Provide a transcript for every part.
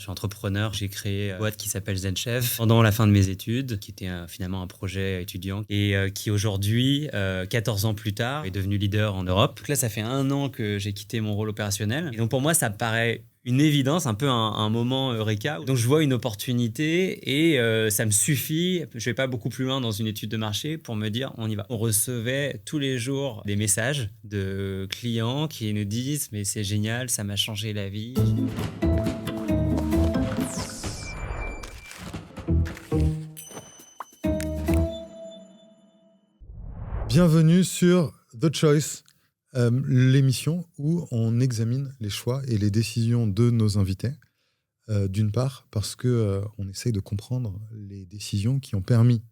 suis entrepreneur. J'ai créé une boîte qui s'appelle ZenChef pendant la fin de mes études, qui était finalement un projet étudiant et qui aujourd'hui, 14 ans plus tard, est devenu leader en Europe. Donc là, ça fait 1 an que j'ai quitté mon rôle opérationnel. Et donc pour moi, ça me paraît une évidence, un peu un moment eureka. Donc je vois une opportunité et ça me suffit. Je ne vais pas beaucoup plus loin dans une étude de marché pour me dire on y va. On recevait tous les jours des messages de clients qui nous disent mais c'est génial, ça m'a changé la vie. Bienvenue sur The Choice, l'émission où on examine les choix et les décisions de nos invités. D'une part, parce qu'on essaye de comprendre les décisions qui ont permis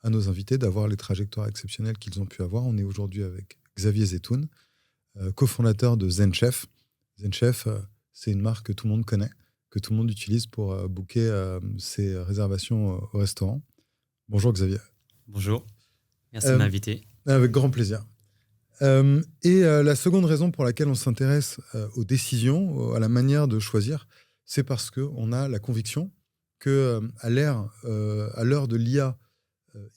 à nos invités d'avoir les trajectoires exceptionnelles qu'ils ont pu avoir. On est aujourd'hui avec Xavier Zetoun, cofondateur de ZenChef. ZenChef, c'est une marque que tout le monde connaît, que tout le monde utilise pour booker ses réservations au restaurant. Bonjour Xavier. Bonjour, merci de m'inviter. Avec grand plaisir. La seconde raison pour laquelle on s'intéresse aux décisions, à la manière de choisir, c'est parce qu'on a la conviction qu'à l'heure de l'IA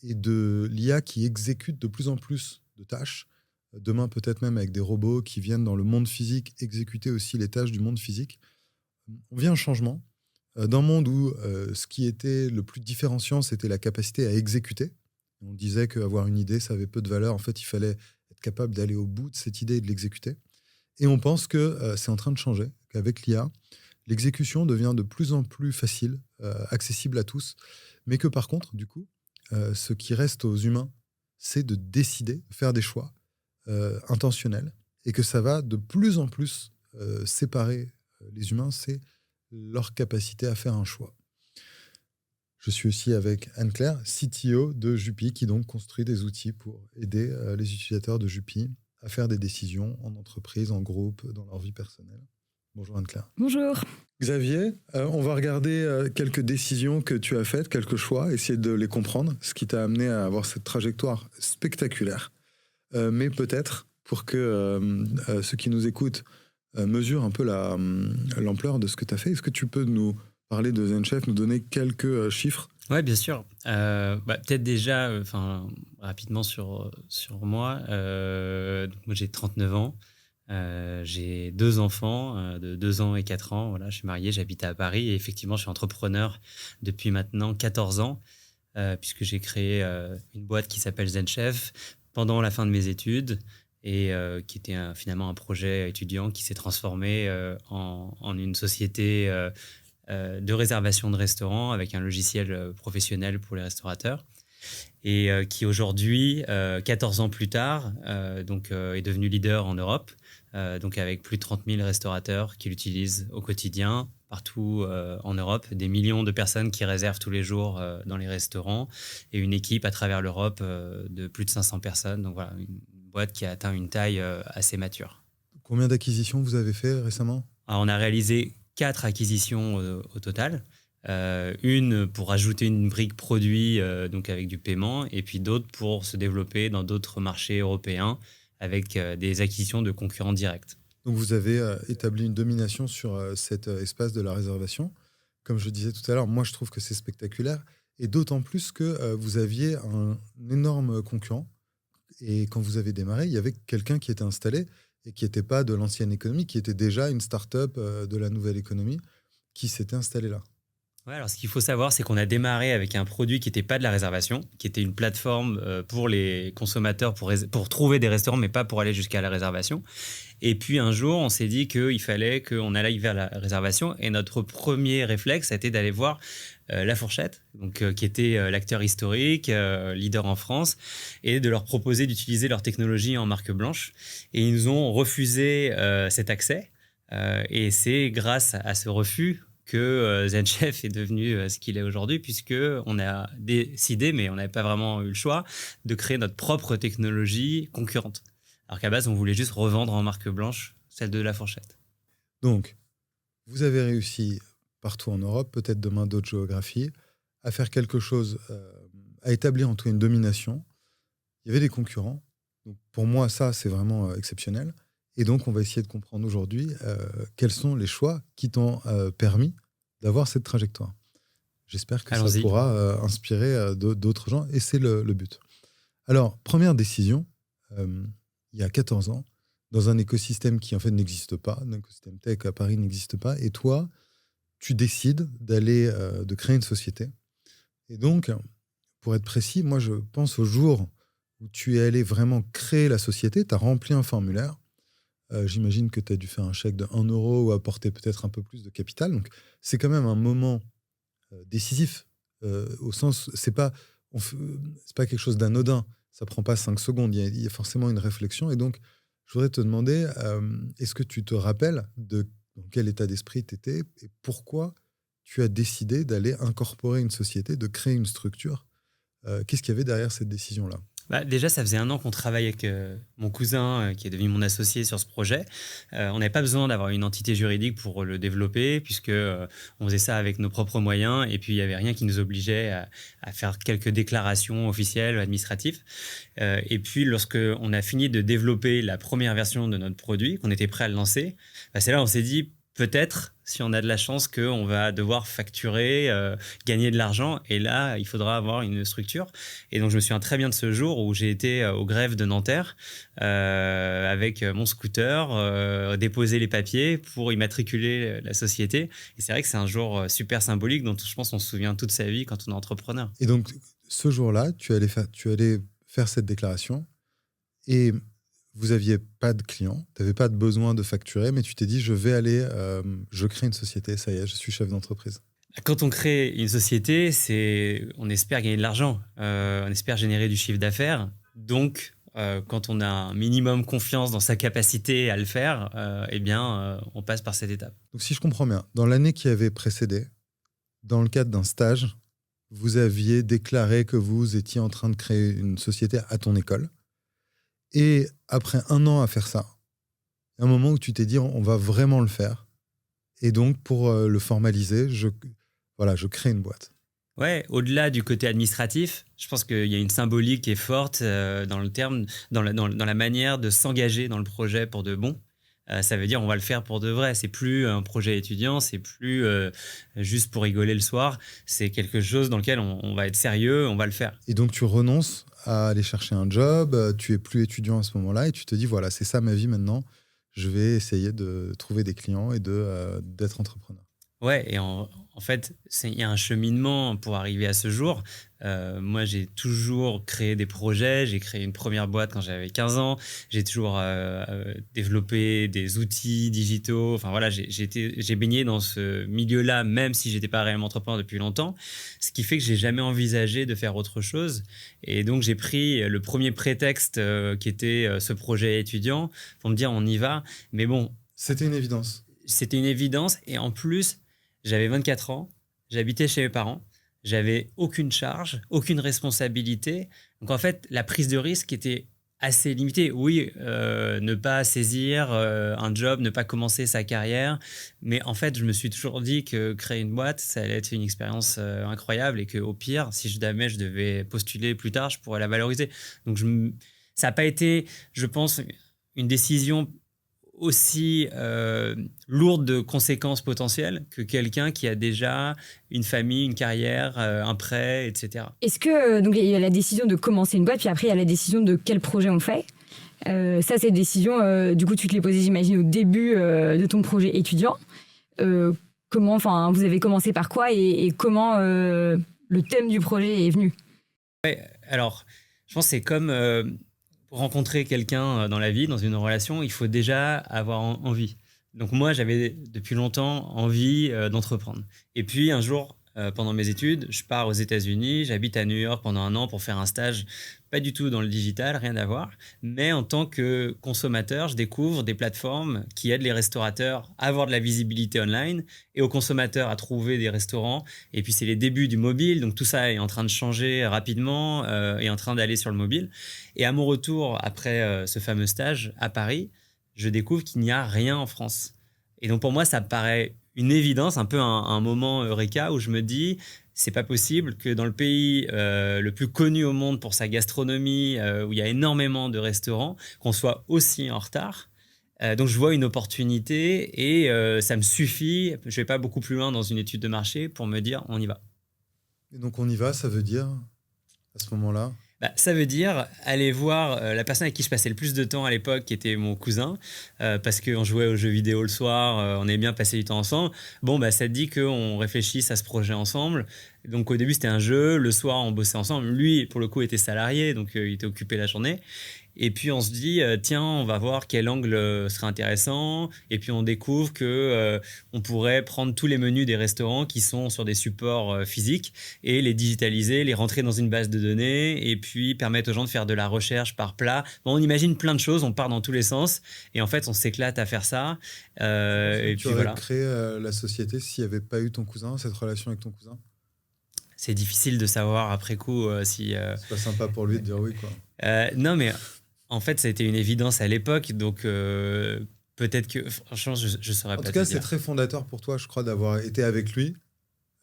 et de l'IA qui exécute de plus en plus de tâches, demain peut-être même avec des robots qui viennent dans le monde physique exécuter aussi les tâches du monde physique, on vit un changement d'un monde où ce qui était le plus différenciant, c'était la capacité à exécuter. On disait qu'avoir une idée, ça avait peu de valeur. En fait, il fallait être capable d'aller au bout de cette idée et de l'exécuter. Et on pense que c'est en train de changer, qu'avec l'IA, l'exécution devient de plus en plus facile, accessible à tous, mais que par contre, du coup, ce qui reste aux humains, c'est de décider, de faire des choix intentionnels, et que ça va de plus en plus séparer les humains, c'est leur capacité à faire un choix. Je suis aussi avec Anne-Claire, CTO de Jupy, qui donc construit des outils pour aider les utilisateurs de Jupy à faire des décisions en entreprise, en groupe, dans leur vie personnelle. Bonjour Anne-Claire. Bonjour. Xavier, on va regarder quelques décisions que tu as faites, quelques choix, essayer de les comprendre, ce qui t'a amené à avoir cette trajectoire spectaculaire. Mais peut-être, pour que ceux qui nous écoutent mesurent un peu l'ampleur de ce que tu as fait, est-ce que tu peux nous parler de ZenChef, nous donner quelques chiffres? Oui, bien sûr. Peut-être déjà, rapidement sur moi. Donc moi, j'ai 39 ans. J'ai 2 enfants de 2 ans et 4 ans. Voilà, je suis marié, j'habite à Paris. Et effectivement, je suis entrepreneur depuis maintenant 14 ans, puisque j'ai créé une boîte qui s'appelle ZenChef pendant la fin de mes études et qui était finalement un projet étudiant qui s'est transformé en une société de réservation de restaurants avec un logiciel professionnel pour les restaurateurs et qui aujourd'hui, 14 ans plus tard, est devenu leader en Europe, donc avec plus de 30 000 restaurateurs qui l'utilisent au quotidien partout en Europe, des millions de personnes qui réservent tous les jours dans les restaurants et une équipe à travers l'Europe de plus de 500 personnes. Donc voilà, une boîte qui a atteint une taille assez mature. Combien d'acquisitions vous avez fait récemment? Alors, on a réalisé 4 acquisitions au total. Une pour ajouter une brique produit donc avec du paiement et puis d'autres pour se développer dans d'autres marchés européens avec des acquisitions de concurrents directs. Donc vous avez établi une domination sur cet espace de la réservation. Comme je disais tout à l'heure, moi je trouve que c'est spectaculaire et d'autant plus que vous aviez un énorme concurrent et quand vous avez démarré, il y avait quelqu'un qui était installé et qui n'était pas de l'ancienne économie, qui était déjà une start-up de la nouvelle économie qui s'était installée là. Ouais, alors ce qu'il faut savoir, c'est qu'on a démarré avec un produit qui n'était pas de la réservation, qui était une plateforme pour les consommateurs pour trouver des restaurants, mais pas pour aller jusqu'à la réservation. Et puis un jour, on s'est dit qu'il fallait qu'on aille vers la réservation. Et notre premier réflexe, a été d'aller voir La Fourchette, donc, qui était l'acteur historique, leader en France, et de leur proposer d'utiliser leur technologie en marque blanche. Et ils nous ont refusé cet accès. Et c'est grâce à ce refus que ZenChef est devenu ce qu'il est aujourd'hui, puisqu'on a décidé, mais on n'avait pas vraiment eu le choix, de créer notre propre technologie concurrente. Alors qu'à base, on voulait juste revendre en marque blanche celle de La Fourchette. Donc, vous avez réussi partout en Europe, peut-être demain d'autres géographies, à faire quelque chose, à établir en tout cas une domination. Il y avait des concurrents. Donc, pour moi, ça, c'est vraiment exceptionnel. Et donc, on va essayer de comprendre aujourd'hui quels sont les choix qui t'ont permis d'avoir cette trajectoire. J'espère que ça Allons-y. pourra inspirer d'autres gens, et c'est le but. Alors, première décision, il y a 14 ans, dans un écosystème qui en fait n'existe pas, un écosystème tech à Paris n'existe pas, et toi, tu décides de créer une société. Et donc, pour être précis, moi je pense au jour où tu es allé vraiment créer la société, tu as rempli un formulaire. J'imagine que tu as dû faire un chèque de 1 euro ou apporter peut-être un peu plus de capital. Donc, c'est quand même un moment décisif, au sens, c'est pas quelque chose d'anodin, ça prend pas 5 secondes, il y a forcément une réflexion. Et donc, je voudrais te demander, est-ce que tu te rappelles dans quel état d'esprit tu étais et pourquoi tu as décidé d'aller incorporer une société, de créer une structure? Qu'est-ce qu'il y avait derrière cette décision-là? Bah, déjà, ça faisait 1 an qu'on travaillait avec mon cousin, qui est devenu mon associé sur ce projet. On n'avait pas besoin d'avoir une entité juridique pour le développer, puisque on faisait ça avec nos propres moyens, et puis il n'y avait rien qui nous obligeait à faire quelques déclarations officielles, administratives. Et puis, lorsqu'on a fini de développer la première version de notre produit, qu'on était prêt à le lancer, bah, c'est là où on s'est dit, peut-être, si on a de la chance, qu'on va devoir facturer, gagner de l'argent. Et là, il faudra avoir une structure. Et donc, je me souviens très bien de ce jour où j'ai été au greffe de Nanterre avec mon scooter, déposer les papiers pour immatriculer la société. Et c'est vrai que c'est un jour super symbolique dont je pense qu'on se souvient toute sa vie quand on est entrepreneur. Et donc, ce jour-là, tu allais faire cette déclaration et vous n'aviez pas de clients, tu n'avais pas de besoin de facturer, mais tu t'es dit, je crée une société, ça y est, je suis chef d'entreprise. Quand on crée une société, on espère gagner de l'argent, on espère générer du chiffre d'affaires. Donc, quand on a un minimum confiance dans sa capacité à le faire, on passe par cette étape. Donc, si je comprends bien, dans l'année qui avait précédé, dans le cadre d'un stage, vous aviez déclaré que vous étiez en train de créer une société à ton école. Et après 1 an à faire ça, un moment où tu t'es dit, on va vraiment le faire. Et donc, pour le formaliser, je crée une boîte. Ouais, au-delà du côté administratif, je pense qu'il y a une symbolique qui est forte dans le terme, dans la manière de s'engager dans le projet pour de bon. Ça veut dire on va le faire pour de vrai. C'est plus un projet étudiant, c'est plus juste pour rigoler le soir. C'est quelque chose dans lequel on va être sérieux, on va le faire. Et donc, tu renonces à aller chercher un job, tu es plus étudiant à ce moment-là et tu te dis, voilà, c'est ça ma vie maintenant. Je vais essayer de trouver des clients et d'être entrepreneur. Ouais, et en fait, il y a un cheminement pour arriver à ce jour. Moi, j'ai toujours créé des projets. J'ai créé une première boîte quand j'avais 15 ans. J'ai toujours développé des outils digitaux. Enfin voilà, j'ai baigné dans ce milieu-là, même si j'étais pas réellement entrepreneur depuis longtemps. Ce qui fait que j'ai jamais envisagé de faire autre chose. Et donc, j'ai pris le premier prétexte qui était ce projet étudiant pour me dire on y va. Mais bon, c'était une évidence. C'était une évidence. Et en plus, j'avais 24 ans, j'habitais chez mes parents, j'avais aucune charge, aucune responsabilité. Donc en fait, la prise de risque était assez limitée. Oui, ne pas saisir un job, ne pas commencer sa carrière. Mais en fait, je me suis toujours dit que créer une boîte, ça allait être une expérience incroyable et qu'au pire, si je devais postuler plus tard, je pourrais la valoriser. Donc ça n'a pas été, je pense, une décision aussi lourde de conséquences potentielles que quelqu'un qui a déjà une famille, une carrière, un prêt, etc. Est-ce que, donc il y a la décision de commencer une boîte, puis après il y a la décision de quel projet on fait. Ça, c'est une décision, du coup tu te l'es posée, j'imagine, au début de ton projet étudiant. Comment, enfin, vous avez commencé par quoi et comment le thème du projet est venu? Ouais, alors, je pense que c'est comme... Pour rencontrer quelqu'un dans la vie, dans une relation, il faut déjà avoir envie. Donc moi, j'avais depuis longtemps envie d'entreprendre. Et puis un jour, pendant mes études, je pars aux États-Unis, j'habite à New York pendant 1 an pour faire un stage, pas du tout dans le digital, rien à voir. Mais en tant que consommateur, je découvre des plateformes qui aident les restaurateurs à avoir de la visibilité online et aux consommateurs à trouver des restaurants. Et puis c'est les débuts du mobile, donc tout ça est en train de changer rapidement et en train d'aller sur le mobile. Et à mon retour, après ce fameux stage à Paris, je découvre qu'il n'y a rien en France. Et donc pour moi, ça me paraît une évidence, un peu un moment eureka où je me dis, c'est pas possible que dans le pays le plus connu au monde pour sa gastronomie, où il y a énormément de restaurants, qu'on soit aussi en retard. Donc, je vois une opportunité et ça me suffit. Je ne vais pas beaucoup plus loin dans une étude de marché pour me dire, on y va. Et donc, on y va, ça veut dire, à ce moment-là? Ça veut dire aller voir la personne avec qui je passais le plus de temps à l'époque, qui était mon cousin, parce qu'on jouait aux jeux vidéo le soir, on aimait bien passer du temps ensemble. Bon, ça te dit qu'on réfléchisse à ce projet ensemble. Donc au début, c'était un jeu. Le soir, on bossait ensemble. Lui, pour le coup, était salarié, donc il était occupé la journée. Et puis on se dit, tiens, on va voir quel angle serait intéressant. Et puis on découvre que on pourrait prendre tous les menus des restaurants qui sont sur des supports physiques et les digitaliser, les rentrer dans une base de données et puis permettre aux gens de faire de la recherche par plat. Bon, on imagine plein de choses, on part dans tous les sens et en fait, on s'éclate à faire ça. Et Tu puis aurais voilà. créé la société s'il n'y avait pas eu ton cousin, cette relation avec ton cousin? C'est difficile de savoir après coup si. C'est pas sympa pour lui de dire oui, quoi. Non, mais en fait, ça a été une évidence à l'époque, donc peut-être que, franchement, je saurais En pas tout cas, te c'est dire. très fondateur pour toi, je crois, d'avoir été avec lui.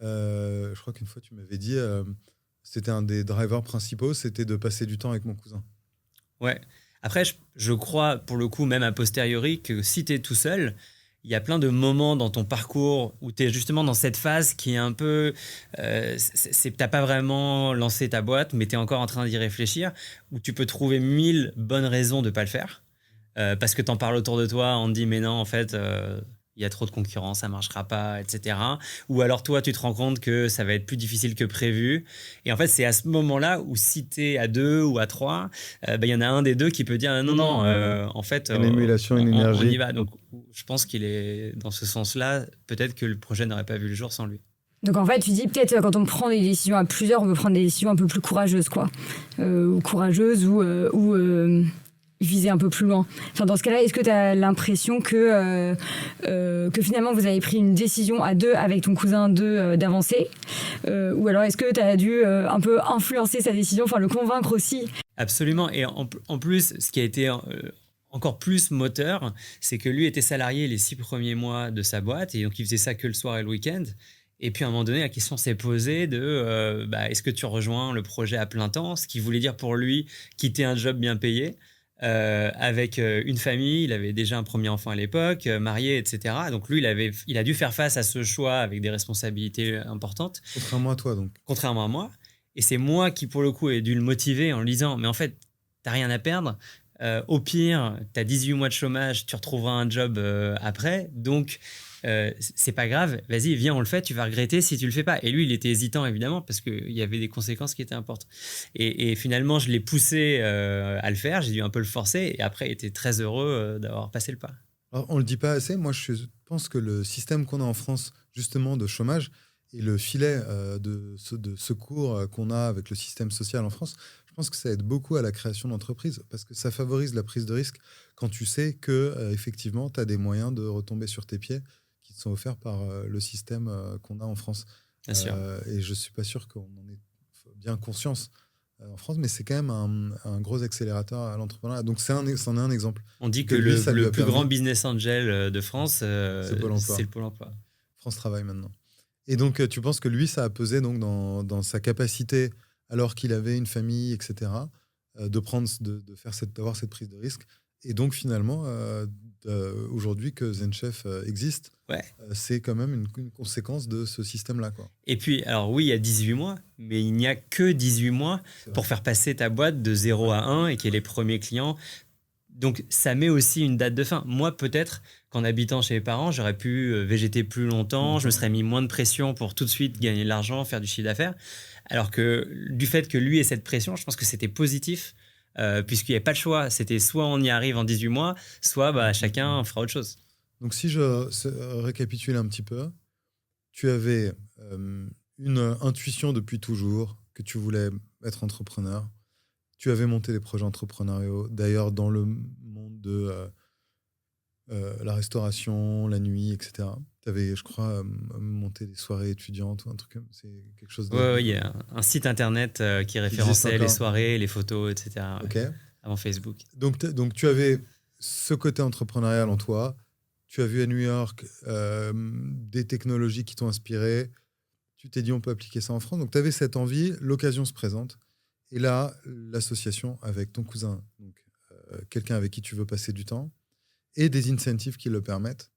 Je crois qu'une fois, tu m'avais dit, c'était un des drivers principaux, c'était de passer du temps avec mon cousin. Ouais. Après, je crois, pour le coup, même a posteriori, que si tu es tout seul, il y a plein de moments dans ton parcours où tu es justement dans cette phase qui est un peu... t'as pas vraiment lancé ta boîte, mais tu es encore en train d'y réfléchir, où tu peux trouver 1000 bonnes raisons de ne pas le faire. Parce que tu en parles autour de toi, on te dit, mais non, en fait... il y a trop de concurrence, ça marchera pas, etc. Ou alors toi, tu te rends compte que ça va être plus difficile que prévu. Et en fait, c'est à ce moment-là où si tu es à 2 ou à 3, il y en a un des deux qui peut dire non, en fait, Une émulation, une on énergie. y va. Donc, je pense qu'il est dans ce sens-là. Peut-être que le projet n'aurait pas vu le jour sans lui. Donc en fait, tu dis peut-être quand on prend des décisions à plusieurs, on peut prendre des décisions un peu plus courageuses, quoi. Ou courageuses ou viser un peu plus loin. Enfin, dans ce cas-là, est-ce que tu as l'impression que finalement vous avez pris une décision à deux avec ton cousin d'avancer ou alors est-ce que tu as dû un peu influencer sa décision, enfin le convaincre aussi? Absolument. Et en plus, ce qui a été encore plus moteur, c'est que lui était salarié les 6 premiers mois de sa boîte et donc il faisait ça que le soir et le week-end. Et puis à un moment donné, la question s'est posée de est-ce que tu rejoins le projet à plein temps? Ce qui voulait dire pour lui quitter un job bien payé. Avec une famille, il avait déjà un premier enfant à l'époque, marié, etc. Donc lui, il a dû faire face à ce choix avec des responsabilités importantes. Contrairement à toi, donc. Contrairement à moi. Et c'est moi qui, pour le coup, ai dû le motiver en lui disant, mais en fait, t'as rien à perdre. Au pire, t'as 18 mois de chômage, tu retrouveras un job après. Donc, c'est pas grave, vas-y, viens, on le fait, tu vas regretter si tu le fais pas. Et lui, il était hésitant, évidemment, parce qu'il y avait des conséquences qui étaient importantes. Et finalement, je l'ai poussé à le faire, j'ai dû un peu le forcer, et après, il était très heureux d'avoir passé le pas. Alors, on le dit pas assez, moi je pense que le système qu'on a en France, justement, de chômage, et le filet de secours qu'on a avec le système social en France, je pense que ça aide beaucoup à la création d'entreprises, parce que ça favorise la prise de risque quand tu sais que effectivement, tu as des moyens de retomber sur tes pieds qui te sont offerts par le système qu'on a en France. Bien sûr. Et je suis pas sûr qu'on en ait bien conscience en France, mais c'est quand même un gros accélérateur à l'entrepreneuriat. Donc, c'en est un exemple. On dit que lui, ça lui le a plus permis. grand business angel de France, C'est Pôle emploi. c'est le Pôle emploi. France Travail maintenant. Et donc, tu penses que lui, ça a pesé donc, dans sa capacité, alors qu'il avait une famille, etc., d'avoir cette prise de risque. Et donc, finalement, aujourd'hui que ZenChef existe, Ouais. c'est quand même une conséquence de ce système-là, quoi. Et puis, alors oui, il y a 18 mois, mais il n'y a que 18 mois pour faire passer ta boîte de 0 à 1 et qu'il y ait les premiers clients. Donc, ça met aussi une date de fin. Moi, peut-être qu'en habitant chez mes parents, j'aurais pu végéter plus longtemps, je me serais mis moins de pression pour tout de suite gagner de l'argent, faire du chiffre d'affaires. Alors que du fait que lui ait cette pression, je pense que c'était positif, puisqu'il n'y avait pas de choix. C'était soit on y arrive en 18 mois, soit chacun fera autre chose. Donc, si je récapitule un petit peu, tu avais une intuition depuis toujours que tu voulais être entrepreneur. Tu avais monté des projets entrepreneuriaux, d'ailleurs dans le monde de la restauration, la nuit, etc. Tu avais, je crois, monté des soirées étudiantes ou un truc comme ça. C'est quelque chose de... Oui, il y a un site internet qui référençait les soirées, les photos, etc. Okay. Avant Facebook. Donc tu avais ce côté entrepreneurial en toi. Tu as vu à New York des technologies qui t'ont inspiré. Tu t'es dit, on peut appliquer ça en France. Donc tu avais cette envie, l'occasion se présente. Et là, l'association avec ton cousin, donc quelqu'un avec qui tu veux passer du temps, et des incentives qui le permettent.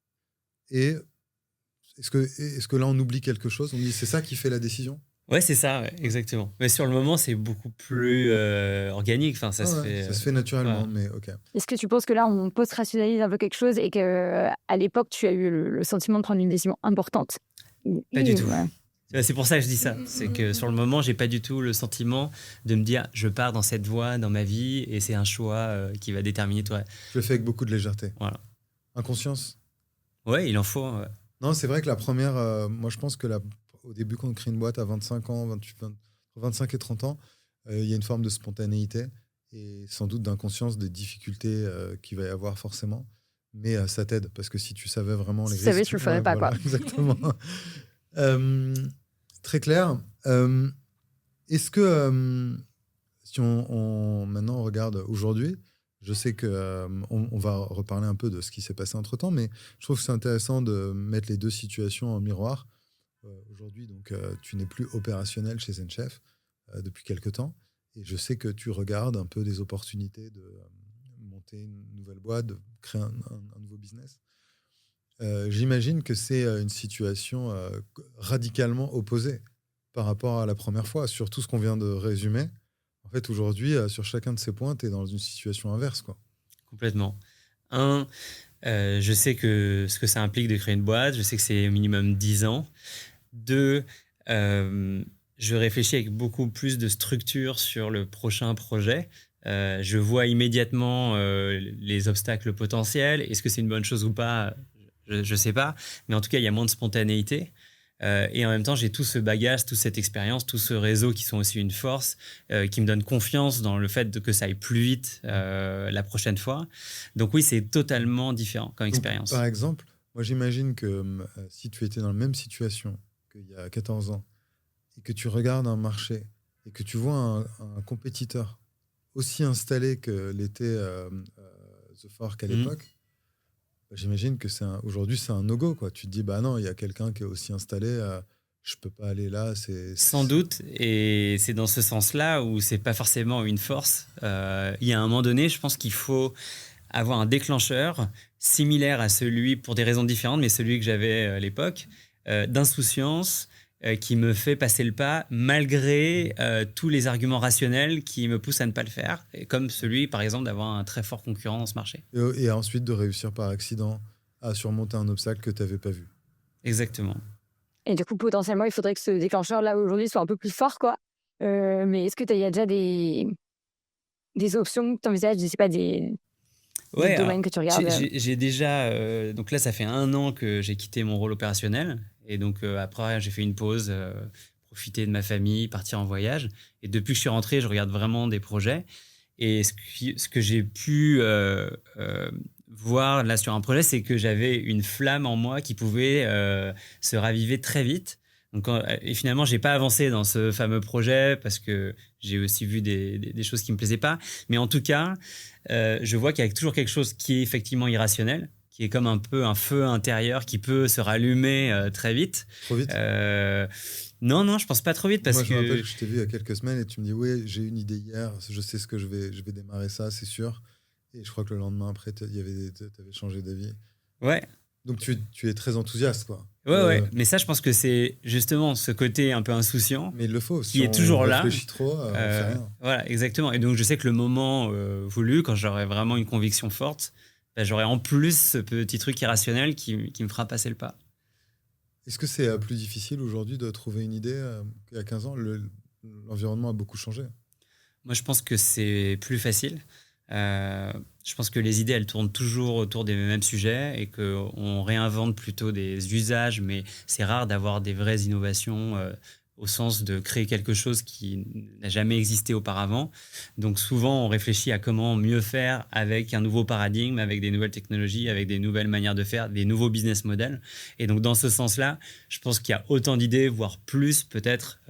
Et est-ce que là, on oublie quelque chose? On dit c'est ça qui fait la décision? Ouais, c'est ça, ouais, exactement. Mais sur le moment, c'est beaucoup plus organique. Enfin, ça se fait. Ça se fait naturellement, Ouais. mais ok. Est-ce que tu penses que là, on post-rationalise un peu quelque chose et qu'à l'époque, tu as eu le sentiment de prendre une décision importante? Pas du tout. Ouais. C'est pour ça que je dis ça. C'est que sur le moment, j'ai pas du tout le sentiment de me dire je pars dans cette voie dans ma vie et c'est un choix qui va déterminer toi. Je le fais avec beaucoup de légèreté. Voilà. Inconscience? Ouais, il en faut. Ouais. Non, c'est vrai que la première, moi je pense que au début, quand on crée une boîte à 25 ans, 25 et 30 ans, il y a une forme de spontanéité et sans doute d'inconscience des difficultés qu'il va y avoir forcément. Mais ça t'aide parce que si tu savais vraiment les Si risques. tu savais, tu le ferais pas, quoi. Exactement. Très clair. Est-ce que si maintenant on regarde aujourd'hui, je sais que on va reparler un peu de ce qui s'est passé entre temps, mais je trouve que c'est intéressant de mettre les deux situations en miroir. Aujourd'hui, donc, tu n'es plus opérationnel chez ZenChef depuis quelque temps, et je sais que tu regardes un peu des opportunités de monter une nouvelle boîte, de créer un nouveau business. J'imagine que c'est une situation radicalement opposée par rapport à la première fois, sur tout ce qu'on vient de résumer. En fait, aujourd'hui, sur chacun de ces points, tu es dans une situation inverse, quoi. Complètement. Je sais que ce que ça implique de créer une boîte, je sais que c'est au minimum 10 ans. 2, je réfléchis avec beaucoup plus de structure sur le prochain projet. Je vois immédiatement les obstacles potentiels. Est-ce que c'est une bonne chose ou pas? Je ne sais pas. Mais en tout cas, il y a moins de spontanéité. Et en même temps, j'ai tout ce bagage, toute cette expérience, tout ce réseau qui sont aussi une force, qui me donne confiance dans le fait que ça aille plus vite la prochaine fois. Donc oui, c'est totalement différent comme expérience. Donc, par exemple, moi j'imagine que si tu étais dans la même situation qu'il y a 14 ans et que tu regardes un marché et que tu vois un compétiteur aussi installé que l'était The Fork à l'époque, j'imagine que aujourd'hui c'est un no-go, quoi. Tu te dis bah non, il y a quelqu'un qui est aussi installé, je peux pas aller là. Sans doute, et c'est dans ce sens-là où c'est pas forcément une force. Il y a un moment donné, je pense qu'il faut avoir un déclencheur similaire à celui, pour des raisons différentes, mais celui que j'avais à l'époque, d'insouciance, qui me fait passer le pas malgré tous les arguments rationnels qui me poussent à ne pas le faire, et comme celui, par exemple, d'avoir un très fort concurrent dans ce marché. Et ensuite de réussir par accident à surmonter un obstacle que tu n'avais pas vu. Exactement. Et du coup, potentiellement, il faudrait que ce déclencheur-là, aujourd'hui, soit un peu plus fort, quoi. Mais est-ce que il y a déjà des options que tu envisages, je sais pas, des domaines que tu regardes? J'ai déjà... donc là, ça fait 1 an que j'ai quitté mon rôle opérationnel. Et donc, après, j'ai fait une pause, profiter de ma famille, partir en voyage. Et depuis que je suis rentré, je regarde vraiment des projets. Et ce que j'ai pu voir là sur un projet, c'est que j'avais une flamme en moi qui pouvait se raviver très vite. Donc, et finalement, j'ai pas avancé dans ce fameux projet parce que j'ai aussi vu des choses qui me plaisaient pas. Mais en tout cas, je vois qu'il y a toujours quelque chose qui est effectivement irrationnel, qui est comme un peu un feu intérieur qui peut se rallumer très vite. Trop vite? Non, je pense pas trop vite parce Moi, que... je me rappelle que je t'ai vu il y a quelques semaines et tu me dis oui, j'ai une idée hier, je sais ce que je vais démarrer ça, c'est sûr. Et je crois que le lendemain après, tu avais changé d'avis. Ouais. Donc tu es très enthousiaste, quoi. Ouais. Mais ça, je pense que c'est justement ce côté un peu insouciant. Mais il le faut. Qui est toujours là. Si on réfléchit trop, on fait rien. Voilà, exactement. Et donc, je sais que le moment voulu, quand j'aurai vraiment une conviction forte, j'aurai en plus ce petit truc irrationnel qui me fera passer le pas. Est-ce que c'est plus difficile aujourd'hui de trouver une idée qu'il y a 15 ans? L'environnement a beaucoup changé. Moi, je pense que c'est plus facile. Je pense que les idées, elles tournent toujours autour des mêmes sujets et qu'on réinvente plutôt des usages, mais c'est rare d'avoir des vraies innovations au sens de créer quelque chose qui n'a jamais existé auparavant. Donc souvent, on réfléchit à comment mieux faire avec un nouveau paradigme, avec des nouvelles technologies, avec des nouvelles manières de faire, des nouveaux business models. Et donc dans ce sens-là, je pense qu'il y a autant d'idées, voire plus peut-être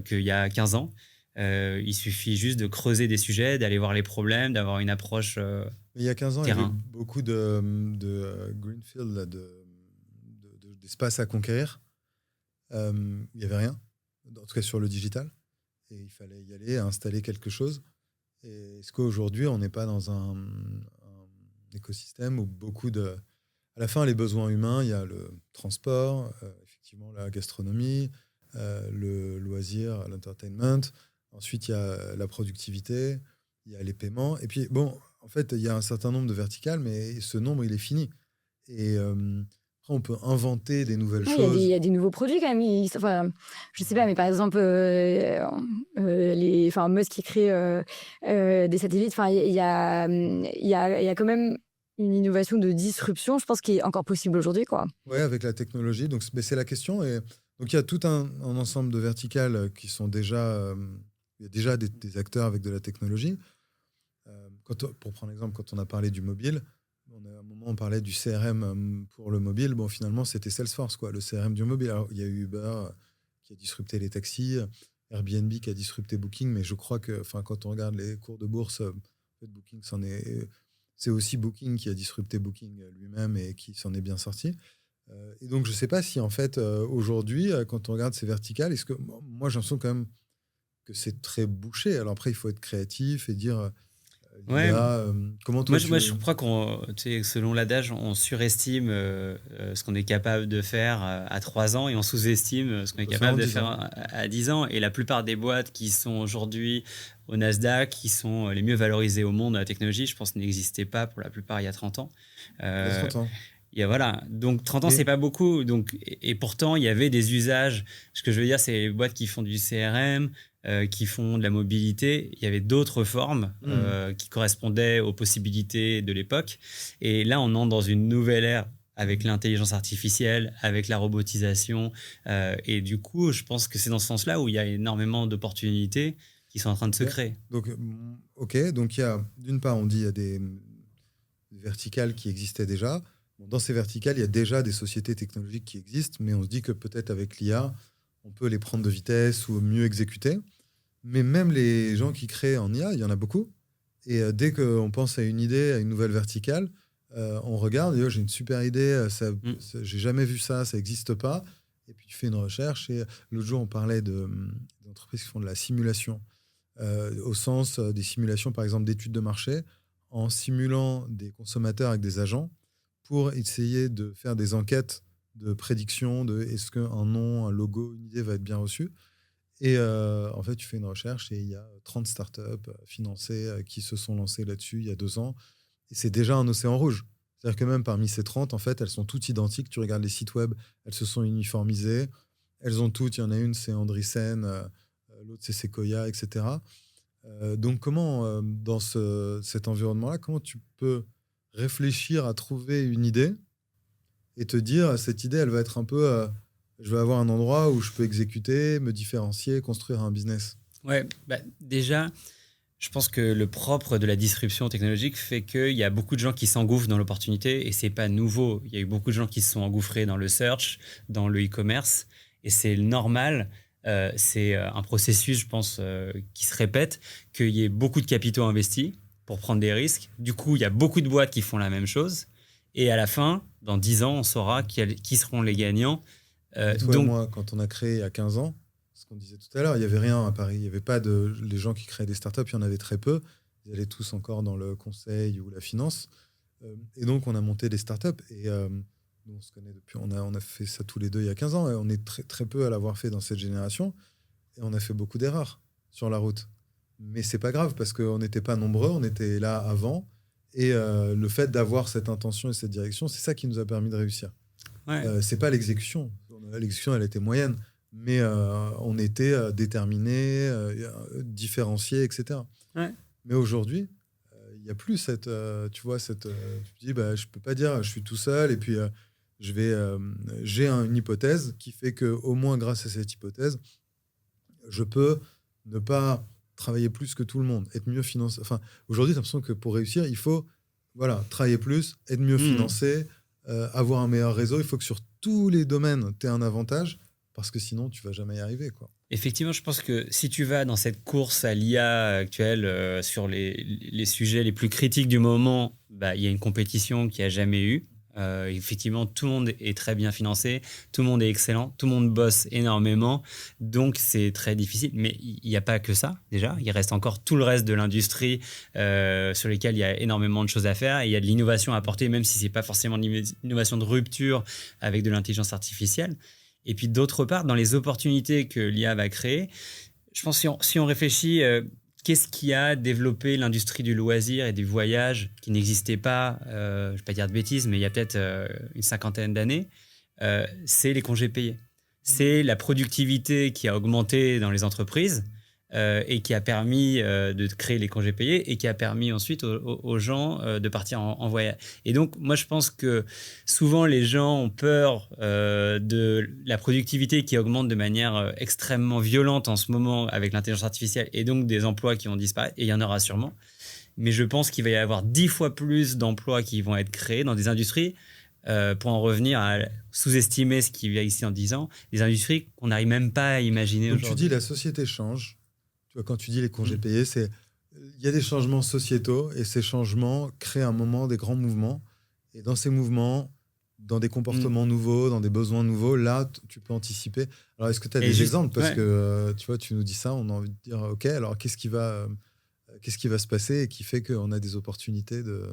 qu'il y a 15 ans. Il suffit juste de creuser des sujets, d'aller voir les problèmes, d'avoir une approche il y a 15 ans, terrain. Il y avait beaucoup de greenfield, là, d'espace à conquérir. Il n'y avait rien, en tout cas sur le digital. Et il fallait y aller, installer quelque chose. Et est-ce qu'aujourd'hui, on n'est pas dans écosystème où à la fin, les besoins humains, il y a le transport, effectivement la gastronomie, le loisir, l'entertainment. Ensuite, il y a la productivité, il y a les paiements. Et puis, bon, en fait, il y a un certain nombre de verticales, mais ce nombre, il est fini. Et après, on peut inventer des nouvelles choses. Il y a des nouveaux produits quand même. Enfin, je sais pas, mais par exemple, Musk qui crée des satellites. Enfin, il y a quand même une innovation de disruption, je pense, qui est encore possible aujourd'hui, quoi. Ouais, avec la technologie. Donc, mais c'est la question. Et donc, il y a tout un ensemble de verticales qui sont déjà. Il y a déjà des acteurs avec de la technologie. Pour prendre l'exemple, quand on a parlé du mobile, à un moment, on parlait du CRM pour le mobile. Bon, finalement, c'était Salesforce, quoi, le CRM du mobile. Alors, il y a eu Uber qui a disrupté les taxis, Airbnb qui a disrupté Booking, mais je crois que, quand on regarde les cours de bourse, Booking, c'est aussi Booking qui a disrupté Booking lui-même et qui s'en est bien sorti. Et donc, je ne sais pas si, en fait, aujourd'hui, quand on regarde ces verticales, est-ce que moi, j'ai l'impression quand même que c'est très bouché. Alors après, il faut être créatif et dire Ouais. comment toi Moi, je crois selon l'adage, on surestime ce qu'on est capable de faire à 3 ans et on sous-estime ce qu'on est capable de faire à 10 ans. Et la plupart des boîtes qui sont aujourd'hui au Nasdaq, qui sont les mieux valorisées au monde de la technologie, je pense, n'existaient pas pour la plupart il y a 30 ans. Il y a 30 ans. Voilà. Donc 30 ans, c'est pas beaucoup. Donc, et pourtant, il y avait des usages. Ce que je veux dire, c'est les boîtes qui font du CRM, qui font de la mobilité. Il y avait d'autres formes qui correspondaient aux possibilités de l'époque. Et là, on entre dans une nouvelle ère avec l'intelligence artificielle, avec la robotisation. Et du coup, je pense que c'est dans ce sens-là où il y a énormément d'opportunités qui sont en train de se créer. Donc, donc il y a, d'une part, on dit il y a des verticales qui existaient déjà. Dans ces verticales, il y a déjà des sociétés technologiques qui existent, mais on se dit que peut-être avec l'IA, on peut les prendre de vitesse ou mieux exécuter. Mais même les gens qui créent en IA, il y en a beaucoup. Et dès qu'on pense à une idée, à une nouvelle verticale, on regarde, et j'ai une super idée, j'ai jamais vu ça, ça n'existe pas. Et puis tu fais une recherche. Et l'autre jour, on parlait d'entreprises qui font de la simulation, au sens des simulations, par exemple, d'études de marché, en simulant des consommateurs avec des agents, pour essayer de faire des enquêtes de prédiction de est-ce qu'un nom, un logo, une idée va être bien reçue. Et en fait, tu fais une recherche et il y a 30 startups financées qui se sont lancées là-dessus il y a 2 ans. Et c'est déjà un océan rouge. C'est-à-dire que même parmi ces 30, en fait, elles sont toutes identiques. Tu regardes les sites web, elles se sont uniformisées. Elles ont toutes, il y en a une, c'est Andreessen, l'autre, c'est Sequoia, etc. Donc comment, dans cet environnement-là, comment tu peux réfléchir à trouver une idée et te dire, cette idée, elle va être un peu... je vais avoir un endroit où je peux exécuter, me différencier, construire un business. Ouais, déjà, je pense que le propre de la disruption technologique fait qu'il y a beaucoup de gens qui s'engouffrent dans l'opportunité et c'est pas nouveau. Il y a eu beaucoup de gens qui se sont engouffrés dans le search, dans le e-commerce et c'est normal. C'est un processus, je pense, qui se répète, qu'il y ait beaucoup de capitaux investis pour prendre des risques. Du coup, il y a beaucoup de boîtes qui font la même chose. Et à la fin, dans 10 ans, on saura qui seront les gagnants. Toi et moi, quand on a créé il y a 15 ans, ce qu'on disait tout à l'heure, il n'y avait rien à Paris. Il n'y avait pas les gens qui créaient des startups, il y en avait très peu. Ils allaient tous encore dans le conseil ou la finance. Et donc, on a monté des startups. Et nous, on se connaît depuis. On a fait ça tous les deux il y a 15 ans. Et on est très, très peu à l'avoir fait dans cette génération. Et on a fait beaucoup d'erreurs sur la route. Mais c'est pas grave parce qu'on n'était pas nombreux. On était là avant. Et le fait d'avoir cette intention et cette direction, c'est ça qui nous a permis de réussir. Ouais. C'est pas l'exécution. L'exécution, elle était moyenne. Mais on était déterminés, différenciés, etc. Ouais. Mais aujourd'hui, il n'y a plus cette... tu vois, tu dis, je peux pas dire, je suis tout seul, et puis j'ai une hypothèse qui fait qu'au moins grâce à cette hypothèse, je peux ne pas travailler plus que tout le monde, être mieux financé. Enfin, aujourd'hui, j'ai l'impression que pour réussir, il faut travailler plus, être mieux financé, avoir un meilleur réseau. Il faut que sur tous les domaines, tu aies un avantage, parce que sinon, tu ne vas jamais y arriver, quoi. Effectivement, je pense que si tu vas dans cette course à l'IA actuelle sur les sujets les plus critiques du moment, il y a une compétition qu'il n'y a jamais eu. Effectivement, tout le monde est très bien financé, tout le monde est excellent, tout le monde bosse énormément, donc c'est très difficile. Mais il n'y a pas que ça, déjà. Il reste encore tout le reste de l'industrie sur lesquels il y a énormément de choses à faire. Et il y a de l'innovation à apporter, même si ce n'est pas forcément de l'innovation de rupture avec de l'intelligence artificielle. Et puis d'autre part, dans les opportunités que l'IA va créer, je pense que si on réfléchit... qu'est-ce qui a développé l'industrie du loisir et du voyage qui n'existait pas, je ne vais pas dire de bêtises, mais il y a peut-être une 50aine d'années, c'est les congés payés. C'est la productivité qui a augmenté dans les entreprises et qui a permis de créer les congés payés et qui a permis ensuite aux gens de partir en voyage. Et donc, moi, je pense que souvent, les gens ont peur de la productivité qui augmente de manière extrêmement violente en ce moment avec l'intelligence artificielle et donc des emplois qui vont disparaître, et il y en aura sûrement. Mais je pense qu'il va y avoir 10 fois plus d'emplois qui vont être créés dans des industries, pour en revenir à sous-estimer ce qui vient ici en 10 ans, des industries qu'on n'arrive même pas à imaginer donc aujourd'hui. tu dis la société change. Tu vois, quand tu dis les congés payés, il y a des changements sociétaux et ces changements créent un moment des grands mouvements. Et dans ces mouvements, dans des comportements nouveaux, dans des besoins nouveaux, là, tu peux anticiper. Alors, est-ce que tu as des exemples? Parce que tu vois, tu nous dis ça, on a envie de dire, OK, alors qu'est-ce qui va se passer et qui fait qu'on a des opportunités de...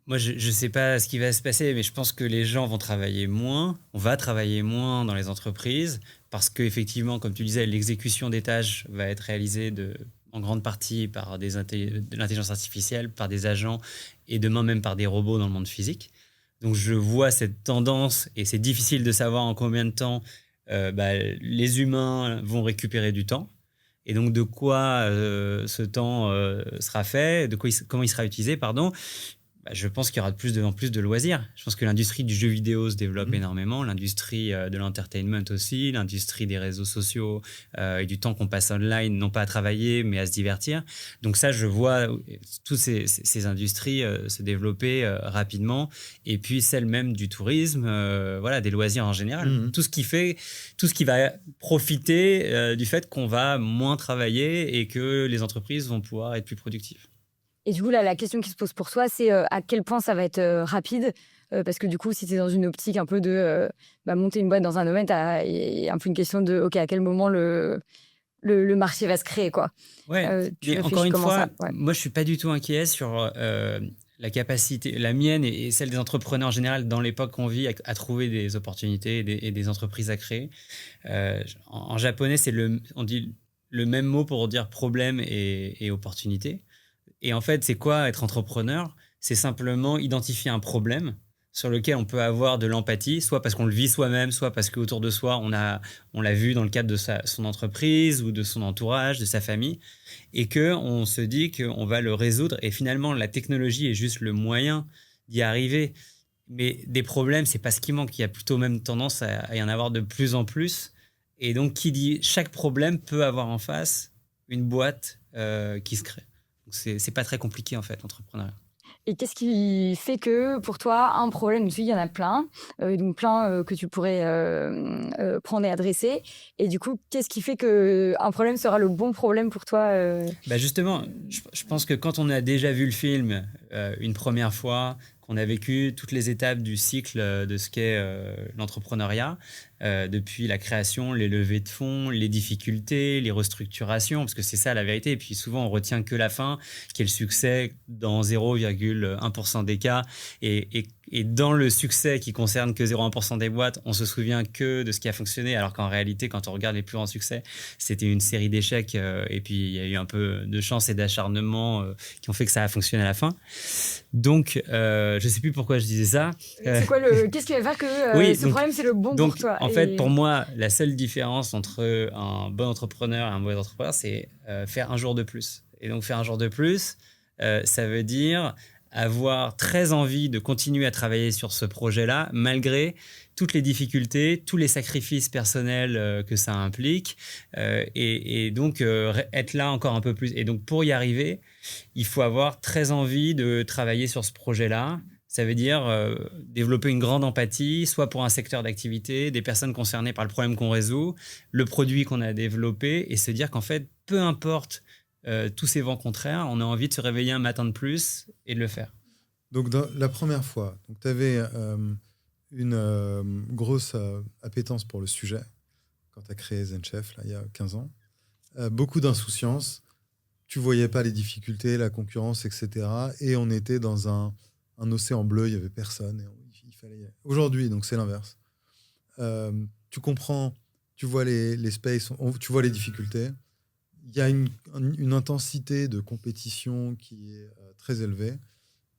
Moi, je ne sais pas ce qui va se passer, mais je pense que les gens vont travailler moins. On va travailler moins dans les entreprises parce qu'effectivement, comme tu disais, l'exécution des tâches va être réalisée en grande partie par de l'intelligence artificielle, par des agents et demain même par des robots dans le monde physique. Donc, je vois cette tendance et c'est difficile de savoir en combien de temps les humains vont récupérer du temps. Et donc, de quoi ce temps sera fait, comment il sera utilisé, pardon. Je pense qu'il y aura en plus de loisirs. Je pense que l'industrie du jeu vidéo se développe énormément, l'industrie de l'entertainment aussi, l'industrie des réseaux sociaux et du temps qu'on passe online, non pas à travailler, mais à se divertir. Donc ça, je vois toutes ces industries se développer rapidement. Et puis celle même du tourisme, des loisirs en général. Tout ce qui va profiter du fait qu'on va moins travailler et que les entreprises vont pouvoir être plus productives. Et du coup, là, la question qui se pose pour toi, c'est à quel point ça va être rapide, parce que du coup, si tu es dans une optique un peu de monter une boîte dans un domaine, il y a un peu une question de OK, à quel moment le marché va se créer, quoi. Ouais, mais encore une fois, moi, je ne suis pas du tout inquiet sur la capacité, la mienne et celle des entrepreneurs en général, dans l'époque qu'on vit, à trouver des opportunités et des entreprises à créer. En japonais, on dit le même mot pour dire problème et opportunité. Et en fait, c'est quoi être entrepreneur? C'est simplement identifier un problème sur lequel on peut avoir de l'empathie, soit parce qu'on le vit soi-même, soit parce qu'autour de soi, on l'a vu dans le cadre de son entreprise ou de son entourage, de sa famille, et qu'on se dit qu'on va le résoudre. Et finalement, la technologie est juste le moyen d'y arriver. Mais des problèmes, c'est pas ce qui manque. Il y a plutôt même tendance à y en avoir de plus en plus. Et donc, qui dit chaque problème peut avoir en face une boîte qui se crée. C'est pas très compliqué, en fait, l'entrepreneuriat. Et qu'est-ce qui fait que, pour toi, un problème, il y en a plein, donc plein que tu pourrais prendre et adresser. Et du coup, qu'est-ce qui fait qu'un problème sera le bon problème pour toi Justement, je pense que quand on a déjà vu le film une première fois, qu'on a vécu toutes les étapes du cycle de ce qu'est l'entrepreneuriat, depuis la création, les levées de fonds, les difficultés, les restructurations, parce que c'est ça la vérité. Et puis souvent, on retient que la fin, qui est le succès dans 0,1% des cas. Et dans le succès qui concerne que 0,1% des boîtes, on se souvient que de ce qui a fonctionné, alors qu'en réalité, quand on regarde les plus grands succès, c'était une série d'échecs. Et puis, il y a eu un peu de chance et d'acharnement qui ont fait que ça a fonctionné à la fin. Donc, je ne sais plus pourquoi je disais ça. C'est quoi qu'est-ce qui va faire que ce problème, c'est le bon pour toi? En fait, pour moi, la seule différence entre un bon entrepreneur et un mauvais entrepreneur, c'est faire un jour de plus. Et donc, faire un jour de plus, ça veut dire avoir très envie de continuer à travailler sur ce projet-là, malgré toutes les difficultés, tous les sacrifices personnels que ça implique, et donc être là encore un peu plus. Et donc, pour y arriver, il faut avoir très envie de travailler sur ce projet-là. Ça veut dire développer une grande empathie, soit pour un secteur d'activité, des personnes concernées par le problème qu'on résout, le produit qu'on a développé, et se dire qu'en fait, peu importe tous ces vents contraires, on a envie de se réveiller un matin de plus et de le faire. Donc, la première fois, tu avais une grosse appétence pour le sujet quand tu as créé ZenChef, là, il y a 15 ans. Beaucoup d'insouciance. Tu voyais pas les difficultés, la concurrence, etc. Et on était dans un océan bleu, il y avait personne. Et il fallait... Aujourd'hui, donc c'est l'inverse. Tu comprends, tu vois les spaces, tu vois les difficultés. Il y a une intensité de compétition qui est très élevée.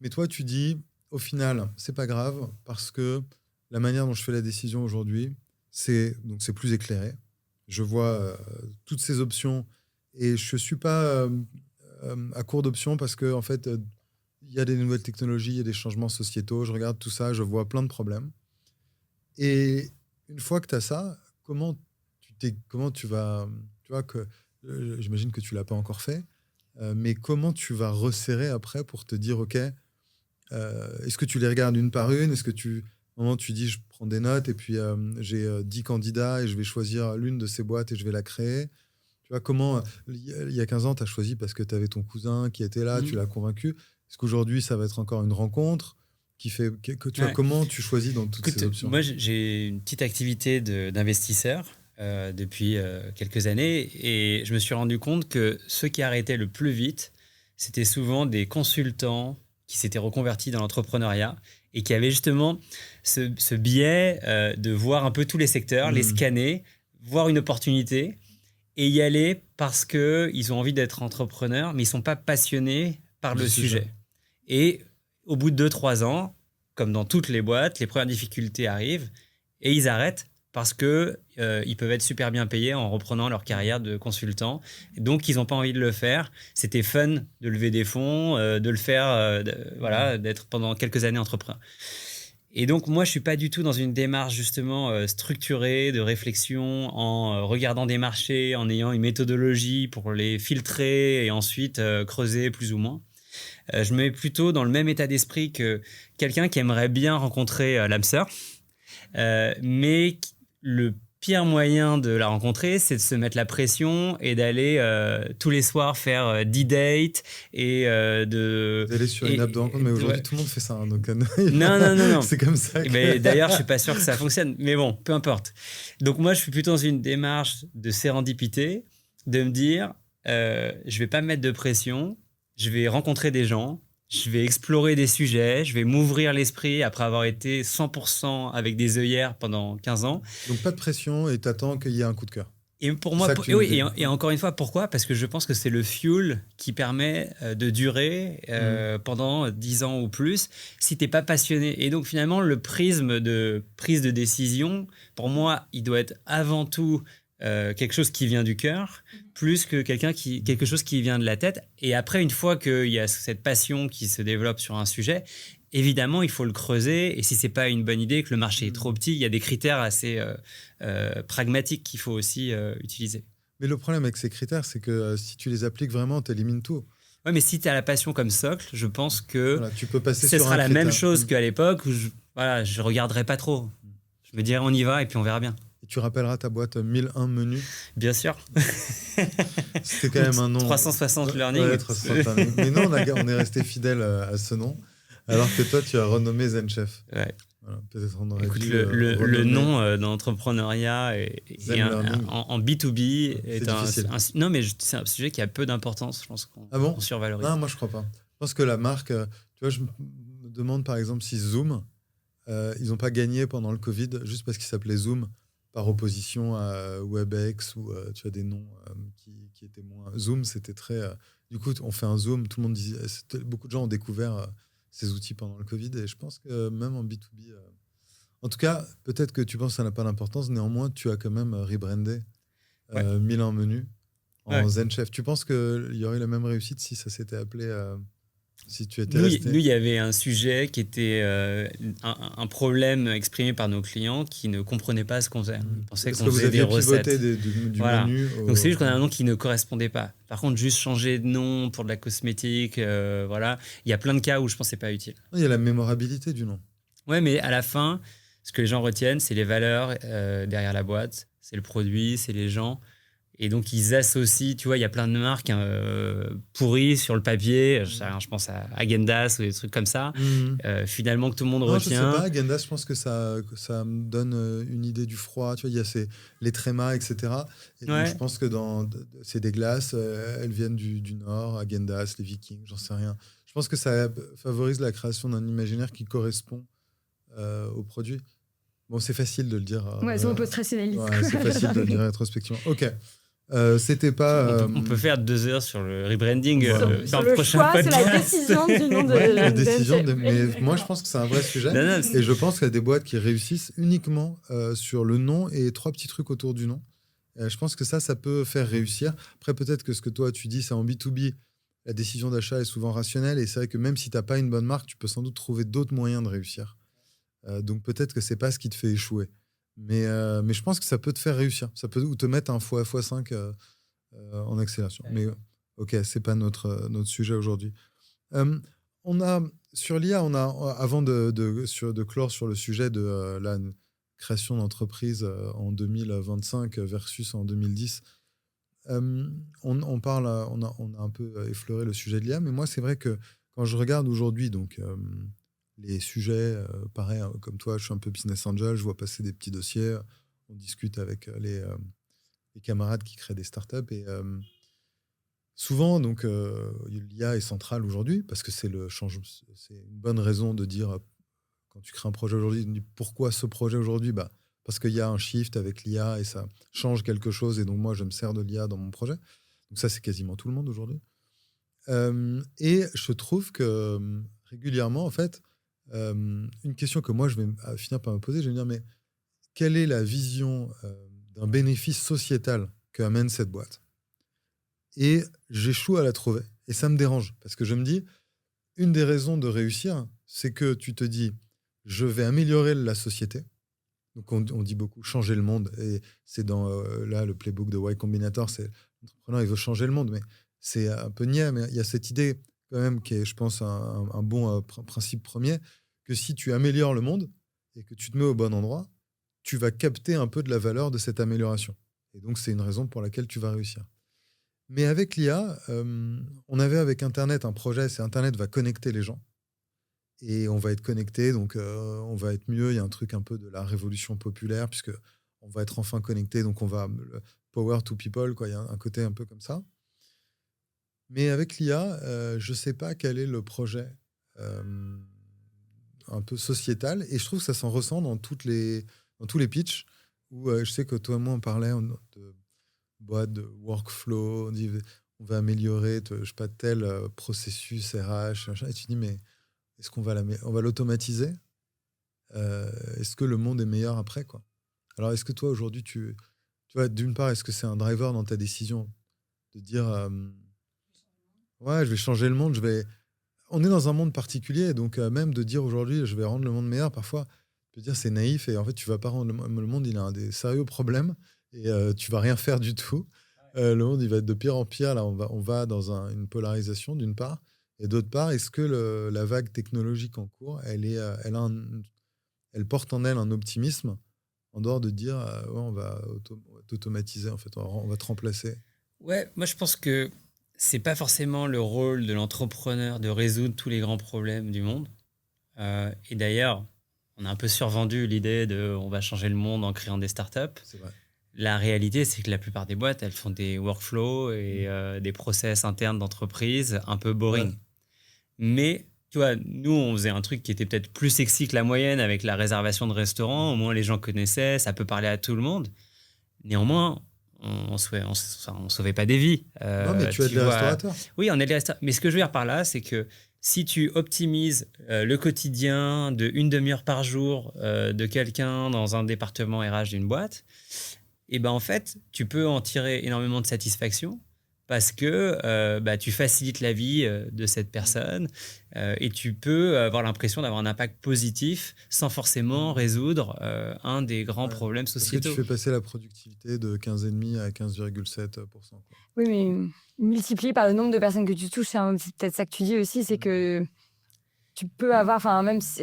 Mais toi, tu dis, au final, c'est pas grave parce que la manière dont je fais la décision aujourd'hui, c'est plus éclairé. Je vois toutes ces options et je suis pas à court d'options parce que en fait, il y a des nouvelles technologies, il y a des changements sociétaux. Je regarde tout ça, je vois plein de problèmes. Et une fois que tu as ça, comment tu vas, tu vois que j'imagine que tu l'as pas encore fait, mais comment tu vas resserrer après pour te dire, ok, est-ce que tu les regardes une par une? Est-ce que à un moment, tu dis, je prends des notes et puis j'ai 10 candidats et je vais choisir l'une de ces boîtes et je vais la créer. Tu vois, comment, il y a 15 ans, tu as choisi parce que tu avais ton cousin qui était là, tu l'as convaincu. Est-ce qu'aujourd'hui, ça va être encore une rencontre qui fait que tu vois, comment tu choisis dans toutes ces options? Moi, j'ai une petite activité d'investisseur depuis quelques années et je me suis rendu compte que ceux qui arrêtaient le plus vite, c'était souvent des consultants qui s'étaient reconvertis dans l'entrepreneuriat et qui avaient justement ce biais de voir un peu tous les secteurs, les scanner, voir une opportunité et y aller parce qu'ils ont envie d'être entrepreneurs, mais ils ne sont pas passionnés par le sujet. Et au bout de 2-3 ans, comme dans toutes les boîtes, les premières difficultés arrivent et ils arrêtent parce qu'ils peuvent être super bien payés en reprenant leur carrière de consultant. Et donc, ils n'ont pas envie de le faire. C'était fun de lever des fonds, de le faire, d'être pendant quelques années entrepreneur. Et donc, moi, je ne suis pas du tout dans une démarche justement structurée de réflexion en regardant des marchés, en ayant une méthodologie pour les filtrer et ensuite creuser plus ou moins. Je me mets plutôt dans le même état d'esprit que quelqu'un qui aimerait bien rencontrer l'âme sœur. Mais le pire moyen de la rencontrer, c'est de se mettre la pression et d'aller tous les soirs faire 10 dates et d'aller sur une app de rencontre, mais aujourd'hui tout le monde fait ça. Hein, donc, non. C'est comme ça. Mais d'ailleurs, je suis pas sûr que ça fonctionne. Mais bon, peu importe. Donc moi, je suis plutôt dans une démarche de sérendipité, de me dire, je vais pas me mettre de pression, je vais rencontrer des gens. Je vais explorer des sujets, je vais m'ouvrir l'esprit après avoir été 100% avec des œillères pendant 15 ans. Donc pas de pression et t'attends qu'il y ait un coup de cœur. Et pour moi, et encore une fois, pourquoi ? Parce que je pense que c'est le fuel qui permet de durer pendant 10 ans ou plus si t'es pas passionné. Et donc finalement, le prisme de prise de décision, pour moi, il doit être avant tout quelque chose qui vient du cœur, plus que quelque chose qui vient de la tête. Et après, une fois qu'il y a cette passion qui se développe sur un sujet, évidemment, il faut le creuser. Et si c'est pas une bonne idée, que le marché est trop petit, il y a des critères assez pragmatiques qu'il faut aussi utiliser. Mais le problème avec ces critères, c'est que si tu les appliques vraiment, tu élimines tout. Oui, mais si tu as la passion comme socle, je pense que tu peux passer ce sur sera un la critère. même chose qu'à l'époque où je regarderai pas trop. Je me dirai, on y va et puis on verra bien. Et tu rappelleras ta boîte 1001 menus. Bien sûr. C'était quand même un nom. 360 learning. Ouais, 360 learning. Mais non, on est resté fidèle à ce nom. Alors que toi, tu as renommé ZenChef. Ouais. Voilà, peut-être on aurait Écoute, dû le nom d'entrepreneuriat en B2B est difficile. Non, mais c'est un sujet qui a peu d'importance. Je pense qu'on survalorise. Non, moi, je crois pas. Je pense que la marque... tu vois, je me demande, par exemple, si Zoom, ils n'ont pas gagné pendant le Covid juste parce qu'ils s'appelaient Zoom par opposition à WebEx ou tu as des noms qui étaient moins... Zoom, c'était très... du coup, on fait un Zoom, tout le monde disait... Beaucoup de gens ont découvert ces outils pendant le Covid et je pense que même en B2B... En tout cas, peut-être que tu penses que ça n'a pas d'importance, néanmoins, tu as quand même rebrandé 1001 menus en ZenChef. Tu penses qu'il y aurait eu la même réussite si ça s'était appelé... si tu étais resté... Nous, il y avait un sujet qui était un problème exprimé par nos clients qui ne comprenaient pas ce qu'on faisait. Ils pensaient qu'on faisait des recettes. Du menu Donc c'est juste qu'on a un nom qui ne correspondait pas. Par contre, juste changer de nom pour de la cosmétique, il y a plein de cas où je pense que c'est pas utile. Il y a la mémorabilité du nom. Ouais, mais à la fin, ce que les gens retiennent, c'est les valeurs derrière la boîte, c'est le produit, c'est les gens. Et donc, ils associent, tu vois, il y a plein de marques pourries sur le papier. Je sais rien, je pense à Häagen-Dazs ou des trucs comme ça. Finalement, que tout le monde Non, retient. je sais pas, Häagen-Dazs, je pense que ça me donne une idée du froid. Tu vois, il y a les trémas, etc. Et donc, je pense que c'est des glaces, elles viennent du Nord, Häagen-Dazs, les Vikings, j'en sais rien. Je pense que ça favorise la création d'un imaginaire qui correspond au produit. Bon, c'est facile de le dire. Ouais, ça on peut stresser la liste. Ouais, c'est facile de le dire rétrospectivement. Ok. C'était pas. On peut faire 2 heures sur le rebranding dans le prochain choix, podcast. C'est la décision du nom de la décision. Mais moi, je pense que c'est un vrai sujet. Et je pense qu'il y a des boîtes qui réussissent uniquement sur le nom et 3 petits trucs autour du nom. Je pense que ça peut faire réussir. Après, peut-être que ce que toi, tu dis, c'est en B2B. La décision d'achat est souvent rationnelle. Et c'est vrai que même si tu n'as pas une bonne marque, tu peux sans doute trouver d'autres moyens de réussir. Donc, peut-être que ce n'est pas ce qui te fait échouer. Mais je pense que ça peut te faire réussir. Ça peut te mettre un x5 en accélération. Mais ok, c'est pas notre sujet aujourd'hui. Sur l'IA, avant de clore sur le sujet de la création d'entreprise en 2025 versus en 2010, on a un peu effleuré le sujet de l'IA. Mais moi, c'est vrai que quand je regarde aujourd'hui, donc les sujets, pareil, comme toi, je suis un peu business angel, je vois passer des petits dossiers, on discute avec les camarades qui créent des startups et souvent, donc, l'IA est centrale aujourd'hui parce que c'est une bonne raison de dire, quand tu crées un projet aujourd'hui, pourquoi ce projet aujourd'hui ? Parce qu'il y a un shift avec l'IA et ça change quelque chose et donc moi, je me sers de l'IA dans mon projet. Donc ça, c'est quasiment tout le monde aujourd'hui. Et je trouve que régulièrement, en fait, une question que moi je vais finir par me poser, je vais me dire, mais quelle est la vision d'un bénéfice sociétal que amène cette boîte ? Et j'échoue à la trouver. Et ça me dérange, parce que je me dis, une des raisons de réussir, c'est que tu te dis, je vais améliorer la société. Donc on dit beaucoup changer le monde, et c'est dans là le playbook de Y Combinator, c'est l'entrepreneur, il veut changer le monde, mais c'est un peu niais, mais il y a cette idée quand même qui est, je pense, un bon principe premier, que si tu améliores le monde et que tu te mets au bon endroit, tu vas capter un peu de la valeur de cette amélioration. Et donc, c'est une raison pour laquelle tu vas réussir. Mais avec l'IA, on avait avec Internet un projet, c'est Internet va connecter les gens. Et on va être connecté, donc on va être mieux. Il y a un truc un peu de la révolution populaire, puisque on va être enfin connecté, donc on va power to people, quoi. Il y a un côté un peu comme ça. Mais avec l'IA, je ne sais pas quel est le projet un peu sociétal, et je trouve que ça s'en ressent dans tous les pitchs, où je sais que toi et moi on parlait de boîte de workflow, on dit on va améliorer je sais pas, tel processus RH, et tu dis mais est-ce qu'on va l'automatiser, est-ce que le monde est meilleur après, quoi. Alors est-ce que toi aujourd'hui tu vois, d'une part, est-ce que c'est un driver dans ta décision de dire ouais, je vais changer le monde, on est dans un monde particulier, donc même de dire aujourd'hui je vais rendre le monde meilleur, parfois tu peux dire c'est naïf, et en fait tu vas pas rendre le monde, il a des sérieux problèmes, et tu vas rien faire du tout. Le monde il va être de pire en pire. Là on va dans une polarisation d'une part, et d'autre part, est-ce que la vague technologique en cours, elle porte en elle un optimisme en dehors de dire ouais, on va t'automatiser, en fait, on va te remplacer. Ouais, moi je pense que c'est pas forcément le rôle de l'entrepreneur de résoudre tous les grands problèmes du monde. Et d'ailleurs, on a un peu survendu l'idée de on va changer le monde en créant des startups. C'est vrai. La réalité, c'est que la plupart des boîtes, elles font des workflows et des process internes d'entreprise un peu boring. Ouais. Mais tu vois, nous, on faisait un truc qui était peut-être plus sexy que la moyenne avec la réservation de restaurants. Au moins, les gens connaissaient, ça peut parler à tout le monde. Néanmoins, on sauvait pas des vies. Non, mais tu es des restaurateurs. Oui, on est des restaurateurs. Mais ce que je veux dire par là, c'est que si tu optimises le quotidien de une demi-heure par jour de quelqu'un dans un département RH d'une boîte, et ben en fait, tu peux en tirer énormément de satisfaction parce que tu facilites la vie de cette personne et tu peux avoir l'impression d'avoir un impact positif sans forcément résoudre un des grands problèmes sociétaux. Parce que tu fais passer la productivité de 15,5 à 15,7%. Oui, mais multiplié par le nombre de personnes que tu touches, c'est peut-être ça que tu dis aussi, c'est que tu peux avoir, enfin, même si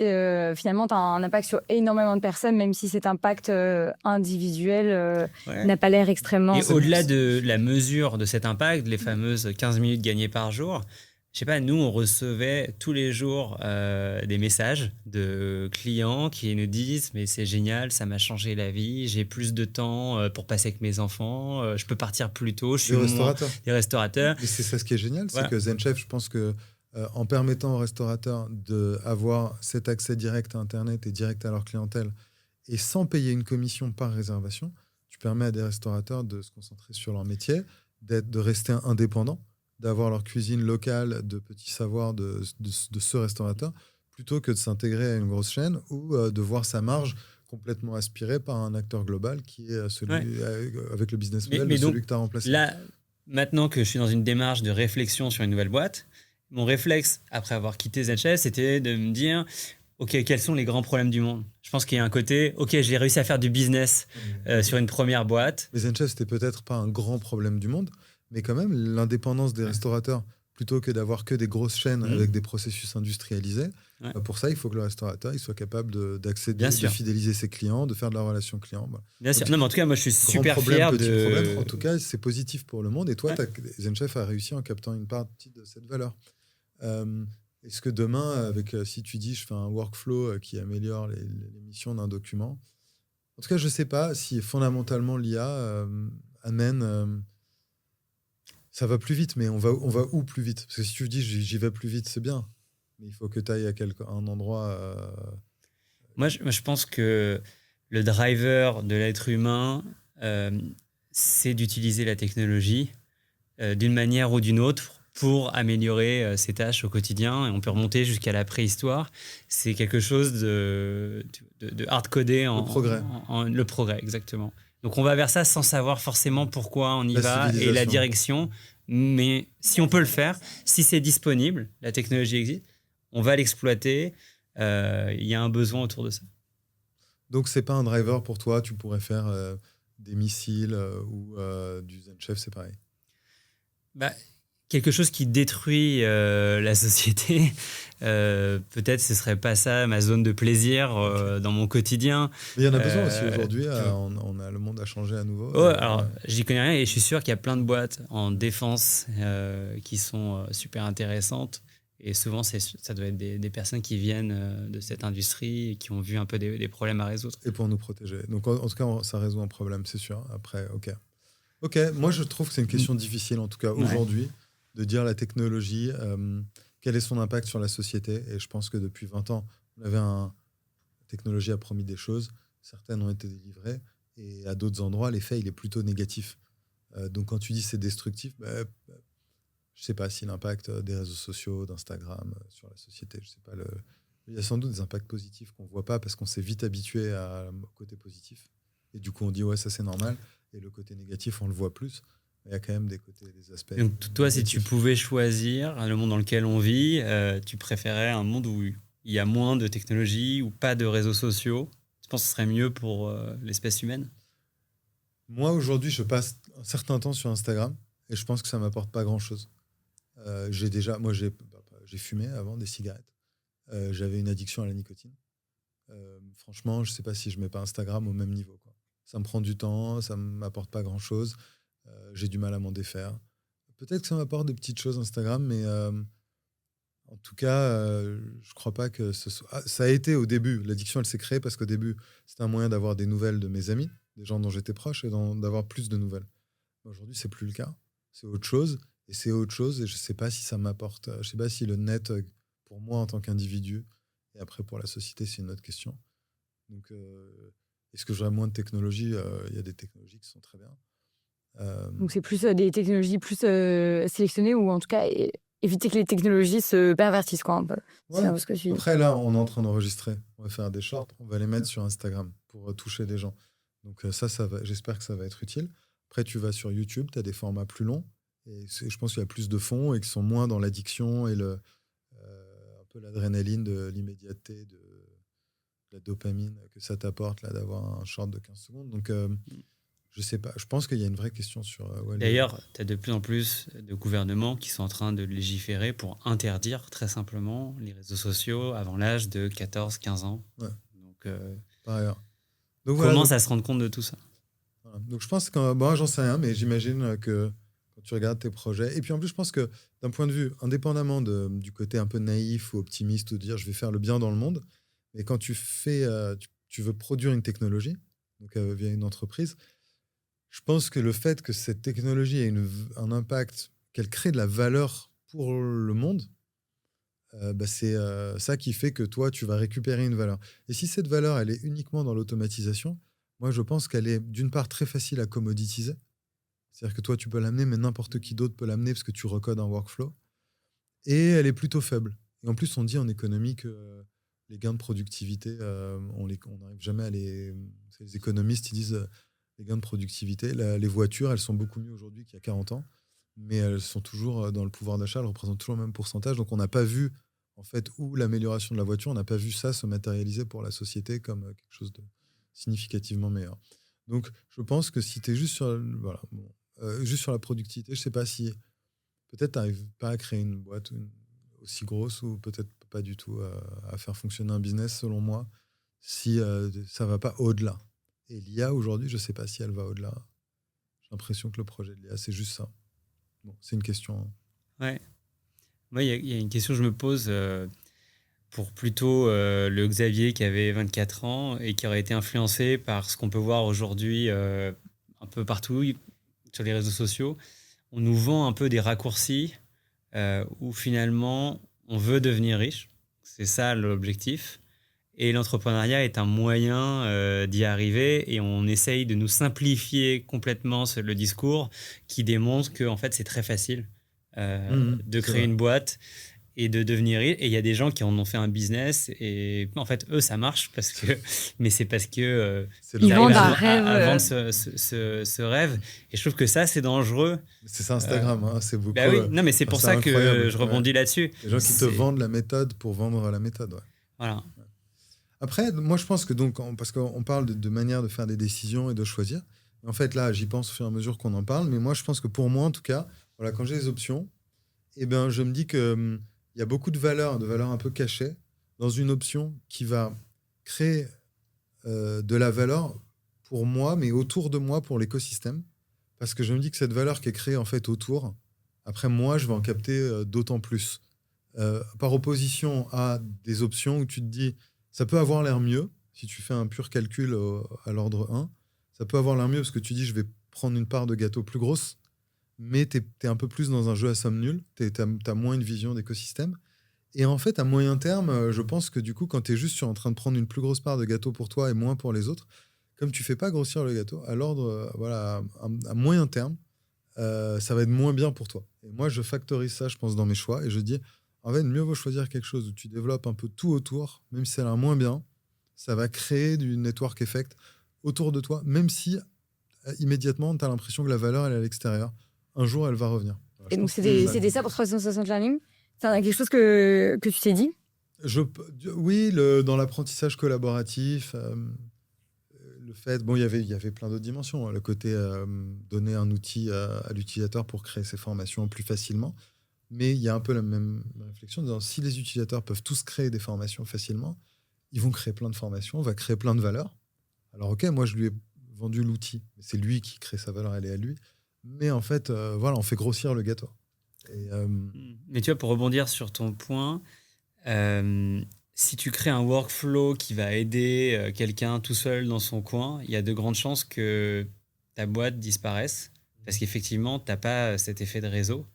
finalement, tu as un impact sur énormément de personnes, même si cet impact individuel Ouais. n'a pas l'air extrêmement. Et au-delà de la mesure de cet impact, les fameuses 15 minutes gagnées par jour, je sais pas, nous, on recevait tous les jours des messages de clients qui nous disent « Mais c'est génial, ça m'a changé la vie, j'ai plus de temps pour passer avec mes enfants, je peux partir plus tôt, je suis Des moins... restaurateurs. » Des restaurateurs. Mais c'est ça ce qui est génial, Voilà. c'est que ZenChef, je pense que en permettant aux restaurateurs d'avoir cet accès direct à Internet et direct à leur clientèle, et sans payer une commission par réservation, tu permets à des restaurateurs de se concentrer sur leur métier, de rester indépendants, d'avoir leur cuisine locale, de petits savoirs de ce restaurateur, plutôt que de s'intégrer à une grosse chaîne ou de voir sa marge complètement aspirée par un acteur global qui est celui avec le business model de celui que tu as remplacé. Là, maintenant que je suis dans une démarche de réflexion sur une nouvelle boîte, mon réflexe, après avoir quitté ZenChef, c'était de me dire OK, quels sont les grands problèmes du monde ? Je pense qu'il y a un côté OK, j'ai réussi à faire du business sur une première boîte. Mais ZenChef, c'était peut-être pas un grand problème du monde, mais quand même, l'indépendance des restaurateurs, plutôt que d'avoir que des grosses chaînes avec des processus industrialisés, pour ça, il faut que le restaurateur il soit capable d'accéder, de fidéliser ses clients, de faire de la relation client. Voilà. Bien sûr. Non, mais en tout cas, moi, je suis super fier de... problème, en tout cas, c'est positif pour le monde. Et toi, ZenChef a réussi en captant une partie de cette valeur. Est-ce que demain, si tu dis je fais un workflow qui améliore les missions d'un document, en tout cas, je ne sais pas si fondamentalement l'IA amène... ça va plus vite, mais on va où plus vite ? Parce que si tu dis j'y vais plus vite, c'est bien. Mais il faut que tu ailles à un endroit... Moi, je pense que le driver de l'être humain, c'est d'utiliser la technologie d'une manière ou d'une autre pour améliorer ses tâches au quotidien. Et on peut remonter jusqu'à la préhistoire. C'est quelque chose de hard-codé le progrès. Le progrès, exactement. Donc on va vers ça sans savoir forcément pourquoi on y va et la direction. Mais si on peut le faire, si c'est disponible, la technologie existe, on va l'exploiter. Il y a un besoin autour de ça. Donc c'est pas un driver pour toi, tu pourrais faire des missiles ou du ZenChef, c'est pareil. Quelque chose qui détruit la société, peut-être ce serait pas ça ma zone de plaisir dans mon quotidien. Mais il y en a besoin aussi aujourd'hui, le monde a changé à nouveau. Alors j'y connais rien et je suis sûr qu'il y a plein de boîtes en défense qui sont super intéressantes. Et souvent, ça doit être des personnes qui viennent de cette industrie et qui ont vu un peu des problèmes à résoudre. Et pour nous protéger. Donc, en tout cas, ça résout un problème, c'est sûr. Après, OK, moi, je trouve que c'est une question difficile, en tout cas, aujourd'hui, de dire la technologie, quel est son impact sur la société. Et je pense que depuis 20 ans, la technologie a promis des choses. Certaines ont été délivrées. Et à d'autres endroits, l'effet, il est plutôt négatif. Donc, quand tu dis c'est destructif, je ne sais pas si l'impact des réseaux sociaux, d'Instagram sur la société, je sais pas. Il y a sans doute des impacts positifs qu'on ne voit pas parce qu'on s'est vite habitué au côté positif. Et du coup, on dit, ouais, ça c'est normal. Et le côté négatif, on le voit plus. Mais il y a quand même des aspects. Donc, toi, négatifs. Si tu pouvais choisir le monde dans lequel on vit, tu préférais un monde où il y a moins de technologie ou pas de réseaux sociaux ? Tu penses que ce serait mieux pour l'espèce humaine ? Moi, aujourd'hui, je passe un certain temps sur Instagram et je pense que ça ne m'apporte pas grand-chose. J'ai fumé avant des cigarettes. J'avais une addiction à la nicotine. Franchement, je ne sais pas si je ne mets pas Instagram au même niveau, quoi. Ça me prend du temps, ça ne m'apporte pas grand-chose. J'ai du mal à m'en défaire. Peut-être que ça m'apporte des petites choses Instagram, mais en tout cas, je ne crois pas que ce soit... ça a été au début. L'addiction, elle s'est créée parce qu'au début, c'était un moyen d'avoir des nouvelles de mes amis, des gens dont j'étais proche, et d'avoir plus de nouvelles. Aujourd'hui, ce n'est plus le cas. C'est autre chose. Et c'est autre chose, et je ne sais pas si ça m'apporte... Je ne sais pas si le net, pour moi en tant qu'individu, et après pour la société, c'est une autre question. Donc, est-ce que j'aurais moins de technologies ? Il y a des technologies qui sont très bien. Donc c'est plus des technologies plus sélectionnées, ou en tout cas éviter que les technologies se pervertissent, quoi, un peu. Ouais. Ce que je... Après, là, on est en train d'enregistrer. On va faire des shorts, on va les mettre sur Instagram pour toucher les gens. Donc ça va, j'espère que ça va être utile. Après, tu vas sur YouTube, tu as des formats plus longs. Et je pense qu'il y a plus de fonds et qui sont moins dans l'addiction et un peu l'adrénaline de l'immédiateté, de la dopamine que ça t'apporte là, d'avoir un short de 15 secondes. Donc, Je sais pas. Je pense qu'il y a une vraie question sur. D'ailleurs, tu as de plus en plus de gouvernements qui sont en train de légiférer pour interdire très simplement les réseaux sociaux avant l'âge de 14-15 ans. Ouais. Donc, par ailleurs. Donc commence à se rendre compte de tout ça. Voilà. Donc je pense que, bon, j'en sais rien, mais j'imagine que quand tu regardes tes projets, et puis en plus je pense que d'un point de vue, indépendamment du côté un peu naïf ou optimiste, ou de dire je vais faire le bien dans le monde, mais quand tu fais, tu veux produire une technologie, donc via une entreprise, je pense que le fait que cette technologie ait un impact, qu'elle crée de la valeur pour le monde, c'est ça qui fait que toi, tu vas récupérer une valeur. Et si cette valeur, elle est uniquement dans l'automatisation, moi, je pense qu'elle est d'une part très facile à commoditiser. C'est-à-dire que toi, tu peux l'amener, mais n'importe qui d'autre peut l'amener parce que tu recodes un workflow. Et elle est plutôt faible. Et en plus, on dit en économie que les gains de productivité, on n'arrive jamais à les... Les économistes, ils disent les gains de productivité. Les voitures, elles sont beaucoup mieux aujourd'hui qu'il y a 40 ans. Mais elles sont toujours dans le pouvoir d'achat, elles représentent toujours le même pourcentage. Donc on n'a pas vu, en fait, où l'amélioration de la voiture, on n'a pas vu ça se matérialiser pour la société comme quelque chose de significativement meilleur. Donc je pense que si tu es juste sur, juste sur la productivité, je ne sais pas si peut-être tu n'arrives pas à créer une boîte aussi grosse ou peut-être pas du tout à faire fonctionner un business, selon moi, si ça ne va pas au-delà. Et l'IA, aujourd'hui, je ne sais pas si elle va au-delà. J'ai l'impression que le projet de l'IA, c'est juste ça. Bon, c'est une question. Ouais. Moi, il y a une question que je me pose pour plutôt le Xavier qui avait 24 ans et qui aurait été influencé par ce qu'on peut voir aujourd'hui un peu partout sur les réseaux sociaux. On nous vend un peu des raccourcis où finalement on veut devenir riche. C'est ça l'objectif. Et l'entrepreneuriat est un moyen d'y arriver et on essaye de nous simplifier complètement le discours qui démontre que en fait, c'est très facile de créer une boîte et de devenir riche. Et il y a des gens qui en ont fait un business et en fait, eux, ça marche mais c'est parce que ils vendent un rêve. À vendre ce rêve. Et je trouve que ça, c'est dangereux. C'est ça Instagram, c'est beaucoup. Bah oui, non, mais c'est pour ça que je rebondis là-dessus. Les gens qui te vendent la méthode pour vendre la méthode. Ouais. Voilà. Après, moi, je pense que parce qu'on parle de manière de faire des décisions et de choisir. En fait, là, j'y pense au fur et à mesure qu'on en parle. Mais moi, je pense que pour moi, en tout cas, voilà, quand j'ai les options, je me dis qu'il y a beaucoup de valeurs un peu cachées dans une option qui va créer de la valeur pour moi, mais autour de moi, pour l'écosystème. Parce que je me dis que cette valeur qui est créée en fait autour, après moi, je vais en capter d'autant plus. Par opposition à des options où tu te dis, ça peut avoir l'air mieux, si tu fais un pur calcul à l'ordre 1, ça peut avoir l'air mieux parce que tu dis, je vais prendre une part de gâteau plus grosse, mais tu es un peu plus dans un jeu à somme nulle, tu as moins une vision d'écosystème. Et en fait, à moyen terme, je pense que du coup, quand tu es juste en train de prendre une plus grosse part de gâteau pour toi et moins pour les autres, comme tu fais pas grossir le gâteau, à l'ordre, à moyen terme, ça va être moins bien pour toi. Et moi, je factorise ça, je pense, dans mes choix, et je dis, en fait, mieux vaut choisir quelque chose où tu développes un peu tout autour, même si ça a l'air moins bien, ça va créer du network effect autour de toi, même si immédiatement, tu as l'impression que la valeur, elle est à l'extérieur. Un jour, elle va revenir. Et donc, c'était ça pour 360 Learning. C'est quelque chose que tu t'es dit? Oui, dans l'apprentissage collaboratif, le fait, il y avait plein d'autres dimensions. Le côté donner un outil à l'utilisateur pour créer ses formations plus facilement. Mais il y a un peu la même réflexion. Disant, si les utilisateurs peuvent tous créer des formations facilement, ils vont créer plein de formations, on va créer plein de valeurs. Alors, OK, moi, je lui ai vendu l'outil. C'est lui qui crée sa valeur, elle est à lui. Mais en fait, on fait grossir le gâteau. Mais tu vois, pour rebondir sur ton point, si tu crées un workflow qui va aider quelqu'un tout seul dans son coin, il y a de grandes chances que ta boîte disparaisse parce qu'effectivement, tu n'as pas cet effet de réseau.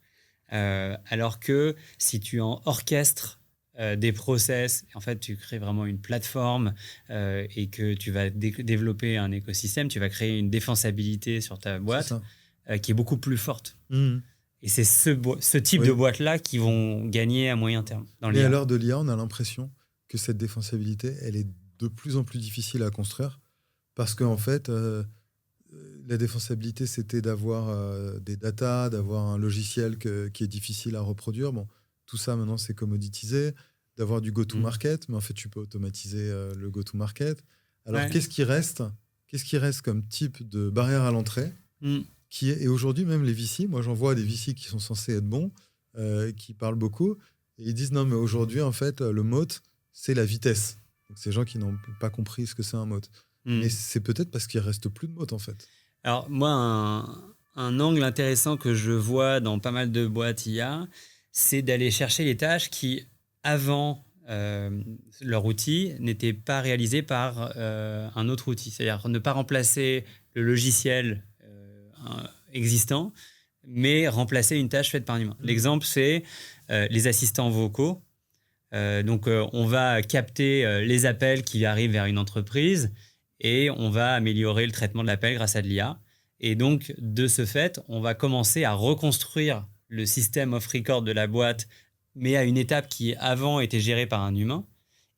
Alors que si tu orchestres des process, en fait, tu crées vraiment une plateforme et que tu vas développer un écosystème, tu vas créer une défensabilité sur ta boîte qui est beaucoup plus forte. Mmh. Et c'est ce type de boîte-là qui vont gagner à moyen terme. Et à l'heure de l'IA, on a l'impression que cette défensabilité, elle est de plus en plus difficile à construire parce qu'en fait, la défensabilité, c'était d'avoir des datas, d'avoir un logiciel qui est difficile à reproduire. Bon, tout ça, maintenant, c'est commoditisé. D'avoir du go-to-market, mais en fait, tu peux automatiser le go-to-market. Alors, qu'est-ce qui reste qu'est-ce qui reste comme type de barrière à l'entrée et aujourd'hui, même les VC, moi j'en vois des VC qui sont censés être bons, qui parlent beaucoup, et ils disent non, mais aujourd'hui, en fait, le moat, c'est la vitesse. Donc, ces gens qui n'ont pas compris ce que c'est un moat. Mais c'est peut-être parce qu'il ne reste plus de moat, en fait. Alors, moi, un angle intéressant que je vois dans pas mal de boîtes IA, c'est d'aller chercher les tâches qui, avant leur outil, n'étaient pas réalisées par un autre outil. C'est-à-dire ne pas remplacer le logiciel existant, mais remplacer une tâche faite par un humain. L'exemple, c'est les assistants vocaux. Donc, on va capter les appels qui arrivent vers une entreprise et on va améliorer le traitement de l'appel grâce à de l'IA. Et donc, de ce fait, on va commencer à reconstruire le système off-record de la boîte, mais à une étape qui, avant, était gérée par un humain.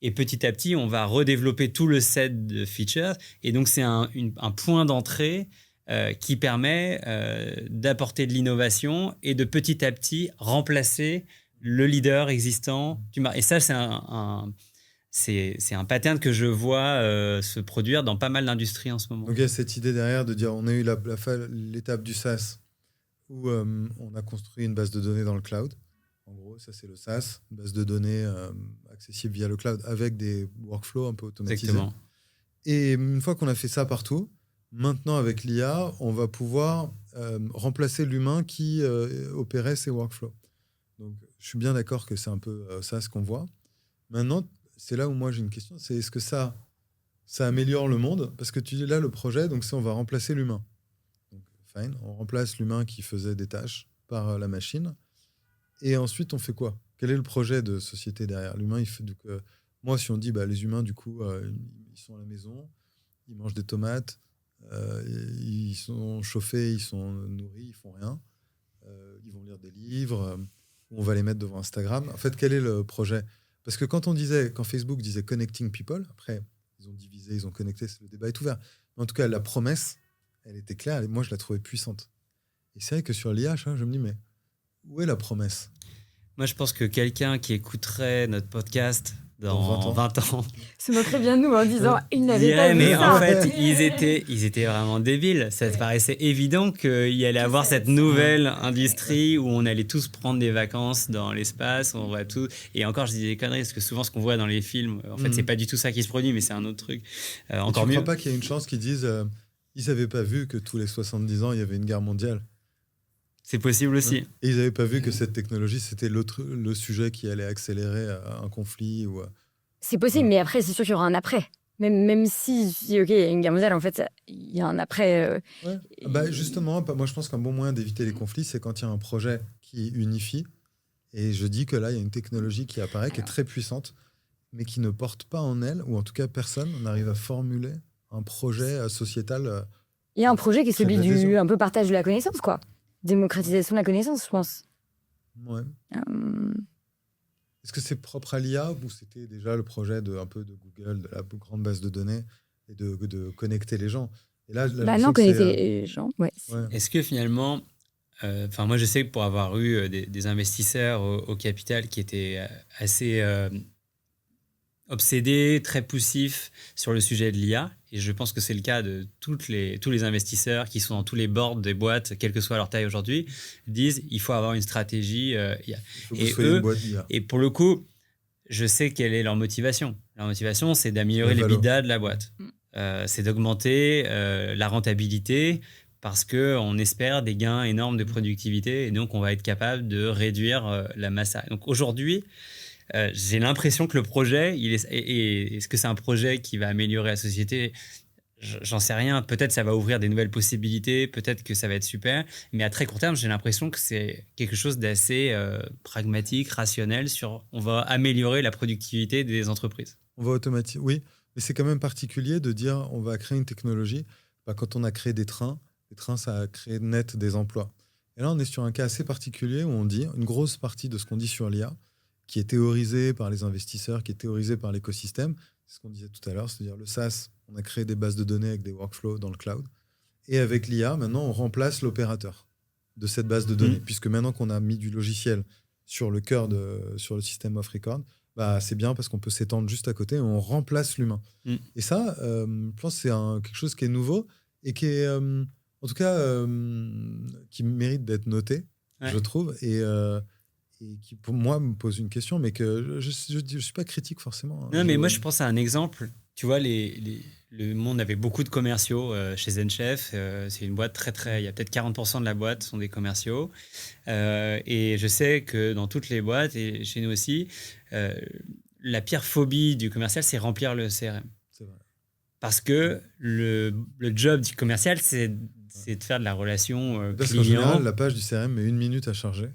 Et petit à petit, on va redévelopper tout le set de features. Et donc, c'est un point d'entrée qui permet d'apporter de l'innovation et de petit à petit remplacer le leader existant. Et ça, c'est un pattern que je vois se produire dans pas mal d'industries en ce moment. Donc il y a cette idée derrière de dire on a eu l'étape du SaaS où on a construit une base de données dans le cloud. En gros, ça c'est le SaaS, une base de données accessible via le cloud avec des workflows un peu automatisés. Exactement. Et une fois qu'on a fait ça partout, maintenant avec l'IA, on va pouvoir remplacer l'humain qui opérait ces workflows. Donc je suis bien d'accord que c'est un peu ça ce qu'on voit. Maintenant, c'est là où moi j'ai une question, c'est est-ce que ça améliore le monde? Parce que tu dis là, le projet, donc c'est on va remplacer l'humain. Donc, fine, on remplace l'humain qui faisait des tâches par la machine. Et ensuite, on fait quoi? Quel est le projet de société derrière? L'humain, il fait donc, moi, si on dit les humains, du coup, ils sont à la maison, ils mangent des tomates, ils sont chauffés, ils sont nourris, ils font rien. Ils vont lire des livres, on va les mettre devant Instagram. En fait, quel est le projet? Parce que quand Facebook disait connecting people, après, ils ont divisé, ils ont connecté, le débat est ouvert. Mais en tout cas, la promesse, elle était claire et moi, je la trouvais puissante. Et c'est vrai que sur l'IA, je me dis, mais où est la promesse? Moi, je pense que quelqu'un qui écouterait notre podcast dans 20 ans se moquerait bien de nous en disant ils n'avaient pas vu mais ça. en fait, ils étaient vraiment débiles. Ça te paraissait évident qu'il y allait avoir cette nouvelle industrie où on allait tous prendre des vacances dans l'espace, on va tout. Et encore, je dis des conneries parce que souvent, ce qu'on voit dans les films, en fait, c'est pas du tout ça qui se produit, mais c'est un autre truc. Encore mieux. Tu ne crois pas qu'il y a une chance qu'ils disent ils n'avaient pas vu que tous les 70 ans, il y avait une guerre mondiale? C'est possible aussi. Et ils n'avaient pas vu que cette technologie, c'était le sujet qui allait accélérer un conflit ou... C'est possible, mais après, c'est sûr qu'il y aura un après. Même si, OK, il y a une guerre mondiale, en fait, il y a un après. Justement, moi, je pense qu'un bon moyen d'éviter les conflits, c'est quand il y a un projet qui unifie. Et je dis que là, il y a une technologie qui apparaît, qui est très puissante, mais qui ne porte pas en elle, ou en tout cas, personne n'arrive à formuler un projet sociétal. Il y a un projet qui est celui du un peu partage de la connaissance, quoi. Démocratisation de la connaissance, je pense. Ouais. Est-ce que c'est propre à l'IA ou c'était déjà le projet un peu de Google, de la grande base de données et de connecter les gens? Et là, non, connecter les gens, ouais. Est-ce que finalement, moi je sais que pour avoir eu des investisseurs au capital qui étaient assez obsédés, très poussifs sur le sujet de l'IA, et je pense que c'est le cas de tous les investisseurs qui sont dans tous les boards des boîtes, quelle que soit leur taille aujourd'hui, disent il faut avoir une stratégie IA. Et pour le coup, je sais quelle est leur motivation. Leur motivation, c'est d'améliorer l'EBITDA de la boîte. C'est d'augmenter la rentabilité parce qu'on espère des gains énormes de productivité et donc on va être capable de réduire la masse. Donc aujourd'hui, j'ai l'impression que le projet, est-ce que c'est un projet qui va améliorer la société? J'en sais rien. Peut-être ça va ouvrir des nouvelles possibilités, peut-être que ça va être super. Mais à très court terme, j'ai l'impression que c'est quelque chose d'assez pragmatique, rationnel on va améliorer la productivité des entreprises. On va automatiser, oui. Mais c'est quand même particulier de dire on va créer une technologie. Quand on a créé des trains, ça a créé net des emplois. Et là, on est sur un cas assez particulier où on dit une grosse partie de ce qu'on dit sur l'IA, qui est théorisé par les investisseurs, qui est théorisé par l'écosystème. C'est ce qu'on disait tout à l'heure, c'est-à-dire le SaaS, on a créé des bases de données avec des workflows dans le cloud. Et avec l'IA, maintenant, on remplace l'opérateur de cette base de données, puisque maintenant qu'on a mis du logiciel sur le cœur, sur le système off-record, bah, c'est bien parce qu'on peut s'étendre juste à côté et on remplace l'humain. Mm. Et ça, je pense que c'est quelque chose qui est nouveau et qui est, en tout cas, qui mérite d'être noté, Ouais. je trouve, et qui, pour moi, me pose une question, mais que je suis pas critique forcément. Hein. Non, mais moi, je pense à un exemple. Tu vois, le monde avait beaucoup de commerciaux chez ZenChef. C'est une boîte très... Il y a peut-être 40% de la boîte sont des commerciaux. Et je sais que dans toutes les boîtes, et chez nous aussi, la pire phobie du commercial, c'est remplir le CRM. C'est vrai. Parce que le job du commercial, c'est de faire de la relation Parce qu'en client. général, la page du CRM met 1 minute à charger.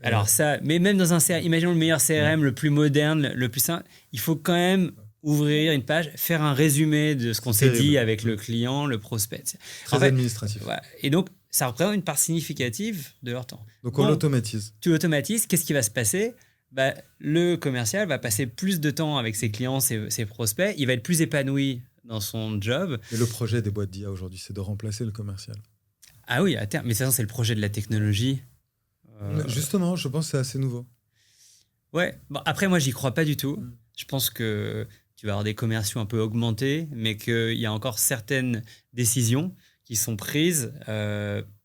Alors ça, mais même dans un CRM, imaginons le meilleur CRM, le plus moderne, le plus simple, il faut quand même ouvrir une page, faire un résumé de ce qu'on s'est dit avec le client, le prospect. Très administratif. Ouais. Et donc, ça représente une part significative de leur temps. Donc, on l'automatise. Tu l'automatises, qu'est-ce qui va se passer ? Bah, le commercial va passer plus de temps avec ses clients, ses prospects, il va être plus épanoui dans son job. Et le projet des boîtes d'IA aujourd'hui, c'est de remplacer le commercial. Ah oui, à terme, mais ça, c'est le projet de la technologie. Justement, je pense que c'est assez nouveau. Ouais, bon, après, moi, j'y crois pas du tout. Je pense que tu vas avoir des commerciaux un peu augmentés, mais qu'il y a encore certaines décisions qui sont prises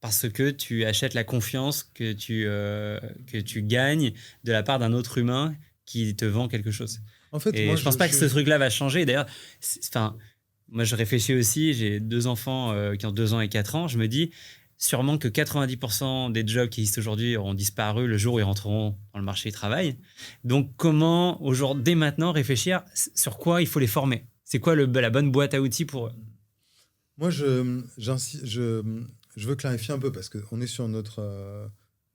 parce que tu achètes la confiance que tu gagnes de la part d'un autre humain qui te vend quelque chose. En fait, et moi, je pense pas que ce truc-là va changer. D'ailleurs, moi, je réfléchis aussi, j'ai 2 enfants qui ont 2 ans et 4 ans, je me dis sûrement que 90% des jobs qui existent aujourd'hui auront disparu le jour où ils rentreront dans le marché du travail. Donc, comment, dès maintenant, réfléchir sur quoi il faut les former ? C'est quoi la bonne boîte à outils pour eux ? Moi, je veux clarifier un peu parce qu'on est sur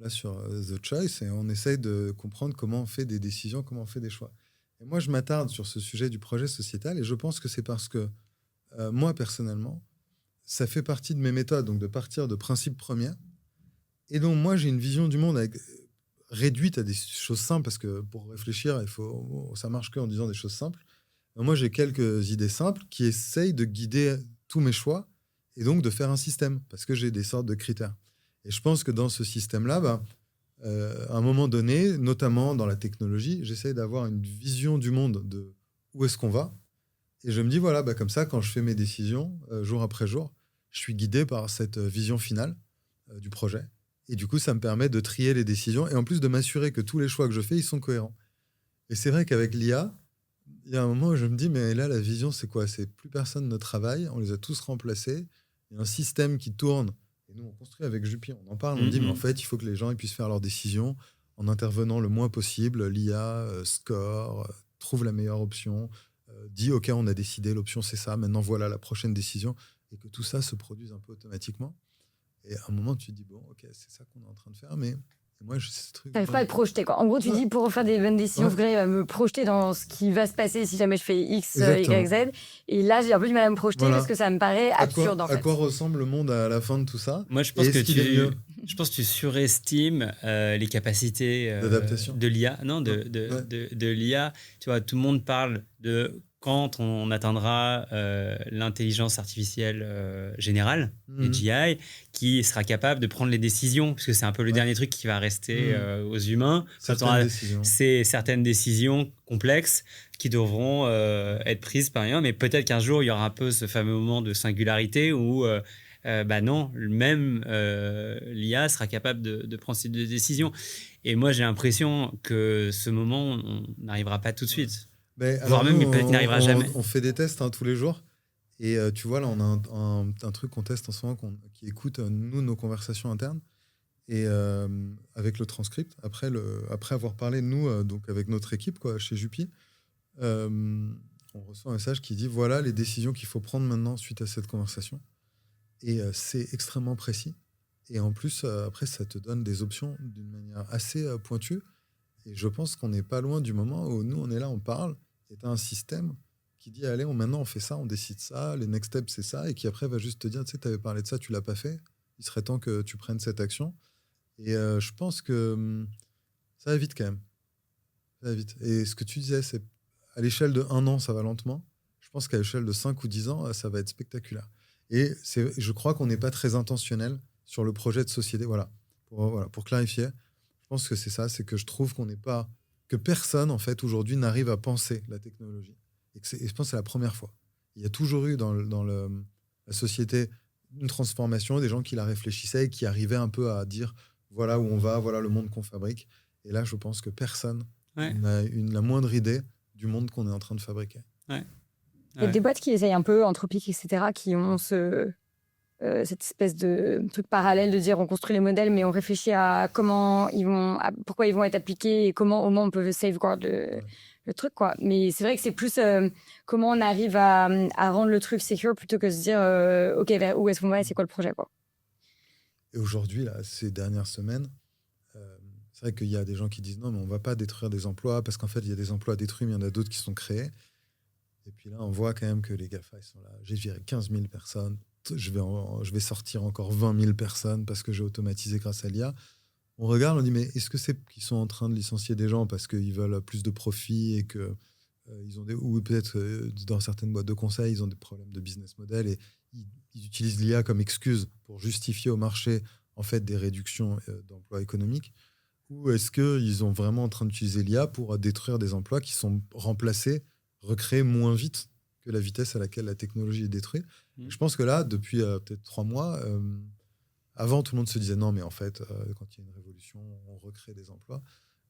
sur The Choice et on essaye de comprendre comment on fait des décisions, comment on fait des choix. Et moi, je m'attarde sur ce sujet du projet sociétal et je pense que c'est parce que moi, personnellement, ça fait partie de mes méthodes, donc de partir de principes premiers. Et donc, moi, j'ai une vision du monde réduite à des choses simples, parce que pour réfléchir, ça marche qu'en disant des choses simples. Moi, j'ai quelques idées simples qui essayent de guider tous mes choix et donc de faire un système, parce que j'ai des sortes de critères. Et je pense que dans ce système-là, à un moment donné, notamment dans la technologie, j'essaye d'avoir une vision du monde de où est-ce qu'on va. Et je me dis, voilà, comme ça, quand je fais mes décisions, jour après jour, je suis guidé par cette vision finale du projet. Et du coup, ça me permet de trier les décisions et en plus de m'assurer que tous les choix que je fais, ils sont cohérents. Et c'est vrai qu'avec l'IA, il y a un moment où je me dis, mais là, la vision, c'est quoi ? C'est plus personne ne travaille, on les a tous remplacés. Il y a un système qui tourne. Et nous, on construit avec Jupy, on en parle, on dit, mais en fait, il faut que les gens ils puissent faire leurs décisions en intervenant le moins possible. L'IA score, trouve la meilleure option, dit, OK, on a décidé, l'option, c'est ça, maintenant, voilà la prochaine décision. Et que tout ça se produise un peu automatiquement. Et à un moment, tu te dis, bon, OK, c'est ça qu'on est en train de faire, mais moi, ce truc... T'arrives pas à te projeter, quoi. En gros, tu dis, pour faire des bonnes décisions, il faudrait me projeter dans ce qui va se passer si jamais je fais X, Exactement. Y, Z. Et là, j'ai un peu du mal à me projeter parce que ça me paraît absurde, en fait. À quoi ressemble le monde à la fin de tout ça ? Moi, je pense que tu surestimes les capacités d'adaptation de l'IA. Non, de l'IA. Tu vois, tout le monde parle de quand on atteindra l'intelligence artificielle générale, l'AGI, qui sera capable de prendre les décisions, parce que c'est un peu le dernier truc qui va rester aux humains. C'est certaines décisions complexes qui devront être prises par l'IA, mais peut-être qu'un jour, il y aura un peu ce fameux moment de singularité où... non, même l'IA sera capable de prendre ces décisions. Et moi, j'ai l'impression que ce moment, on n'arrivera pas tout de suite. Voire même, peut-être qu'il n'arrivera jamais. On fait des tests tous les jours. Et tu vois, là, on a un truc qu'on teste en ce moment qui écoute, nos conversations internes. Et avec le transcript, après avoir parlé, nous, donc avec notre équipe chez Jupy, on reçoit un message qui dit, voilà les décisions qu'il faut prendre maintenant suite à cette conversation. Et c'est extrêmement précis. Et en plus, après, ça te donne des options d'une manière assez pointue. Et je pense qu'on n'est pas loin du moment où nous, on est là, on parle, et tu as un système qui dit, allez, maintenant, on fait ça, on décide ça, les next steps, c'est ça, et qui après va juste te dire, tu sais, tu avais parlé de ça, tu l'as pas fait, il serait temps que tu prennes cette action. Et je pense que ça va vite quand même. Ça va vite. Et ce que tu disais, c'est à l'échelle de 1 an, ça va lentement. Je pense qu'à l'échelle de 5 ou 10 ans, ça va être spectaculaire. Et je crois qu'on n'est pas très intentionnel sur le projet de société. Voilà. Pour clarifier, je pense que c'est ça, c'est que je trouve qu'on n'est pas que personne, en fait, aujourd'hui, n'arrive à penser la technologie. Et je pense que c'est la première fois. Il y a toujours eu dans la société une transformation, des gens qui la réfléchissaient et qui arrivaient un peu à dire voilà où on va, voilà le monde qu'on fabrique. Et là, je pense que personne n'a la moindre idée du monde qu'on est en train de fabriquer. Il y a des boîtes qui essayent un peu, Anthropic, etc., qui ont cette espèce de truc parallèle de dire on construit les modèles, mais on réfléchit à pourquoi ils vont être appliqués et comment au moins on peut safeguard le truc, quoi. Mais c'est vrai que c'est plus comment on arrive à rendre le truc secure plutôt que de se dire ok, vers où est-ce qu'on va et c'est quoi le projet, quoi. Et aujourd'hui, là, ces dernières semaines, c'est vrai qu'il y a des gens qui disent non, mais on ne va pas détruire des emplois parce qu'en fait, il y a des emplois détruits, mais il y en a d'autres qui sont créés. Et puis là, on voit quand même que les GAFA, ils sont là. J'ai viré 15 000 personnes. Je vais sortir encore 20 000 personnes parce que j'ai automatisé grâce à l'IA. On regarde, on dit, mais est-ce que c'est qu'ils sont en train de licencier des gens parce qu'ils veulent plus de profit et que ils ont ou peut-être dans certaines boîtes de conseil, ils ont des problèmes de business model et ils utilisent l'IA comme excuse pour justifier au marché en fait des réductions d'emplois économiques? Ou est-ce qu'ils sont vraiment en train d'utiliser l'IA pour détruire des emplois qui sont remplacés, recréés moins vite que la vitesse à laquelle la technologie est détruite? Je pense que là, depuis peut-être 3 mois, avant, tout le monde se disait non, mais en fait, quand il y a une révolution, on recrée des emplois.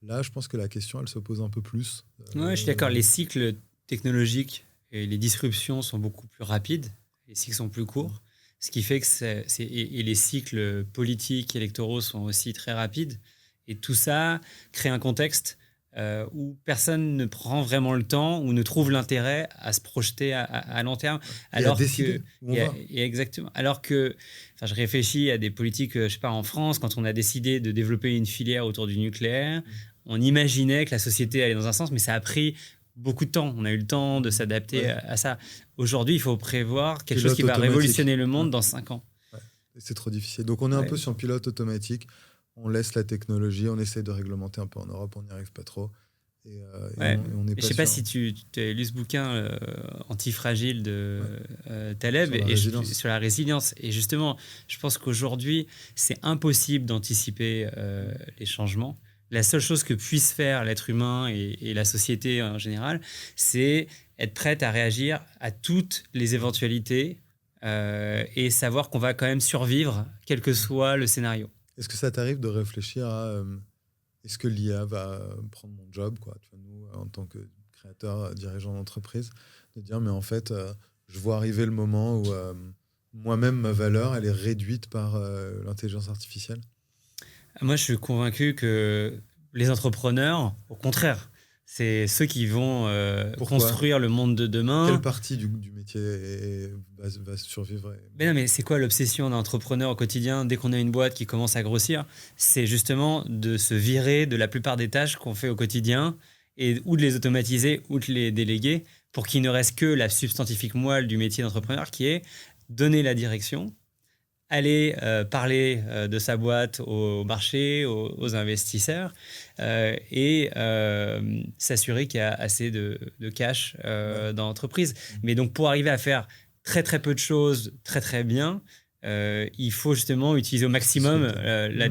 Là, je pense que la question, elle se pose un peu plus. Ouais, je suis d'accord. Les cycles technologiques et les disruptions sont beaucoup plus rapides. Les cycles sont plus courts. Ce qui fait que et les cycles politiques, électoraux sont aussi très rapides. Et tout ça crée un contexte où personne ne prend vraiment le temps ou ne trouve l'intérêt à se projeter à long terme. Alors exactement. Alors que, je réfléchis à des politiques, je sais pas, en France, quand on a décidé de développer une filière autour du nucléaire, on imaginait que la société allait dans un sens, mais ça a pris beaucoup de temps. On a eu le temps de s'adapter à ça. Aujourd'hui, il faut prévoir quelque chose qui va révolutionner le monde dans 5 ans. Ouais. C'est trop difficile. Donc, on est un peu sur pilote automatique. On laisse la technologie, on essaie de réglementer un peu en Europe, on n'y arrive pas trop. On est je ne sais pas si tu as lu ce bouquin Antifragile de Taleb sur la résilience. Et justement, je pense qu'aujourd'hui, c'est impossible d'anticiper les changements. La seule chose que puisse faire l'être humain et la société en général, c'est être prête à réagir à toutes les éventualités et savoir qu'on va quand même survivre, quel que soit le scénario. Est-ce que ça t'arrive de réfléchir à est-ce que l'IA va prendre mon job, quoi, tu vois, nous, en tant que créateurs, dirigeants d'entreprise, de dire mais en fait, je vois arriver le moment où moi-même, ma valeur, elle est réduite par l'intelligence artificielle? Moi, je suis convaincu que les entrepreneurs, au contraire, c'est ceux qui vont construire le monde de demain. Quelle partie du métier va survivre? Mais c'est quoi l'obsession d'un entrepreneur au quotidien dès qu'on a une boîte qui commence à grossir? C'est justement de se virer de la plupart des tâches qu'on fait au quotidien ou de les automatiser ou de les déléguer pour qu'il ne reste que la substantifique moelle du métier d'entrepreneur qui est donner la direction, aller parler de sa boîte au marché, aux investisseurs et s'assurer qu'il y a assez de cash dans l'entreprise. Mais donc, pour arriver à faire très, très peu de choses très, très bien, il faut justement utiliser au maximum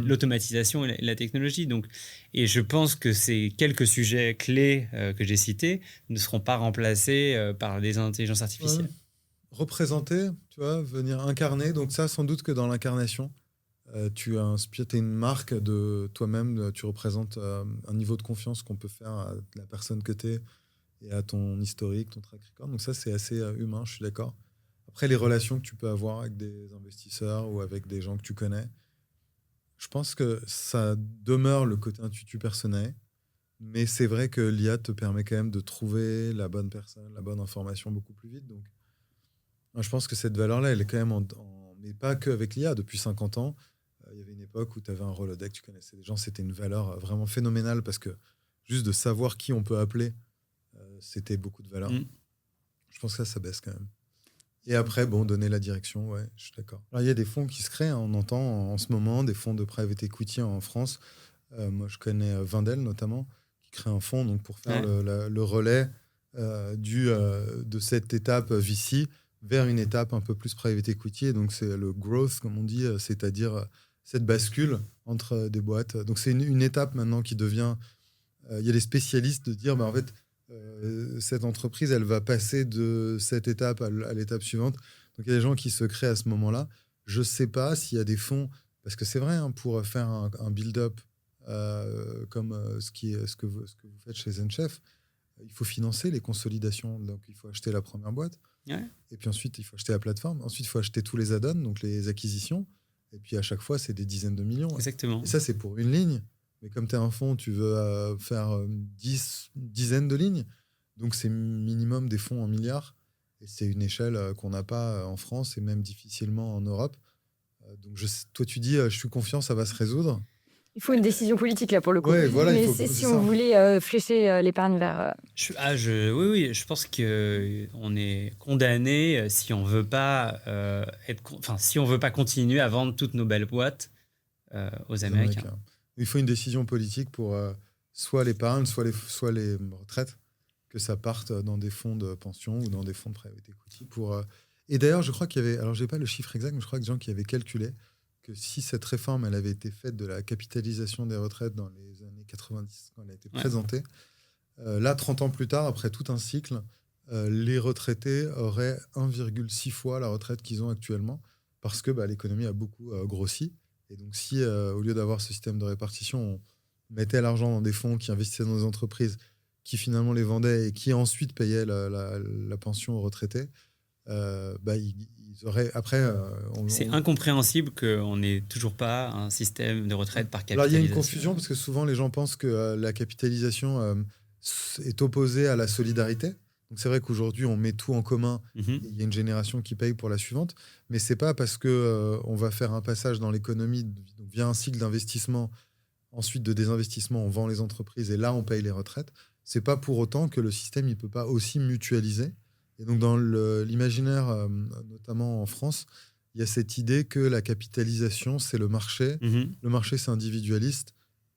l'automatisation et la technologie. Donc, et je pense que ces quelques sujets clés que j'ai cités ne seront pas remplacés par des intelligences artificielles. Représenter, tu vois, venir incarner. Donc ça, sans doute que dans l'incarnation, tu as es une marque de toi-même, tu représentes un niveau de confiance qu'on peut faire à la personne que tu es et à ton historique, ton track record. Donc ça, c'est assez humain, je suis d'accord. Après, les relations que tu peux avoir avec des investisseurs ou avec des gens que tu connais, je pense que ça demeure le côté intuitu personnel, mais c'est vrai que l'IA te permet quand même de trouver la bonne personne, la bonne information beaucoup plus vite. Donc, je pense que cette valeur-là, elle est quand même mais pas qu'avec l'IA. Depuis 50 ans, il y avait une époque où tu avais un Rolodex, tu connaissais des gens, c'était une valeur vraiment phénoménale parce que juste de savoir qui on peut appeler, c'était beaucoup de valeur. Je pense que ça baisse quand même. Et après, donner la direction, ouais, je suis d'accord. Alors, il y a des fonds qui se créent, on entend en ce moment des fonds de private equity en France. Moi, je connais Wendel notamment, qui crée un fonds donc, pour faire le relais de cette étape VC vers une étape un peu plus private equity. Et donc, c'est le growth, comme on dit, c'est-à-dire cette bascule entre des boîtes. Donc, c'est une étape maintenant qui devient y a des spécialistes de dire, en fait, cette entreprise, elle va passer de cette étape à l'étape suivante. Donc, il y a des gens qui se créent à ce moment-là. Je ne sais pas s'il y a des fonds, parce que c'est vrai, hein, pour faire un build-up comme ce que vous faites chez ZenChef, il faut financer les consolidations. Donc, il faut acheter la première boîte. Ouais. Et puis ensuite, il faut acheter la plateforme. Ensuite, il faut acheter tous les add-ons, donc les acquisitions. Et puis, à chaque fois, c'est des dizaines de millions. Exactement. Et ça, c'est pour une ligne. Mais comme tu es un fonds, tu veux faire une dizaine de lignes. Donc, c'est minimum des fonds en milliards. Et c'est une échelle qu'on n'a pas en France et même difficilement en Europe. Donc, toi, tu dis, je suis confiant, ça va se résoudre. Il faut une décision politique, là, pour le coup. Ouais, voilà, mais si on voulait flécher l'épargne vers... Oui, je pense qu'on est condamné si on veut pas si on veut pas continuer à vendre toutes nos belles boîtes aux Américains. Il faut une décision politique pour soit l'épargne, soit les retraites, que ça parte dans des fonds de pension ou dans des fonds de private equity. Et d'ailleurs, je crois qu'il y avait, alors je n'ai pas le chiffre exact, mais je crois que des gens qui avaient calculé que si cette réforme elle avait été faite de la capitalisation des retraites dans les années 90, quand elle a été présentée, là, 30 ans plus tard, après tout un cycle, les retraités auraient 1,6 fois la retraite qu'ils ont actuellement, parce que l'économie a beaucoup grossi. Et donc, si au lieu d'avoir ce système de répartition, on mettait l'argent dans des fonds qui investissaient dans des entreprises, qui finalement les vendaient et qui ensuite payaient la pension aux retraités, ils auraient... Après, c'est incompréhensible qu'on n'ait toujours pas un système de retraite par capitalisation. Alors, il y a une confusion parce que souvent, les gens pensent que la capitalisation est opposée à la solidarité. Donc, c'est vrai qu'aujourd'hui, on met tout en commun. Il y a une génération qui paye pour la suivante. Mais ce n'est pas parce qu'on va faire un passage dans l'économie via un cycle d'investissement, ensuite de désinvestissement, on vend les entreprises et là, on paye les retraites. Ce n'est pas pour autant que le système ne peut pas aussi mutualiser. Et donc, dans l'imaginaire, notamment en France, il y a cette idée que la capitalisation, c'est le marché. Le marché, c'est individualiste.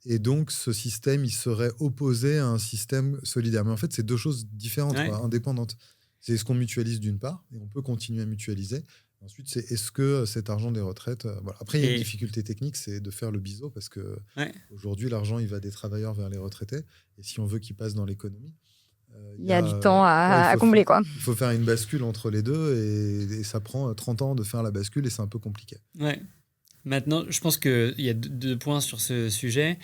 Et donc, ce système, il serait opposé à un système solidaire. Mais en fait, c'est deux choses différentes, indépendantes. C'est ce qu'on mutualise d'une part, et on peut continuer à mutualiser. Ensuite, c'est est-ce que cet argent des retraites... voilà. Après, il y a une difficulté technique, c'est de faire le biseau, parce qu'aujourd'hui, l'argent, il va des travailleurs vers les retraités. Et si on veut qu'il passe dans l'économie... il y a du temps à combler, quoi. Il faut faire une bascule entre les deux, et ça prend 30 ans de faire la bascule, et c'est un peu compliqué. Ouais. Maintenant, je pense qu'il y a deux points sur ce sujet.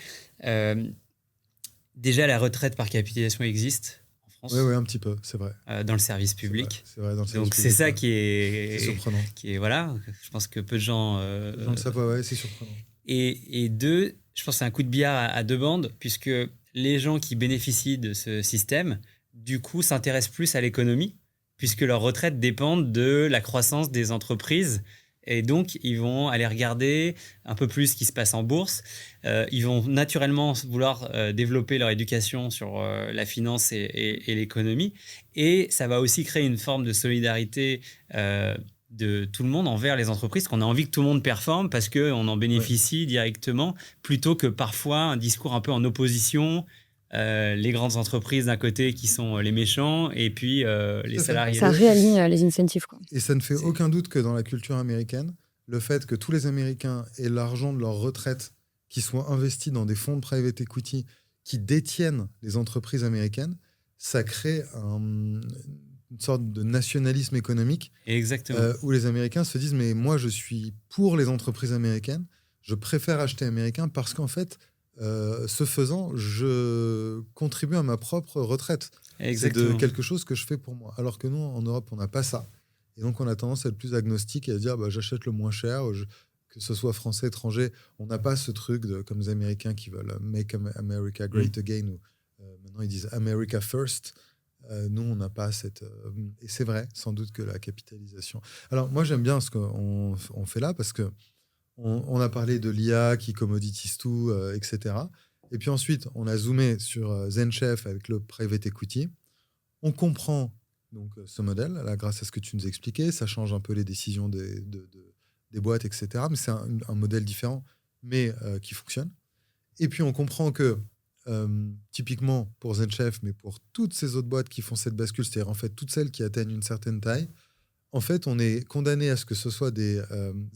Déjà, la retraite par capitalisation existe en France. Oui, un petit peu, c'est vrai. Dans le service public. C'est vrai, dans le service donc, public, c'est ça qui est surprenant. Voilà, je pense que peu de gens... Les gens le savent, c'est surprenant. Et deux, je pense que c'est un coup de billard à deux bandes, puisque les gens qui bénéficient de ce système, du coup, s'intéressent plus à l'économie, puisque leurs retraites dépendent de la croissance des entreprises. Et donc, ils vont aller regarder un peu plus ce qui se passe en bourse. Ils vont naturellement vouloir développer leur éducation sur la finance et l'économie. Et ça va aussi créer une forme de solidarité de tout le monde envers les entreprises, qu'on a envie que tout le monde performe parce qu'on en bénéficie directement, plutôt que parfois un discours un peu en opposition. Les grandes entreprises d'un côté qui sont les méchants et puis les salariés. Ça réaligne les incentives, quoi. Et ça ne fait aucun doute que dans la culture américaine, le fait que tous les Américains aient l'argent de leur retraite qui soit investi dans des fonds de private equity qui détiennent les entreprises américaines, ça crée une sorte de nationalisme économique. Exactement. Où les Américains se disent mais moi je suis pour les entreprises américaines, je préfère acheter américain parce qu'en fait ce faisant, je contribue à ma propre retraite. Exactement. C'est de quelque chose que je fais pour moi. Alors que nous, en Europe, on n'a pas ça. Et donc, on a tendance à être plus agnostique et à dire j'achète le moins cher, que ce soit français, étranger. On n'a pas ce truc comme les Américains qui veulent Make America Great Again, ou maintenant ils disent America First. Nous, on n'a pas cette... et c'est vrai, sans doute, que la capitalisation... Alors, moi, j'aime bien ce qu'on fait là, parce que on a parlé de l'IA qui commoditise tout, etc. Et puis ensuite, on a zoomé sur ZenChef avec le private equity. On comprend donc ce modèle, là, grâce à ce que tu nous expliquais. Ça change un peu les décisions des boîtes, etc. Mais c'est un modèle différent, mais qui fonctionne. Et puis, on comprend que, typiquement pour ZenChef, mais pour toutes ces autres boîtes qui font cette bascule, c'est-à-dire en fait toutes celles qui atteignent une certaine taille, en fait, on est condamné à ce que ce soit des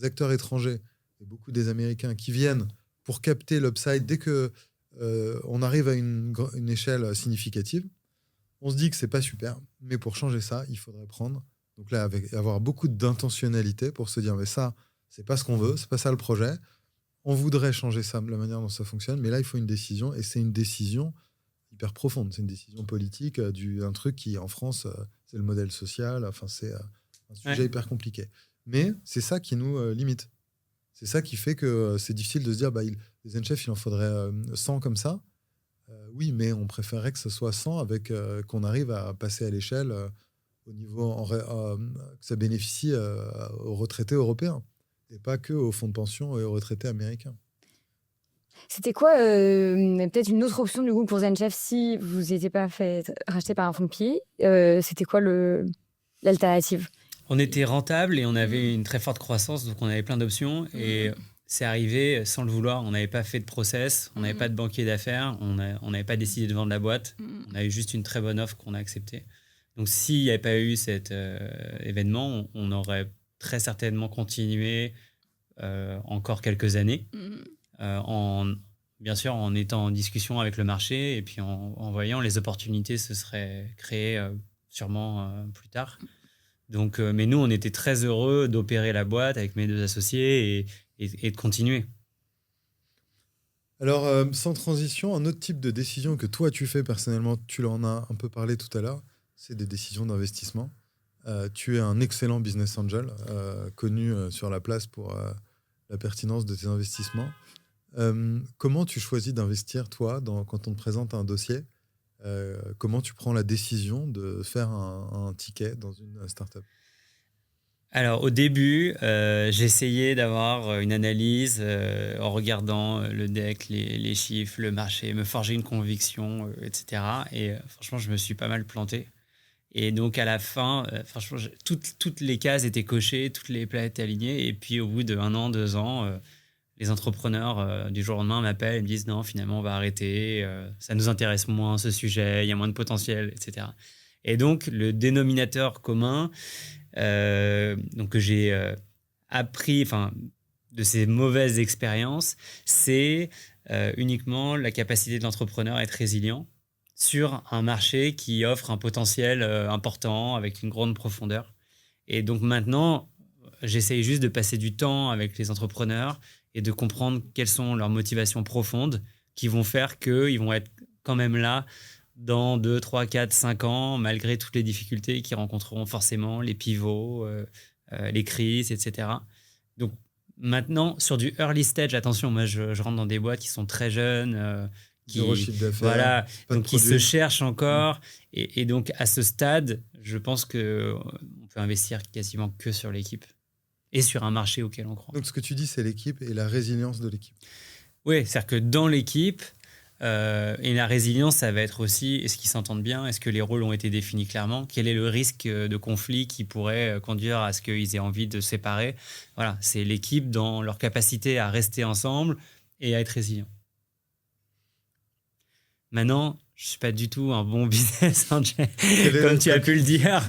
acteurs étrangers, et beaucoup des Américains, qui viennent pour capter l'upside dès que on arrive à une échelle significative. On se dit que c'est pas super, mais pour changer ça, il faudrait prendre. Donc là, avoir beaucoup d'intentionnalité pour se dire, mais ça, c'est pas ce qu'on veut, c'est pas ça le projet. On voudrait changer ça, la manière dont ça fonctionne, mais là, il faut une décision, et c'est une décision hyper profonde. C'est une décision politique d'un truc qui, en France, c'est le modèle social. Enfin, c'est un sujet hyper compliqué. Mais c'est ça qui nous limite. C'est ça qui fait que c'est difficile de se dire, les NCHEF, il en faudrait 100 comme ça. Oui, mais on préférerait que ce soit 100 avec qu'on arrive à passer à l'échelle au niveau que ça bénéficie aux retraités européens et pas que aux fonds de pension et aux retraités américains. C'était quoi peut-être une autre option du coup pour ZenChef si vous n'étiez pas fait racheter par un fonds de PI? C'était quoi l'alternative? On était rentable et on avait une très forte croissance, donc on avait plein d'options. Et c'est arrivé sans le vouloir. On n'avait pas fait de process, on n'avait pas de banquier d'affaires, on n'avait pas décidé de vendre la boîte. On avait juste une très bonne offre qu'on a acceptée. Donc s'il n'y avait pas eu cet événement, on aurait très certainement continué encore quelques années. Bien sûr, en étant en discussion avec le marché et puis en voyant les opportunités se seraient créées sûrement plus tard. Donc, mais nous, on était très heureux d'opérer la boîte avec mes 2 associés et de continuer. Alors, sans transition, un autre type de décision que toi, tu fais personnellement, tu en as un peu parlé tout à l'heure, c'est des décisions d'investissement. Tu es un excellent business angel, connu sur la place pour la pertinence de tes investissements. Comment tu choisis d'investir, toi, quand on te présente un dossier? Comment tu prends la décision de faire un ticket dans une startup? Alors, au début, j'essayais d'avoir une analyse en regardant le deck, les chiffres, le marché, me forger une conviction, etc. Et franchement, je me suis pas mal planté. Et donc, à la fin, franchement, toutes les cases étaient cochées, toutes les planètes étaient alignées. Et puis, au bout d'1 an, 2 ans, les entrepreneurs du jour au lendemain m'appellent et me disent non, finalement, on va arrêter. Ça nous intéresse moins, ce sujet. Il y a moins de potentiel, etc. Et donc, le dénominateur commun donc que j'ai appris de ces mauvaises expériences, c'est uniquement la capacité de l'entrepreneur à être résilient sur un marché qui offre un potentiel important avec une grande profondeur. Et donc maintenant, j'essaye juste de passer du temps avec les entrepreneurs et de comprendre quelles sont leurs motivations profondes qui vont faire qu'ils vont être quand même là dans 2, 3, 4, 5 ans, malgré toutes les difficultés qu'ils rencontreront forcément, les pivots, les crises, etc. Donc maintenant, sur du early stage, attention, moi je rentre dans des boîtes qui sont très jeunes, Zéro chiffre d'affaires, voilà, donc qui se cherchent encore. Mmh. Et donc à ce stade, je pense qu'on peut investir quasiment que sur l'équipe et sur un marché auquel on croit. Donc ce que tu dis, c'est l'équipe et la résilience de l'équipe. Oui, c'est-à-dire que dans l'équipe, et la résilience, ça va être aussi, est-ce qu'ils s'entendent bien? Est-ce que les rôles ont été définis clairement? Quel est le risque de conflit qui pourrait conduire à ce qu'ils aient envie de se séparer? Voilà, c'est l'équipe dans leur capacité à rester ensemble et à être résilient. Maintenant, je ne suis pas du tout un bon business angel, comme tu as pu le dire.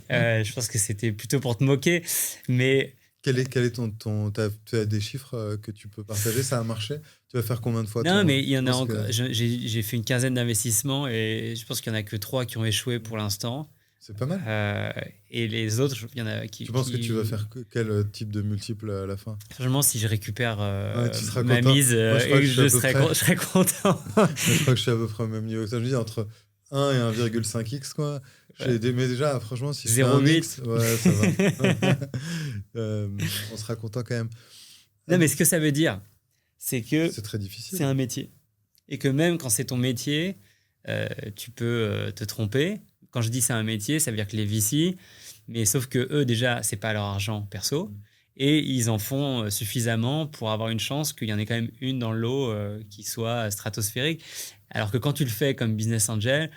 Je pense que c'était plutôt pour te moquer, mais... Quel est tu as des chiffres que tu peux partager? Ça a marché? Tu vas faire combien de fois? Non, mais il y en a encore. J'ai fait une quinzaine d'investissements et je pense qu'il n'y en a que 3 qui ont échoué pour l'instant. C'est pas mal. Et les autres, il y en a qui... Tu penses que tu vas faire quel type de multiple à la fin? Franchement, si je récupère ma mise, je serais content. Je crois que je suis à peu près au même niveau que ça. Je me dis entre 1 et 1,5x, quoi. Mais déjà, franchement, si je fais un X, ouais, ça va. On sera content quand même. Non, mais ce que ça veut dire, c'est que c'est très difficile. C'est un métier. Et que même quand c'est ton métier, tu peux te tromper. Quand je dis c'est un métier, ça veut dire que les VC, mais sauf que eux, déjà, c'est pas leur argent perso. Et ils en font suffisamment pour avoir une chance qu'il y en ait quand même une dans le lot qui soit stratosphérique. Alors que quand tu le fais comme business angel,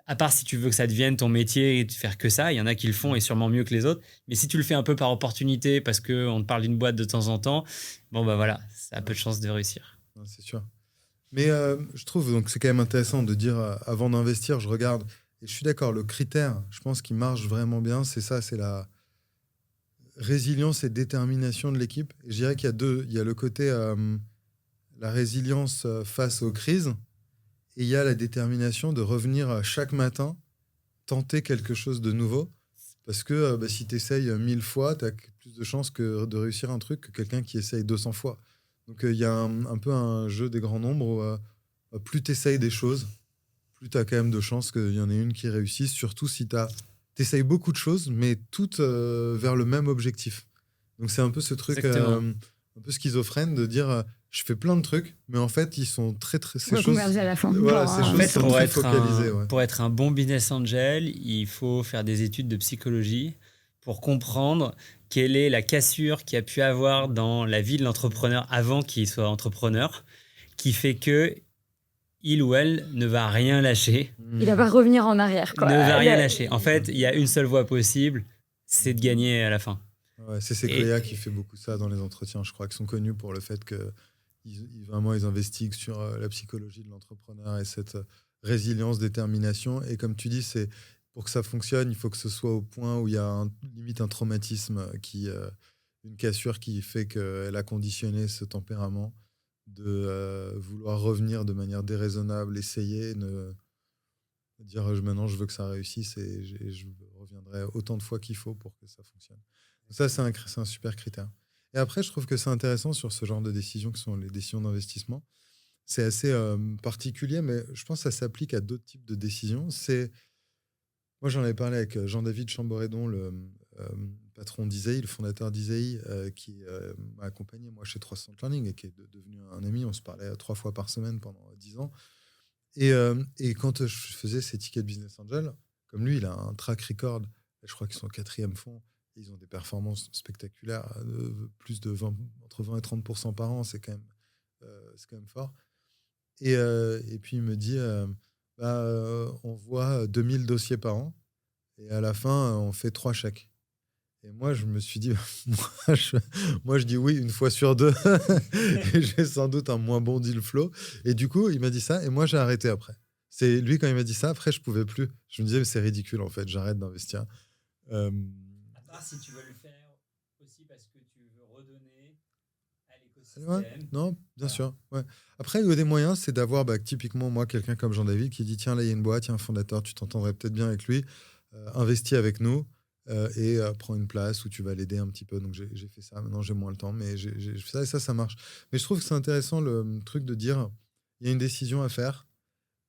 à part si tu veux que ça devienne ton métier et de faire que ça, il y en a qui le font et sûrement mieux que les autres. Mais si tu le fais un peu par opportunité parce qu'on te parle d'une boîte de temps en temps, bon bah voilà, ça a peu de chances de réussir. C'est sûr. Mais je trouve donc c'est quand même intéressant de dire avant d'investir, je regarde et je suis d'accord. Le critère, je pense, qui marche vraiment bien, c'est ça, c'est la résilience et détermination de l'équipe. Et je dirais qu'il y a deux. Il y a le côté la résilience face aux crises et il y a la détermination de revenir chaque matin, tenter quelque chose de nouveau. Parce que si tu essayes 1000 fois, tu as plus de chances de réussir un truc que quelqu'un qui essaye 200 fois. Donc il y a un peu un jeu des grands nombres où plus tu essayes des choses, plus tu as quand même de chances qu'il y en ait une qui réussisse, surtout si tu essayes beaucoup de choses, mais toutes vers le même objectif. Donc c'est un peu ce truc un peu schizophrène de dire je fais plein de trucs, mais en fait ils sont très ces choses à la fin. voilà, ces choses sont très focalisées. Pour être un bon business angel, il faut faire des études de psychologie pour comprendre quelle est la cassure qu'il y a pu avoir dans la vie de l'entrepreneur avant qu'il soit entrepreneur, qui fait que il ou elle ne va rien lâcher. Il va pas revenir en arrière. Ne va rien lâcher. En fait, il y a une seule voie possible, c'est de gagner à la fin. Ouais, c'est Sequoia qui fait beaucoup ça dans les entretiens. Je crois qu'ils sont connus pour le fait qu'ils investiguent sur la psychologie de l'entrepreneur et cette résilience, détermination. Et comme tu dis, pour que ça fonctionne, il faut que ce soit au point où il y a limite un traumatisme, une cassure qui fait qu'elle a conditionné ce tempérament de vouloir revenir de manière déraisonnable, essayer, dire maintenant je veux que ça réussisse et je reviendrai autant de fois qu'il faut pour que ça fonctionne. Ça, c'est un super critère. Et après, je trouve que c'est intéressant sur ce genre de décisions qui sont les décisions d'investissement. C'est assez particulier, mais je pense que ça s'applique à d'autres types de décisions. Moi, j'en avais parlé avec Jean-David Chamboredon, le patron d'Isei, le fondateur d'Isei, qui m'a accompagné moi chez 360 Learning et qui est devenu un ami. On se parlait 3 fois par semaine pendant 10 ans. Et quand je faisais ces tickets de Business Angel, comme lui, il a un track record, je crois qu'ils sont au 4e fonds, ils ont des performances spectaculaires, plus de entre 20 et 30% par an, c'est quand même fort. Et puis il me dit, on voit 2000 dossiers par an, et à la fin, on fait 3 chèques. Et moi, je me suis dit, moi, je dis oui une fois sur 2. Et j'ai sans doute un moins bon deal flow. Et du coup, il m'a dit ça, et moi, j'ai arrêté après. C'est lui, quand il m'a dit ça, après, je pouvais plus. Je me disais, mais c'est ridicule, en fait, j'arrête d'investir. À part si tu veux le faire aussi parce que tu veux redonner à l'écosystème. Ouais, non, bien sûr. Ouais. Après, il y a des moyens, c'est d'avoir typiquement, moi, quelqu'un comme Jean-David qui dit, tiens, là, il y a une boîte, il y a un fondateur, tu t'entendrais peut-être bien avec lui, investis avec nous. Et prends une place où tu vas l'aider un petit peu. Donc, j'ai fait ça. Maintenant, j'ai moins le temps, mais j'ai fait ça et ça marche. Mais je trouve que c'est intéressant le truc de dire il y a une décision à faire.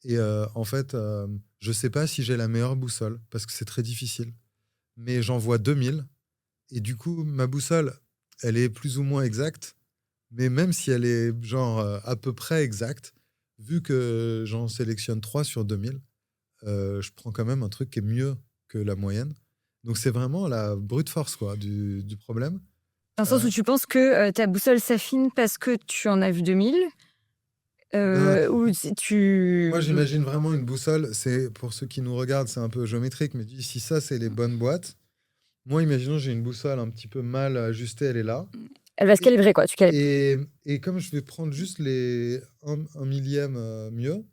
Et en fait, je ne sais pas si j'ai la meilleure boussole parce que c'est très difficile. Mais j'en vois 2000. Et du coup, ma boussole, elle est plus ou moins exacte. Mais même si elle est à peu près exacte, vu que j'en sélectionne 3 sur 2000, je prends quand même un truc qui est mieux que la moyenne. Donc, c'est vraiment la brute force du problème. Dans le sens où tu penses que ta boussole s'affine parce que tu en as vu 2000 ou Moi, j'imagine vraiment une boussole. Pour ceux qui nous regardent, c'est un peu géométrique, mais si ça, c'est les bonnes boîtes. Moi, imaginons j'ai une boussole un petit peu mal ajustée, elle est là. Elle va se calibrer, quoi. Tu calibres. Et comme je vais prendre juste les 1 millième mieux,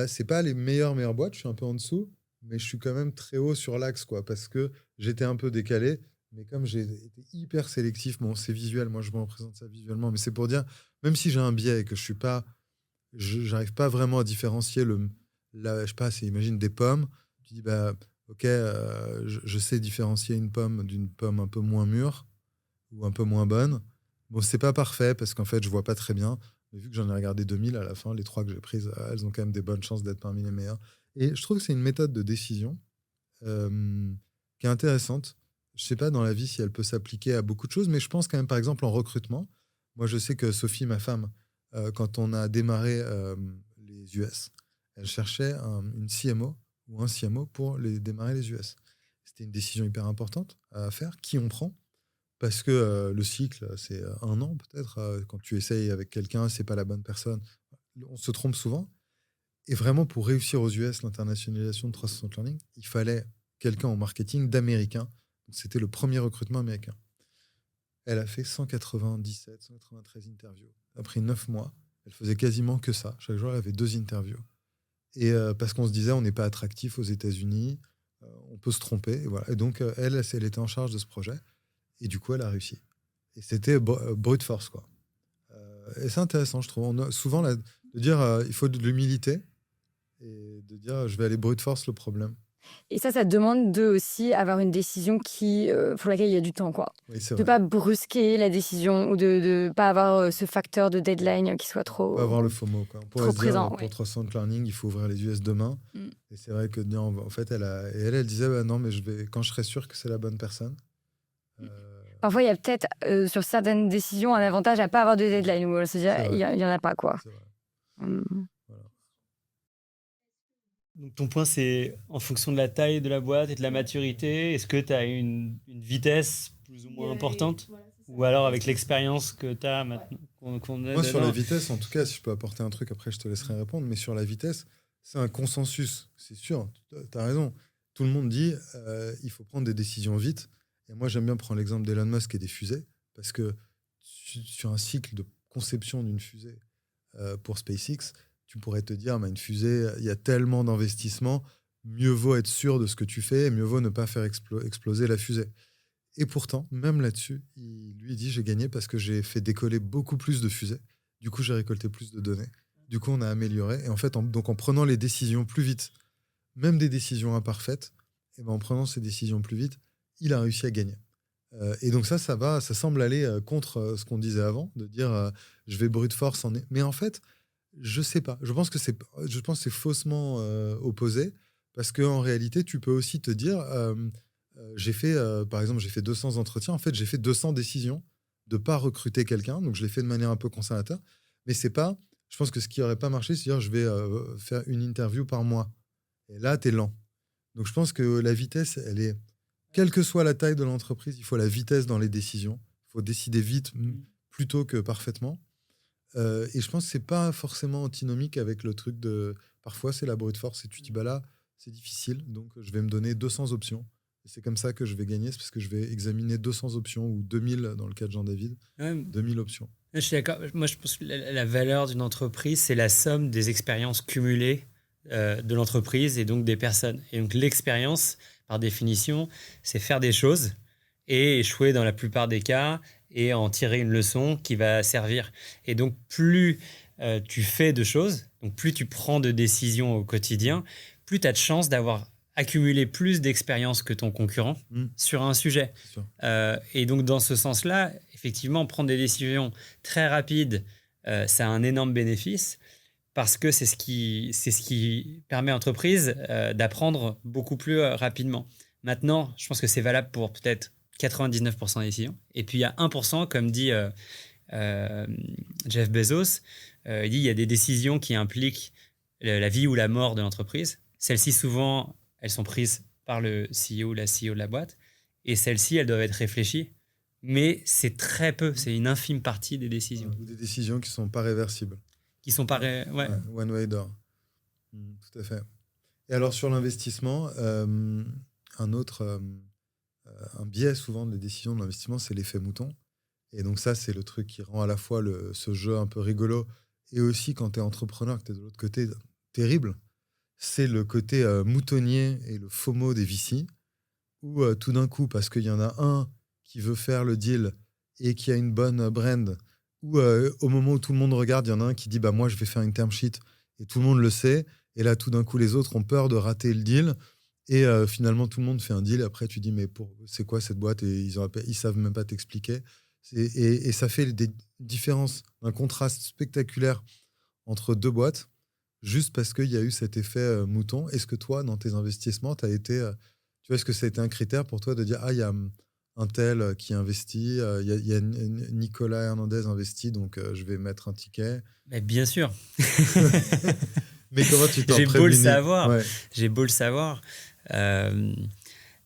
c'est pas les meilleures boîtes, je suis un peu en dessous. Mais je suis quand même très haut sur l'axe, parce que j'étais un peu décalé. Mais comme j'ai été hyper sélectif, bon, c'est visuel, moi je me représente ça visuellement, mais c'est pour dire, même si j'ai un biais et que j'arrive pas vraiment à différencier je sais pas, imagine des pommes, tu dis, ok, je sais différencier une pomme d'une pomme un peu moins mûre ou un peu moins bonne. Bon, c'est pas parfait parce qu'en fait, je vois pas très bien. Mais vu que j'en ai regardé 2000 à la fin, les 3 que j'ai prises, elles ont quand même des bonnes chances d'être parmi les meilleures. Et je trouve que c'est une méthode de décision qui est intéressante. Je ne sais pas dans la vie si elle peut s'appliquer à beaucoup de choses, mais je pense quand même, par exemple, en recrutement. Moi, je sais que Sophie, ma femme, quand on a démarré les US, elle cherchait une CMO ou un CMO pour démarrer les US. C'était une décision hyper importante à faire. Qui on prend ? Parce que le cycle, c'est 1 an peut-être. Quand tu essayes avec quelqu'un, ce n'est pas la bonne personne. On se trompe souvent. Et vraiment, pour réussir aux US, l'internationalisation de 360 Learning, il fallait quelqu'un en marketing d'américain. C'était le premier recrutement américain. Elle a fait 197, 193 interviews. Ça a pris 9 mois. Elle faisait quasiment que ça. Chaque jour, elle avait 2 interviews. Et parce qu'on se disait, on n'est pas attractif aux États-Unis, on peut se tromper. Et, voilà. Et donc, elle était en charge de ce projet. Et du coup, elle a réussi. Et c'était brute force, Et c'est intéressant, je trouve. On a souvent de dire il faut de l'humilité et de dire je vais aller brute force le problème. Et ça demande de aussi avoir une décision pour laquelle il y a du temps, quoi. Oui, c'est De vrai. pas brusquer la décision ou de pas avoir ce facteur de deadline qui soit trop Pas avoir le FOMO, quoi. On pourrait trop se dire, présent. pour Ouais. 300 learning, il faut ouvrir les US demain. Mm. Et c'est vrai que dire, en fait, elle disait bah non, mais quand je serai sûre que c'est la bonne personne. Parfois, il y a peut-être sur certaines décisions un avantage à pas avoir de deadline. Ou se dire, C'est il vrai. y en a pas, quoi. C'est vrai. Voilà. Donc ton point, c'est en fonction de la taille de la boîte et de la maturité, est-ce que tu as une vitesse plus ou moins importante? Ou alors avec l'expérience que tu as maintenant qu'on a Moi, sur la dedans. vitesse, en tout cas, si je peux apporter un truc, après je te laisserai répondre, mais sur la vitesse, c'est un consensus, c'est sûr, tu as raison. Tout le monde dit il faut prendre des décisions vite. Et moi, j'aime bien prendre l'exemple d'Elon Musk et des fusées, parce que sur un cycle de conception d'une fusée pour SpaceX, tu pourrais te dire, une fusée, il y a tellement d'investissements, mieux vaut être sûr de ce que tu fais, et mieux vaut ne pas faire exploser la fusée. Et pourtant, même là-dessus, il dit j'ai gagné parce que j'ai fait décoller beaucoup plus de fusées. Du coup, j'ai récolté plus de données. Du coup, on a amélioré. Et en fait, en prenant les décisions plus vite, même des décisions imparfaites, et en prenant ces décisions plus vite, il a réussi à gagner. Et donc ça semble aller contre ce qu'on disait avant, de dire je vais brute force. Mais en fait, je sais pas. Je pense que c'est faussement opposé, parce qu'en réalité, tu peux aussi te dire par exemple, j'ai fait 200 entretiens. En fait, j'ai fait 200 décisions de ne pas recruter quelqu'un. Donc, je l'ai fait de manière un peu conservateur. Mais c'est pas. Je pense que ce qui n'aurait pas marché, c'est dire je vais faire une interview par mois. Et là, tu es lent. Donc, je pense que la vitesse, elle est. Quelle que soit la taille de l'entreprise, il faut la vitesse dans les décisions. Il faut décider vite plutôt que parfaitement. Et je pense que c'est pas forcément antinomique avec le truc de. Parfois, c'est la brute force et tu te dis bah là, c'est difficile. Donc, je vais me donner 200 options. C'est comme ça que je vais gagner, c'est parce que je vais examiner 200 options ou 2000 dans le cas de Jean-David. 2000 options. Je suis d'accord. Moi, je pense que la valeur d'une entreprise, c'est la somme des expériences cumulées de l'entreprise et donc des personnes. Et donc, l'expérience, par définition, c'est faire des choses et échouer dans la plupart des cas et en tirer une leçon qui va servir. Et donc, plus tu fais de choses, donc plus tu prends de décisions au quotidien, plus tu as de chances d'avoir accumuler plus d'expérience que ton concurrent sur un sujet. Et donc, dans ce sens-là, effectivement, prendre des décisions très rapides, ça a un énorme bénéfice parce que c'est ce qui permet à l'entreprise d'apprendre beaucoup plus rapidement. Maintenant, je pense que c'est valable pour peut-être 99% des décisions. Et puis, il y a 1%, comme dit Jeff Bezos, il dit il y a des décisions qui impliquent la vie ou la mort de l'entreprise. Celles-ci, souvent, elles sont prises par le CEO ou la CEO de la boîte. Et celles-ci, elles doivent être réfléchies. Mais c'est très peu, c'est une infime partie des décisions. Ou des décisions qui ne sont pas réversibles. Qui sont pas... one way door. Tout à fait. Et alors, sur l'investissement, un biais souvent des décisions de l'investissement, c'est l'effet mouton. Et donc ça, c'est le truc qui rend à la fois ce jeu un peu rigolo et aussi quand tu es entrepreneur, que tu es de l'autre côté, terrible. C'est le côté moutonnier et le FOMO des VC, où tout d'un coup, parce qu'il y en a un qui veut faire le deal et qui a une bonne brand, ou au moment où tout le monde regarde, il y en a un qui dit bah, moi, je vais faire une term sheet, et tout le monde le sait, et là, tout d'un coup, les autres ont peur de rater le deal, et finalement, tout le monde fait un deal, et après, tu dis mais c'est quoi cette boîte, et ils savent même pas t'expliquer. Et ça fait des différences, un contraste spectaculaire entre deux boîtes, juste parce qu'il y a eu cet effet mouton. Est-ce que toi, dans tes investissements, tu as été... tu vois, est-ce que ça a été un critère pour toi de dire ah, il y a un tel qui investit, il y a Nicolas Hernandez investi, donc je vais mettre un ticket. Mais bien sûr. Mais comment tu t'en prémunis? J'ai beau le savoir.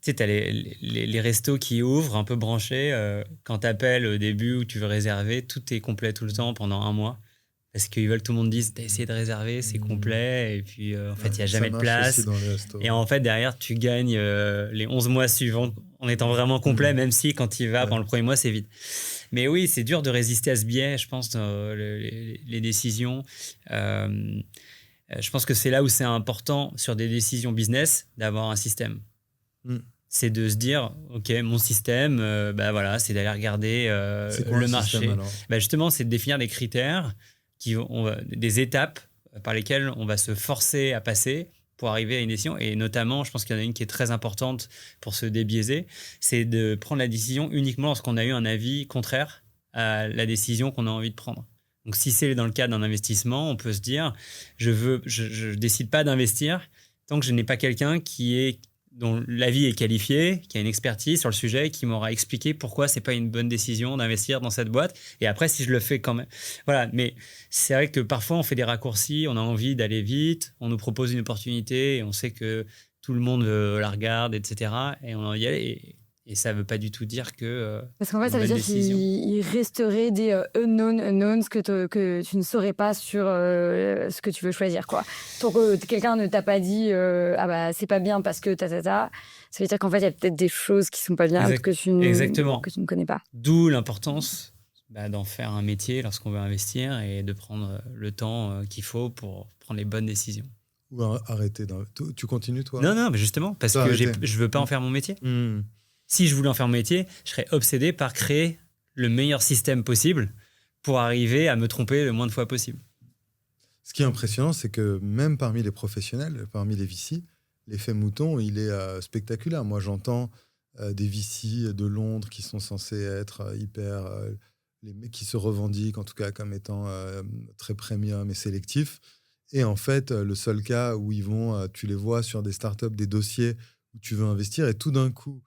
Tu sais, tu as les restos qui ouvrent, un peu branchés. Quand tu appelles au début ou tu veux réserver, tout est complet tout le temps pendant un mois. Parce qu'ils veulent que tout le monde dise, t'as essayé de réserver, c'est complet. Et puis, en fait, il n'y a jamais de place. Et en fait, derrière, tu gagnes les 11 mois suivants en étant vraiment complet, même si quand il va pendant le premier mois, c'est vide. Mais oui, c'est dur de résister à ce biais, je pense, dans les décisions. Je pense que c'est là où c'est important, sur des décisions business, d'avoir un système. c'est de se dire, OK, mon système, voilà, c'est d'aller regarder C'est quoi le un marché. système, alors ? Justement, c'est de définir des critères, des étapes par lesquelles on va se forcer à passer pour arriver à une décision. Et notamment, je pense qu'il y en a une qui est très importante pour se débiaiser, c'est de prendre la décision uniquement lorsqu'on a eu un avis contraire à la décision qu'on a envie de prendre. Donc, si c'est dans le cas d'un investissement, on peut se dire, je décide pas d'investir tant que je n'ai pas quelqu'un dont l'avis est qualifié, qui a une expertise sur le sujet, qui m'aura expliqué pourquoi c'est pas une bonne décision d'investir dans cette boîte. Et après, si je le fais quand même. Voilà. Mais c'est vrai que parfois, on fait des raccourcis, on a envie d'aller vite, on nous propose une opportunité et on sait que tout le monde la regarde, etc. Et on y allait. Et ça ne veut pas du tout dire que. Parce qu'en fait, ça veut dire qu'il resterait des unknowns que tu ne saurais pas sur ce que tu veux choisir, quoi. Tant que quelqu'un ne t'a pas dit c'est pas bien parce que ça veut dire qu'en fait, il y a peut-être des choses qui sont pas bien que tu ne connais pas. D'où l'importance d'en faire un métier lorsqu'on veut investir et de prendre le temps qu'il faut pour prendre les bonnes décisions. Ou arrêter. Tu continues, toi ? Non, mais justement, parce que je ne veux pas en faire mon métier. Si je voulais en faire mon métier, je serais obsédé par créer le meilleur système possible pour arriver à me tromper le moins de fois possible. Ce qui est impressionnant, c'est que même parmi les professionnels, parmi les VC, l'effet mouton, il est spectaculaire. Moi, j'entends des VC de Londres qui sont censés être hyper... les mecs qui se revendiquent, en tout cas, comme étant très premium et sélectifs. Et en fait, le seul cas où ils vont, tu les vois sur des startups, des dossiers où tu veux investir, et tout d'un coup,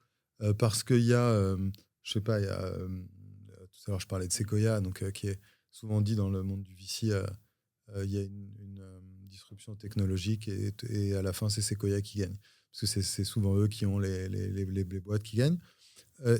parce qu'il y a, je sais pas, il y a, tout à l'heure je parlais de Sequoia, donc, qui est souvent dit dans le monde du VC, il y a une disruption technologique et à la fin c'est Sequoia qui gagne. Parce que c'est souvent eux qui ont les boîtes qui gagnent.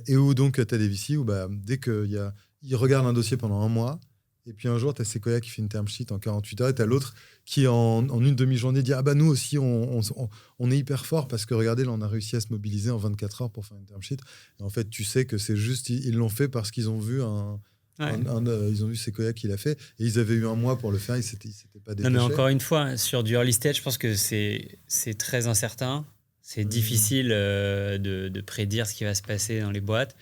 Et où donc tu as des VC où dès qu'ils regardent un dossier pendant un mois, et puis un jour, tu as Sequoia qui fait une term sheet en 48 heures, et tu as l'autre qui, en une demi-journée, dit « Ah nous aussi, on est hyper fort parce que regardez, là, on a réussi à se mobiliser en 24 heures pour faire une term sheet. » Et en fait, tu sais que c'est juste, ils l'ont fait parce qu'ils ont vu ils ont vu Sequoia qui l'a fait, et ils avaient eu un mois pour le faire, ils s'étaient pas dépêchés. Non, mais encore une fois, sur du early stage, je pense que c'est très incertain. C'est difficile de prédire ce qui va se passer dans les boîtes.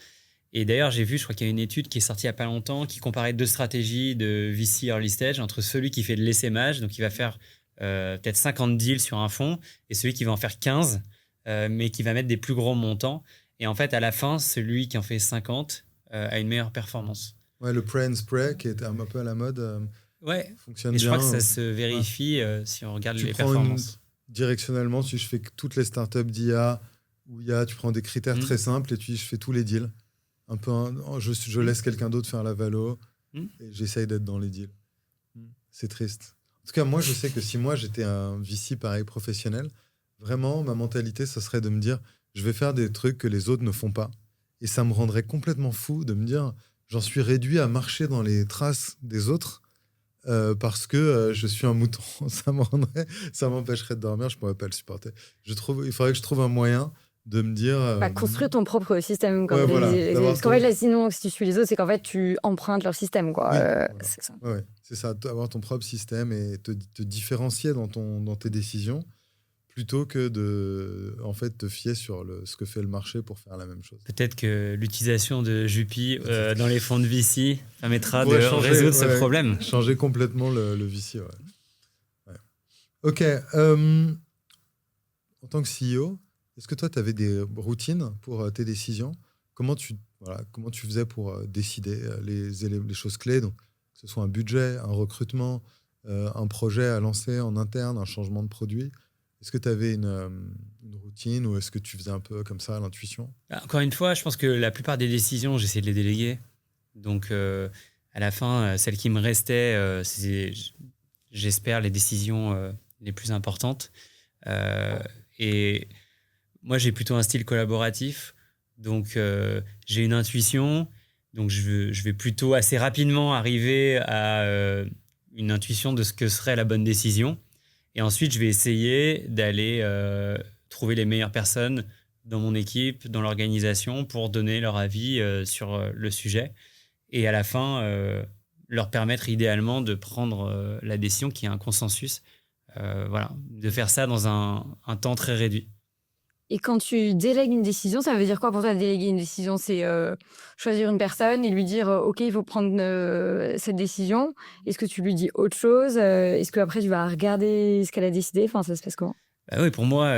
Et d'ailleurs, j'ai vu, je crois qu'il y a une étude qui est sortie il n'y a pas longtemps qui comparait deux stratégies de VC early stage entre celui qui fait de l'essaimage, donc il va faire peut-être 50 deals sur un fonds, et celui qui va en faire 15, mais qui va mettre des plus gros montants. Et en fait, à la fin, celui qui en fait 50 a une meilleure performance. Ouais, le pray and spray, qui est un peu à la mode, fonctionne bien. Et je crois que ça se vérifie si on regarde les performances. Directionnellement, si je fais toutes les startups d'IA, tu prends des critères très simples et puis je fais tous les deals. Je laisse quelqu'un d'autre faire la valo et j'essaye d'être dans les deals. C'est triste. En tout cas, moi, je sais que si moi, j'étais un VC pareil professionnel, vraiment, ma mentalité, ça serait de me dire, je vais faire des trucs que les autres ne font pas. Et ça me rendrait complètement fou de me dire, j'en suis réduit à marcher dans les traces des autres parce que je suis un mouton. Ça m'empêcherait de dormir, je ne pourrais pas le supporter. Il faudrait que je trouve un moyen de me dire... construire ton propre système. Parce qu'en fait, là, sinon, si tu suis les autres, c'est qu'en fait, tu empruntes leur système. Quoi. C'est ça. Ouais, c'est ça, avoir ton propre système et te différencier dans tes décisions plutôt que de te fier sur ce que fait le marché pour faire la même chose. Peut-être que l'utilisation de Juppie dans les fonds de VC permettra de résoudre ce problème. Changer complètement le VC, ouais. Ok. En tant que CEO, est-ce que toi, tu avais des routines pour tes décisions ? Comment tu faisais pour décider les choses clés, donc, que ce soit un budget, un recrutement, un projet à lancer en interne, un changement de produit ? Est-ce que tu avais une routine ou est-ce que tu faisais un peu comme ça à l'intuition ? Encore une fois, je pense que la plupart des décisions, j'essaie de les déléguer. Donc, à la fin, celles qui me restaient, c'est, j'espère, les décisions les plus importantes. Et moi, j'ai plutôt un style collaboratif. Donc, j'ai une intuition. Donc, je vais plutôt assez rapidement arriver à une intuition de ce que serait la bonne décision. Et ensuite, je vais essayer d'aller trouver les meilleures personnes dans mon équipe, dans l'organisation, pour donner leur avis sur le sujet. Et à la fin, leur permettre idéalement de prendre la décision qui est un consensus. De faire ça dans un temps très réduit. Et quand tu délègues une décision, ça veut dire quoi pour toi déléguer une décision? C'est choisir une personne et lui dire OK, il faut prendre cette décision. Est-ce que tu lui dis autre chose? Est-ce qu'après tu vas regarder ce qu'elle a décidé? Enfin, ça se passe comment? Bah oui, pour moi,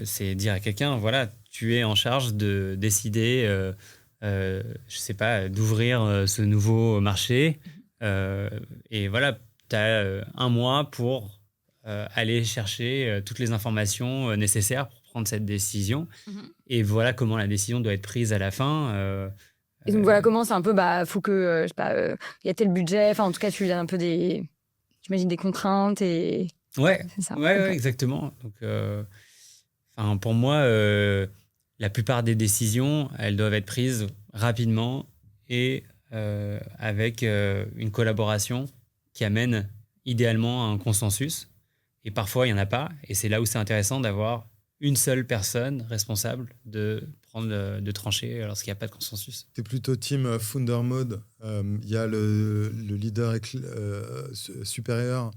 c'est dire à quelqu'un, voilà, tu es en charge de décider, je sais pas, d'ouvrir ce nouveau marché. Et voilà, tu as un mois pour aller chercher toutes les informations nécessaires pour prendre cette décision. Et voilà comment la décision doit être prise à la fin. Et donc voilà comment c'est un peu, faut que, je sais pas, il y a tel budget. Enfin, en tout cas, tu as un peu j'imagine des contraintes et... Ouais, C'est ça. ouais, Ok. ouais, exactement. Donc, pour moi, la plupart des décisions, elles doivent être prises rapidement et avec une collaboration qui amène idéalement à un consensus. Et parfois, il n'y en a pas. Et c'est là où c'est intéressant d'avoir une seule personne responsable de trancher lorsqu'il n'y a pas de consensus. C'est plutôt team founder mode. Il y a le leader supérieur,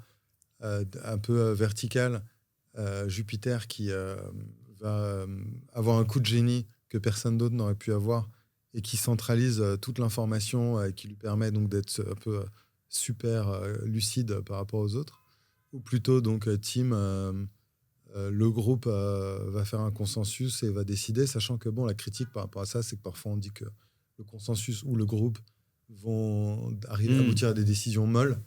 un peu vertical, Jupiter, qui va avoir un coup de génie que personne d'autre n'aurait pu avoir et qui centralise toute l'information et qui lui permet donc d'être un peu super lucide par rapport aux autres. Ou plutôt donc team, le groupe va faire un consensus et va décider, sachant que la critique par rapport à ça, c'est que parfois on dit que le consensus ou le groupe vont aboutir à des décisions molles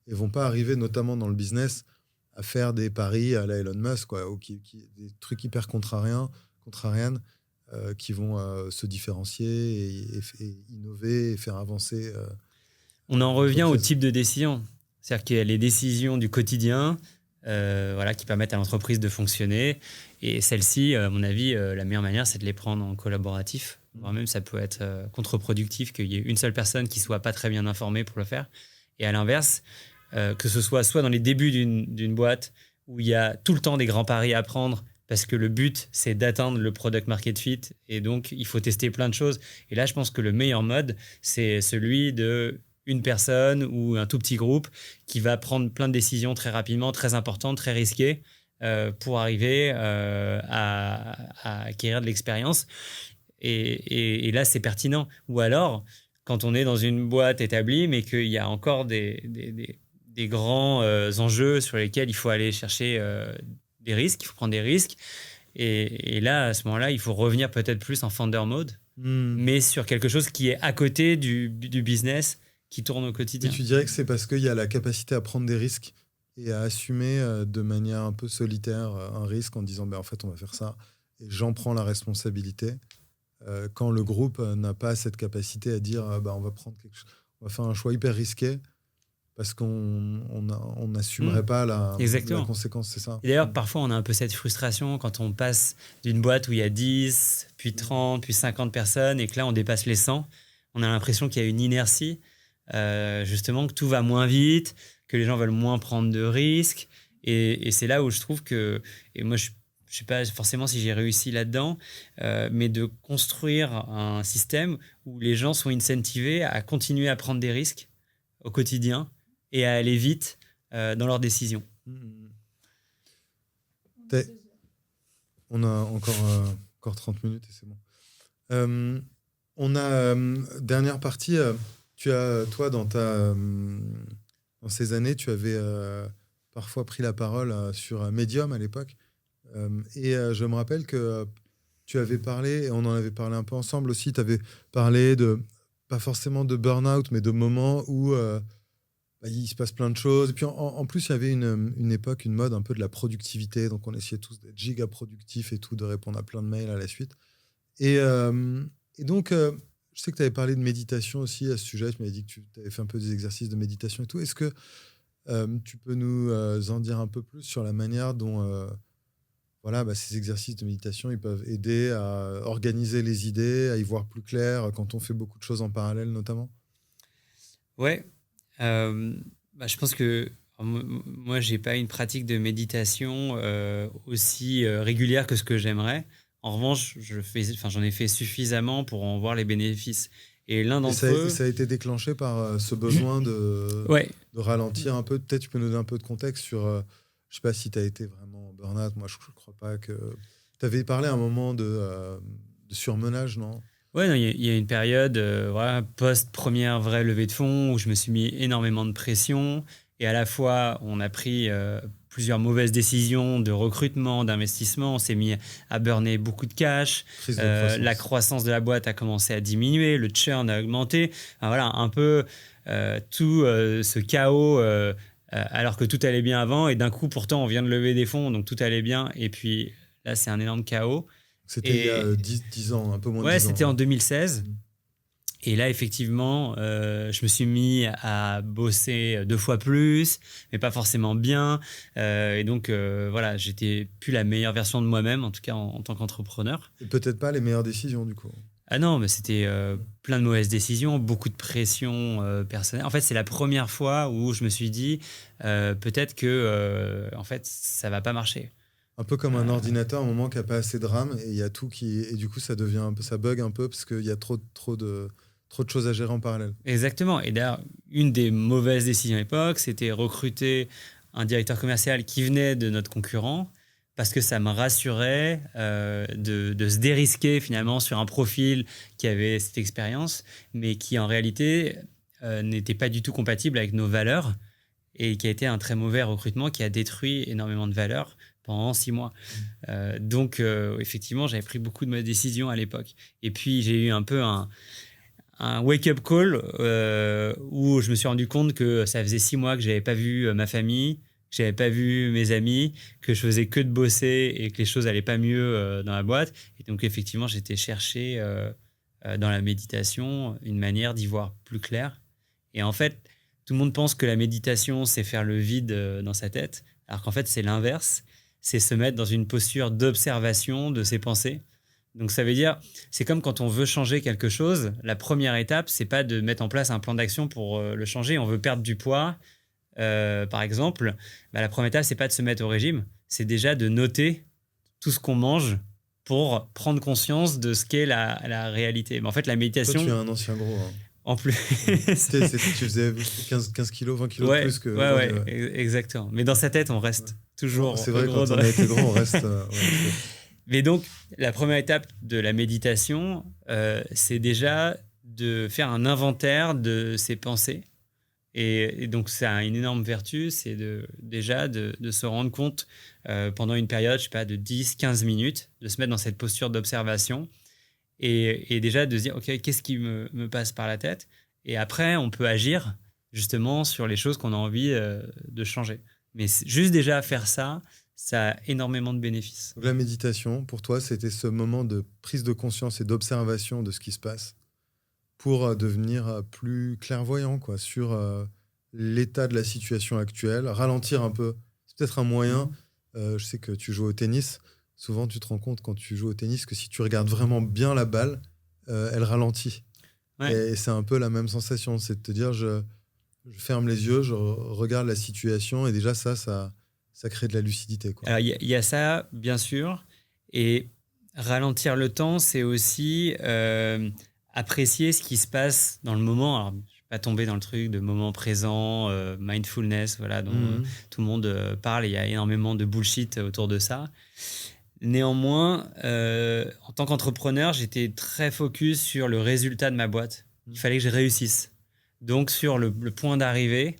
et vont pas arriver, notamment dans le business, à faire des paris à la Elon Musk, quoi, ou des trucs hyper contrariennes, qui vont se différencier et innover et faire avancer. On en revient au type de décision. C'est-à-dire qu'il y a les décisions du quotidien qui permettent à l'entreprise de fonctionner. Et celles-ci, à mon avis, la meilleure manière, c'est de les prendre en collaboratif. Voire même, ça peut être contre-productif qu'il y ait une seule personne qui ne soit pas très bien informée pour le faire. Et à l'inverse, que ce soit dans les débuts d'une boîte où il y a tout le temps des grands paris à prendre parce que le but, c'est d'atteindre le product market fit et donc il faut tester plein de choses. Et là, je pense que le meilleur mode, c'est celui de une personne ou un tout petit groupe qui va prendre plein de décisions très rapidement, très importantes, très risquées pour arriver à acquérir de l'expérience. Et là, c'est pertinent. Ou alors, quand on est dans une boîte établie, mais qu'il y a encore des grands enjeux sur lesquels il faut aller chercher des risques, il faut prendre des risques. Et là, à ce moment-là, il faut revenir peut-être plus en founder mode, mais sur quelque chose qui est à côté du business qui tourne au quotidien. Et tu dirais que c'est parce qu'il y a la capacité à prendre des risques et à assumer de manière un peu solitaire un risque en disant en fait, on va faire ça et j'en prends la responsabilité. Quand le groupe n'a pas cette capacité à dire on va prendre quelque chose, on va faire un choix hyper risqué parce qu'on n'assumerait pas la conséquence, c'est ça. Et d'ailleurs, parfois, on a un peu cette frustration quand on passe d'une boîte où il y a 10, puis 30, puis 50 personnes et que là, on dépasse les 100. On a l'impression qu'il y a une inertie, justement, que tout va moins vite, que les gens veulent moins prendre de risques. Et c'est là où je trouve que... Et moi, je ne sais pas forcément si j'ai réussi là-dedans, mais de construire un système où les gens sont incentivés à continuer à prendre des risques au quotidien et à aller vite dans leurs décisions. On a encore 30 minutes et c'est bon. On a dernière partie. Toi, dans ces années, tu avais parfois pris la parole sur Medium à l'époque. Et je me rappelle que tu avais parlé, et on en avait parlé un peu ensemble aussi, tu avais parlé pas forcément de burn-out, mais de moments où il se passe plein de choses. Et puis en plus, il y avait une époque, une mode un peu de la productivité, donc on essayait tous d'être giga productifs et tout, de répondre à plein de mails à la suite. Et donc, je sais que tu avais parlé de méditation aussi à ce sujet, tu m'avais dit que tu avais fait un peu des exercices de méditation et tout. Est-ce que tu peux nous en dire un peu plus sur la manière dont... ces exercices de méditation, ils peuvent aider à organiser les idées, à y voir plus clair quand on fait beaucoup de choses en parallèle, notamment. Ouais. Je pense que moi, j'ai pas une pratique de méditation aussi régulière que ce que j'aimerais. En revanche, j'en ai fait suffisamment pour en voir les bénéfices. Et l'un d'entre eux... Ça a été déclenché par ce besoin de ralentir un peu. Peut-être tu peux nous donner un peu de contexte sur... je ne sais pas si tu as été vraiment en burn-out. Moi, je ne crois pas que... Tu avais parlé à un moment de surmenage, non? Ouais, il y a une période voilà, post-première vraie levée de fonds où je me suis mis énormément de pression. Et à la fois, on a pris plusieurs mauvaises décisions de recrutement, d'investissement. On s'est mis à burner beaucoup de cash. Prise de croissance. La croissance de la boîte a commencé à diminuer. Le churn a augmenté. Enfin, voilà, un peu tout ce chaos alors que tout allait bien avant. Et d'un coup, pourtant, on vient de lever des fonds, donc tout allait bien. Et puis là, c'est un énorme chaos. C'était il y a 10 ans, un peu moins de 10 ans. Ouais, c'était en 2016. Et là, effectivement, je me suis mis à bosser 2 fois plus, mais pas forcément bien. Et donc, voilà, j'étais plus la meilleure version de moi-même, en tout cas en tant qu'entrepreneur. Et peut-être pas les meilleures décisions, du coup. Ah non, mais c'était plein de mauvaises décisions, beaucoup de pression personnelle. En fait, c'est la première fois où je me suis dit peut-être que en fait, ça va pas marcher. Un peu comme un ordinateur, à un moment qui n'a pas assez de RAM, et il y a tout qui... Et du coup, ça devient un peu, ça bug un peu, parce qu'il y a trop de choses à gérer en parallèle. Exactement. Et d'ailleurs, une des mauvaises décisions à l'époque, c'était recruter un directeur commercial qui venait de notre concurrent, parce que ça me rassurait de se dérisquer finalement sur un profil qui avait cette expérience, mais qui en réalité n'était pas du tout compatible avec nos valeurs, et qui a été un très mauvais recrutement qui a détruit énormément de valeurs pendant 6 mois. Donc, effectivement, j'avais pris beaucoup de mauvaises décisions à l'époque. Et puis, j'ai eu un peu un wake-up call où je me suis rendu compte que ça faisait 6 mois que je n'avais pas vu ma famille, que je n'avais pas vu mes amis, que je faisais que de bosser et que les choses n'allaient pas mieux dans la boîte. Et donc, effectivement, j'étais chercher dans la méditation une manière d'y voir plus clair. Et en fait, tout le monde pense que la méditation, c'est faire le vide dans sa tête, alors qu'en fait, c'est l'inverse. C'est se mettre dans une posture d'observation de ses pensées. Donc ça veut dire, c'est comme quand on veut changer quelque chose, la première étape, c'est pas de mettre en place un plan d'action pour le changer. On veut perdre du poids, par exemple. La première étape, c'est pas de se mettre au régime, c'est déjà de noter tout ce qu'on mange pour prendre conscience de ce qu'est la réalité. Mais en fait, la méditation... Toi, tu es un ancien gros. Hein. En plus... tu faisais 15 kilos, 20 kilos de plus que... Ouais, exactement. Mais dans sa tête, on reste toujours... C'est vrai, quand on a été gros, on reste... Mais donc, la première étape de la méditation, c'est déjà de faire un inventaire de ses pensées. Et donc, ça a une énorme vertu, c'est déjà de se rendre compte pendant une période, je sais pas, de 10-15 minutes, de se mettre dans cette posture d'observation et déjà de se dire, OK, qu'est-ce qui me passe par la tête? Et après, on peut agir justement sur les choses qu'on a envie de changer. Mais juste déjà faire ça, ça a énormément de bénéfices. Donc la méditation, pour toi, c'était ce moment de prise de conscience et d'observation de ce qui se passe pour devenir plus clairvoyant quoi, sur l'état de la situation actuelle, ralentir un peu. C'est peut-être un moyen. Je sais que tu joues au tennis. Souvent, tu te rends compte quand tu joues au tennis que si tu regardes vraiment bien la balle, elle ralentit. Ouais. Et c'est un peu la même sensation. C'est de te dire, je ferme les yeux, je regarde la situation et déjà ça crée de la lucidité. Alors, il y a ça, bien sûr. Et ralentir le temps, c'est aussi apprécier ce qui se passe dans le moment. Alors, je ne vais pas tomber dans le truc de moment présent, mindfulness, voilà, dont tout le monde parle. Il y a énormément de bullshit autour de ça. Néanmoins, en tant qu'entrepreneur, j'étais très focus sur le résultat de ma boîte. Il fallait que je réussisse. Donc, sur le point d'arrivée.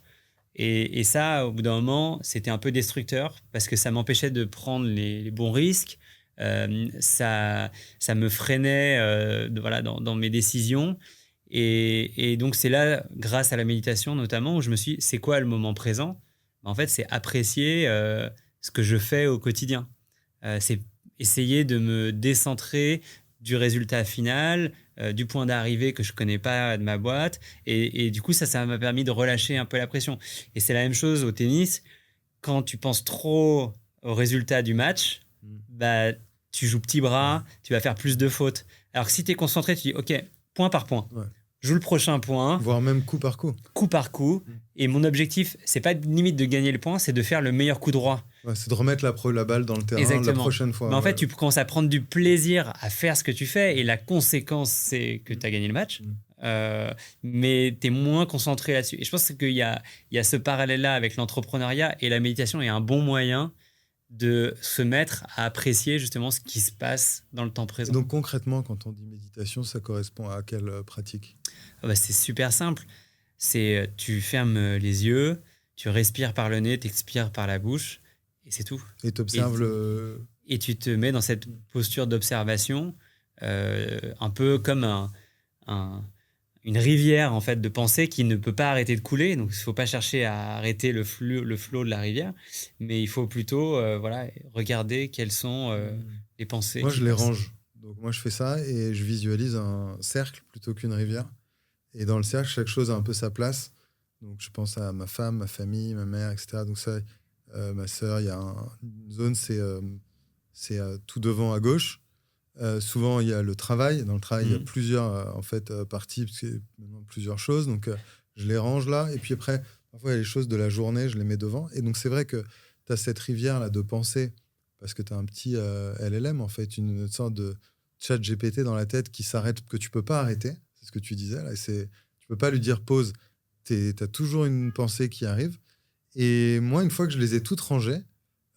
Et ça, au bout d'un moment, c'était un peu destructeur parce que ça m'empêchait de prendre les bons risques. Ça me freinait dans mes décisions. Et donc, c'est là, grâce à la méditation notamment, où je me suis dit, c'est quoi le moment présent? En fait, c'est apprécier ce que je fais au quotidien. C'est essayer de me décentrer du résultat final, du point d'arrivée que je ne connais pas de ma boîte. Et du coup, ça m'a permis de relâcher un peu la pression. Et c'est la même chose au tennis. Quand tu penses trop au résultat du match, tu joues petit bras, tu vas faire plus de fautes. Alors que si tu es concentré, tu dis OK, point par point. Ouais. Joue le prochain point. Voire même coup par coup. Coup par coup. Et mon objectif, c'est pas limite de gagner le point, c'est de faire le meilleur coup droit. Ouais, c'est de remettre la balle dans le terrain. Exactement. La prochaine fois. Mais en fait, tu commences à prendre du plaisir à faire ce que tu fais et la conséquence, c'est que tu as gagné le match. Mais tu es moins concentré là-dessus. Et je pense qu'il y a ce parallèle-là avec l'entrepreneuriat et la méditation est un bon moyen de se mettre à apprécier justement ce qui se passe dans le temps Et présent. donc concrètement, quand on dit méditation, ça correspond à quelle pratique? Ah bah, c'est super simple. C'est tu fermes les yeux, tu respires par le nez, tu expires par la bouche, et c'est tout. Et tu observes Et tu te mets dans cette posture d'observation, un peu comme une rivière en fait de pensée qui ne peut pas arrêter de couler. Donc il ne faut pas chercher à arrêter le flot de la rivière, mais il faut plutôt voilà, regarder quelles sont les pensées. Moi, qui je les passent. range. Donc moi, je fais ça et je visualise un cercle plutôt qu'une rivière. Et dans le cercle, chaque chose a un peu sa place. Donc je pense à ma femme, ma famille, ma mère, etc. Donc ça, ma sœur, il y a une zone, c'est tout devant à gauche. Souvent, il y a le travail. Dans le travail, il y a plusieurs parties, parce qu'il y a maintenant plusieurs choses. Donc, je les range là. Et puis après, parfois, il y a les choses de la journée, je les mets devant. Et donc, c'est vrai que tu as cette rivière-là de pensée, parce que tu as un petit LLM, en fait, une sorte de chat GPT dans la tête qui s'arrête, que tu peux pas arrêter. C'est ce que tu disais. Là. Tu peux pas lui dire pause. Tu as toujours une pensée qui arrive. Et moi, une fois que je les ai toutes rangées,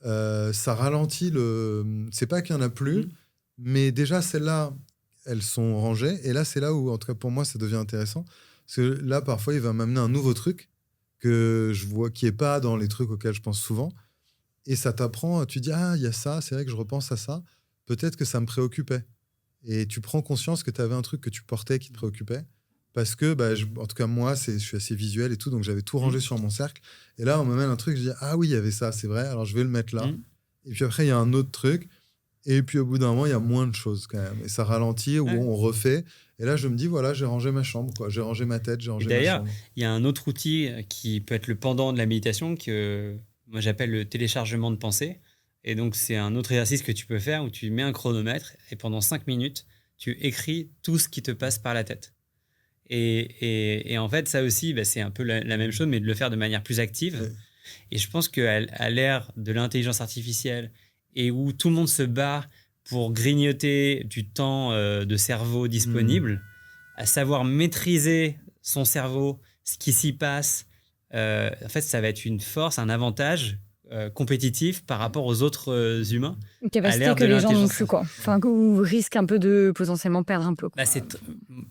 ça ralentit le... C'est pas qu'il y en a plus, mais déjà, celles-là, elles sont rangées. Et là, c'est là où, en tout cas pour moi, ça devient intéressant. Parce que là, parfois, il va m'amener un nouveau truc que je vois qui n'est pas dans les trucs auxquels je pense souvent. Et ça t'apprend, tu dis, ah, il y a ça, c'est vrai que je repense à ça. Peut-être que ça me préoccupait. Et tu prends conscience que tu avais un truc que tu portais qui te préoccupait. Parce que, en tout cas, moi, je suis assez visuel et tout, donc j'avais tout rangé sur mon cercle. Et là, on me met un truc, je dis, ah oui, il y avait ça, c'est vrai, alors je vais le mettre là. Et puis après, il y a un autre truc. Et puis au bout d'un moment, il y a moins de choses quand même. Et ça ralentit, ou on refait. Et là, je me dis, voilà, j'ai rangé ma chambre, quoi. J'ai rangé ma tête, j'ai rangé ma chambre. D'ailleurs, il y a un autre outil qui peut être le pendant de la méditation que moi j'appelle le téléchargement de pensée. Et donc, c'est un autre exercice que tu peux faire où tu mets un chronomètre et pendant 5 minutes, tu écris tout ce qui te passe par la tête. Et en fait, ça aussi, c'est un peu la même chose, mais de le faire de manière plus active. Ouais. Et je pense qu'à l'ère de l'intelligence artificielle et où tout le monde se bat pour grignoter du temps de cerveau disponible, à savoir maîtriser son cerveau, ce qui s'y passe, en fait, ça va être une force, un avantage compétitif par rapport aux autres humains. Une capacité que les gens n'ont plus, quoi. Enfin, qu'on risque un peu de potentiellement perdre un peu. Quoi.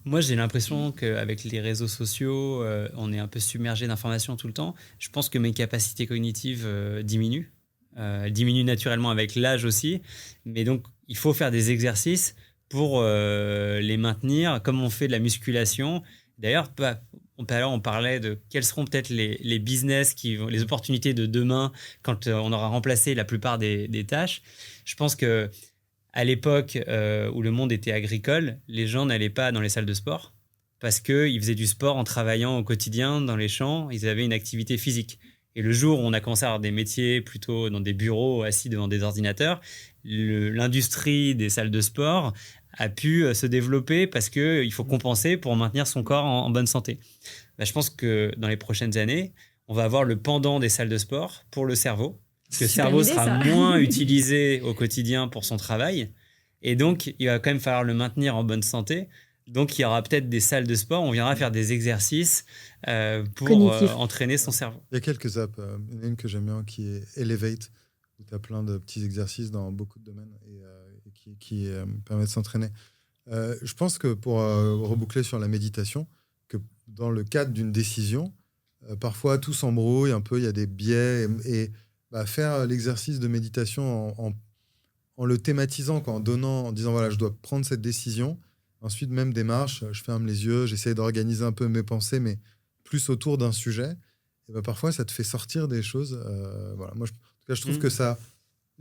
Moi, j'ai l'impression qu'avec les réseaux sociaux, on est un peu submergé d'informations tout le temps. Je pense que mes capacités cognitives diminuent. Elles diminuent naturellement avec l'âge aussi. Mais donc, il faut faire des exercices pour les maintenir, comme on fait de la musculation. D'ailleurs, on parlait de quels seront peut-être les business, les opportunités de demain quand on aura remplacé la plupart des tâches. Je pense qu'à l'époque où le monde était agricole, les gens n'allaient pas dans les salles de sport parce qu'ils faisaient du sport en travaillant au quotidien dans les champs. Ils avaient une activité physique. Et le jour où on a commencé à avoir des métiers plutôt dans des bureaux assis devant des ordinateurs, l'industrie des salles de sport a pu se développer parce qu'il faut compenser pour maintenir son corps en bonne santé. Je pense que dans les prochaines années, on va avoir le pendant des salles de sport pour le cerveau. Parce que le cerveau sera moins utilisé au quotidien pour son travail. Et donc, il va quand même falloir le maintenir en bonne santé. Donc, il y aura peut-être des salles de sport où on viendra faire des exercices pour entraîner son cerveau. Il y a quelques apps. Il y en a une que j'aime bien qui est Elevate, où tu as plein de petits exercices dans beaucoup de domaines et qui permettent de s'entraîner. Je pense que pour reboucler sur la méditation, que dans le cadre d'une décision, parfois tout s'embrouille un peu, il y a des biais. Et faire l'exercice de méditation en le thématisant, quoi, en disant, voilà, je dois prendre cette décision. Ensuite, même démarche, je ferme les yeux, j'essaie d'organiser un peu mes pensées, mais plus autour d'un sujet. Et parfois, ça te fait sortir des choses. Voilà. Moi, en tout cas, je trouve que ça...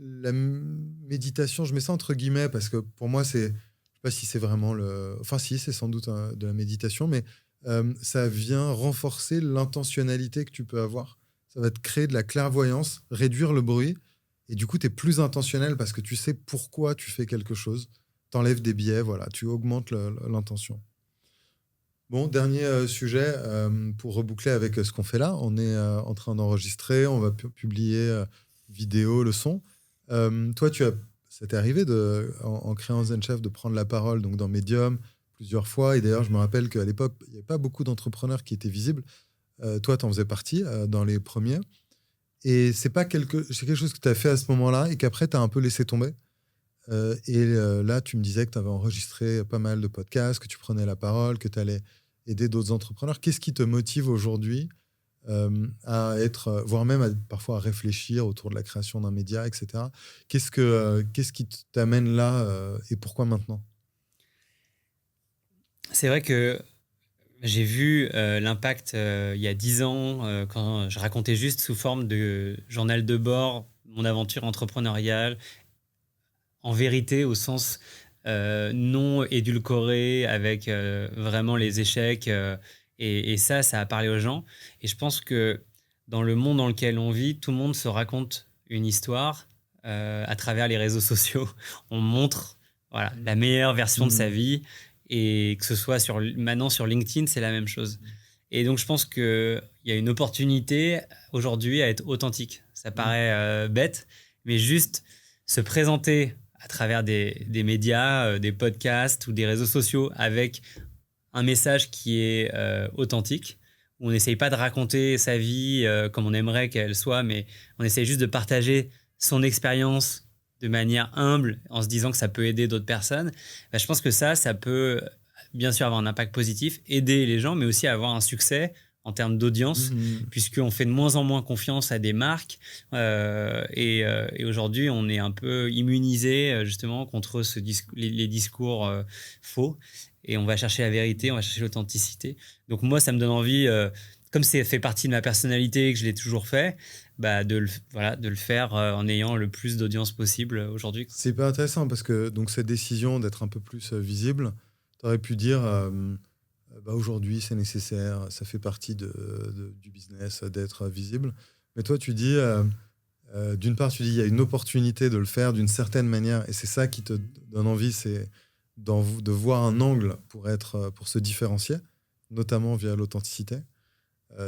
La méditation, je mets ça entre guillemets, parce que pour moi, je sais pas si c'est vraiment Enfin, si, c'est sans doute de la méditation, mais ça vient renforcer l'intentionnalité que tu peux avoir. Ça va te créer de la clairvoyance, réduire le bruit, et du coup, tu es plus intentionnel parce que tu sais pourquoi tu fais quelque chose. T'enlèves des biais, voilà, tu augmentes l'intention. Bon, dernier sujet, pour reboucler avec ce qu'on fait là. On est en train d'enregistrer, on va publier vidéo, le son. Toi, ça t'est arrivé en créant Zen Chef de prendre la parole donc dans Medium plusieurs fois. Et d'ailleurs, je me rappelle qu'à l'époque, il n'y avait pas beaucoup d'entrepreneurs qui étaient visibles. Toi, tu en faisais partie dans les premiers. Et c'est quelque chose que tu as fait à ce moment-là et qu'après, tu as un peu laissé tomber. Là, tu me disais que tu avais enregistré pas mal de podcasts, que tu prenais la parole, que tu allais aider d'autres entrepreneurs. Qu'est-ce qui te motive aujourd'hui à être, voire même parfois à réfléchir autour de la création d'un média, etc. Qu'est-ce qui t'amène là et pourquoi maintenant? C'est vrai que j'ai vu l'impact il y a 10 ans quand je racontais juste sous forme de journal de bord mon aventure entrepreneuriale, en vérité au sens non édulcoré avec vraiment les échecs. Et ça a parlé aux gens. Et je pense que dans le monde dans lequel on vit, tout le monde se raconte une histoire à travers les réseaux sociaux. On montre la meilleure version de sa vie. Et que ce soit maintenant sur LinkedIn, c'est la même chose. Et donc, je pense qu'il y a une opportunité aujourd'hui à être authentique. Ça paraît bête, mais juste se présenter à travers des médias, des podcasts ou des réseaux sociaux avec un message qui est authentique, où on n'essaye pas de raconter sa vie comme on aimerait qu'elle soit, mais on essaye juste de partager son expérience de manière humble, en se disant que ça peut aider d'autres personnes. Je pense que ça peut bien sûr avoir un impact positif, aider les gens, mais aussi avoir un succès en termes d'audience, puisqu'on fait de moins en moins confiance à des marques. Et aujourd'hui, on est un peu immunisé justement contre les discours faux. Et on va chercher la vérité, on va chercher l'authenticité. Donc moi, ça me donne envie, comme ça fait partie de ma personnalité, que je l'ai toujours fait, de le faire en ayant le plus d'audience possible aujourd'hui. C'est hyper intéressant parce que donc, cette décision d'être un peu plus visible, tu aurais pu dire aujourd'hui c'est nécessaire, ça fait partie du business d'être visible. Mais toi tu dis, d'une part tu dis il y a une opportunité de le faire d'une certaine manière et c'est ça qui te donne envie, c'est de voir un angle pour se différencier, notamment via l'authenticité.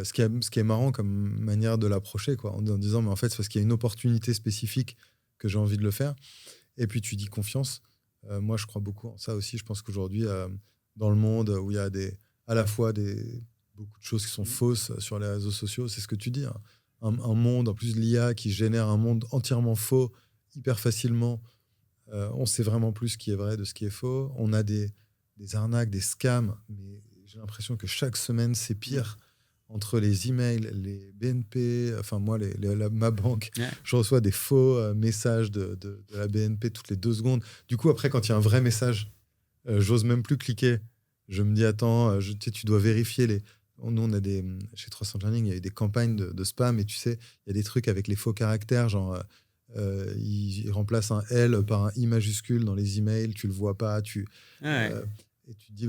Ce qui est marrant comme manière de l'approcher, quoi, en disant mais en fait c'est parce qu'il y a une opportunité spécifique que j'ai envie de le faire. Et puis tu dis confiance. Moi je crois beaucoup en ça aussi. Je pense qu'aujourd'hui dans le monde où il y a à la fois beaucoup de choses qui sont fausses sur les réseaux sociaux, c'est ce que tu dis, hein. Un monde en plus de l'IA qui génère un monde entièrement faux hyper facilement. On sait vraiment plus ce qui est vrai de ce qui est faux. On a des arnaques, des scams, mais j'ai l'impression que chaque semaine c'est pire. Entre les emails, les BNP, enfin moi, ma banque, je reçois des faux messages de la BNP toutes les 2 secondes. Du coup, après, quand il y a un vrai message, j'ose même plus cliquer. Je me dis, attends, tu dois vérifier Nous, on a chez 300 Learning, il y a eu des campagnes de spam, et tu sais, il y a des trucs avec les faux caractères, genre, ils remplacent un L par un I majuscule dans les emails, tu le vois pas, et tu te dis,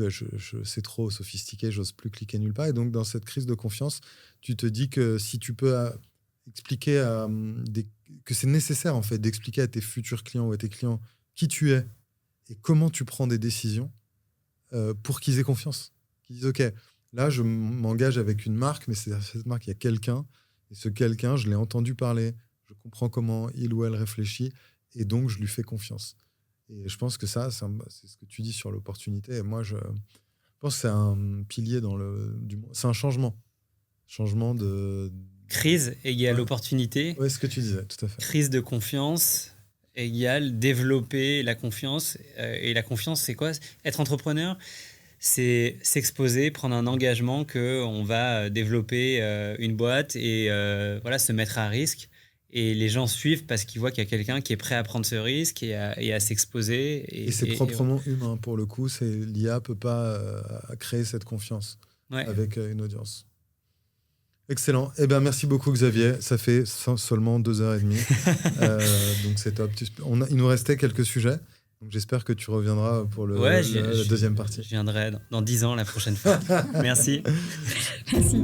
c'est trop sophistiqué, j'ose plus cliquer nulle part. Et donc, dans cette crise de confiance, tu te dis que si tu peux expliquer que c'est nécessaire, en fait, d'expliquer à tes futurs clients ou à tes clients qui tu es et comment tu prends des décisions pour qu'ils aient confiance. Qu'ils disent, OK, là, je m'engage avec une marque, mais cette marque, il y a quelqu'un. Et ce quelqu'un, je l'ai entendu parler. Je comprends comment il ou elle réfléchit. Et donc, je lui fais confiance. Et je pense que ça, c'est ce que tu dis sur l'opportunité. Et moi, je pense que c'est un pilier c'est un changement. Changement de... Crise égale opportunité. Oui, ce que tu disais, tout à fait. Crise de confiance égale développer la confiance. Et la confiance, c'est quoi? Être entrepreneur, c'est s'exposer, prendre un engagement qu'on va développer une boîte et se mettre à risque. Et les gens suivent parce qu'ils voient qu'il y a quelqu'un qui est prêt à prendre ce risque et à s'exposer. Et c'est proprement humain, pour le coup. L'IA ne peut pas créer cette confiance avec une audience. Excellent. Eh ben, merci beaucoup, Xavier. Ça fait seulement 2h30. Donc, c'est top. Il nous restait quelques sujets. Donc, j'espère que tu reviendras pour la deuxième partie. Je viendrai dans 10 ans la prochaine fois. Merci. Merci.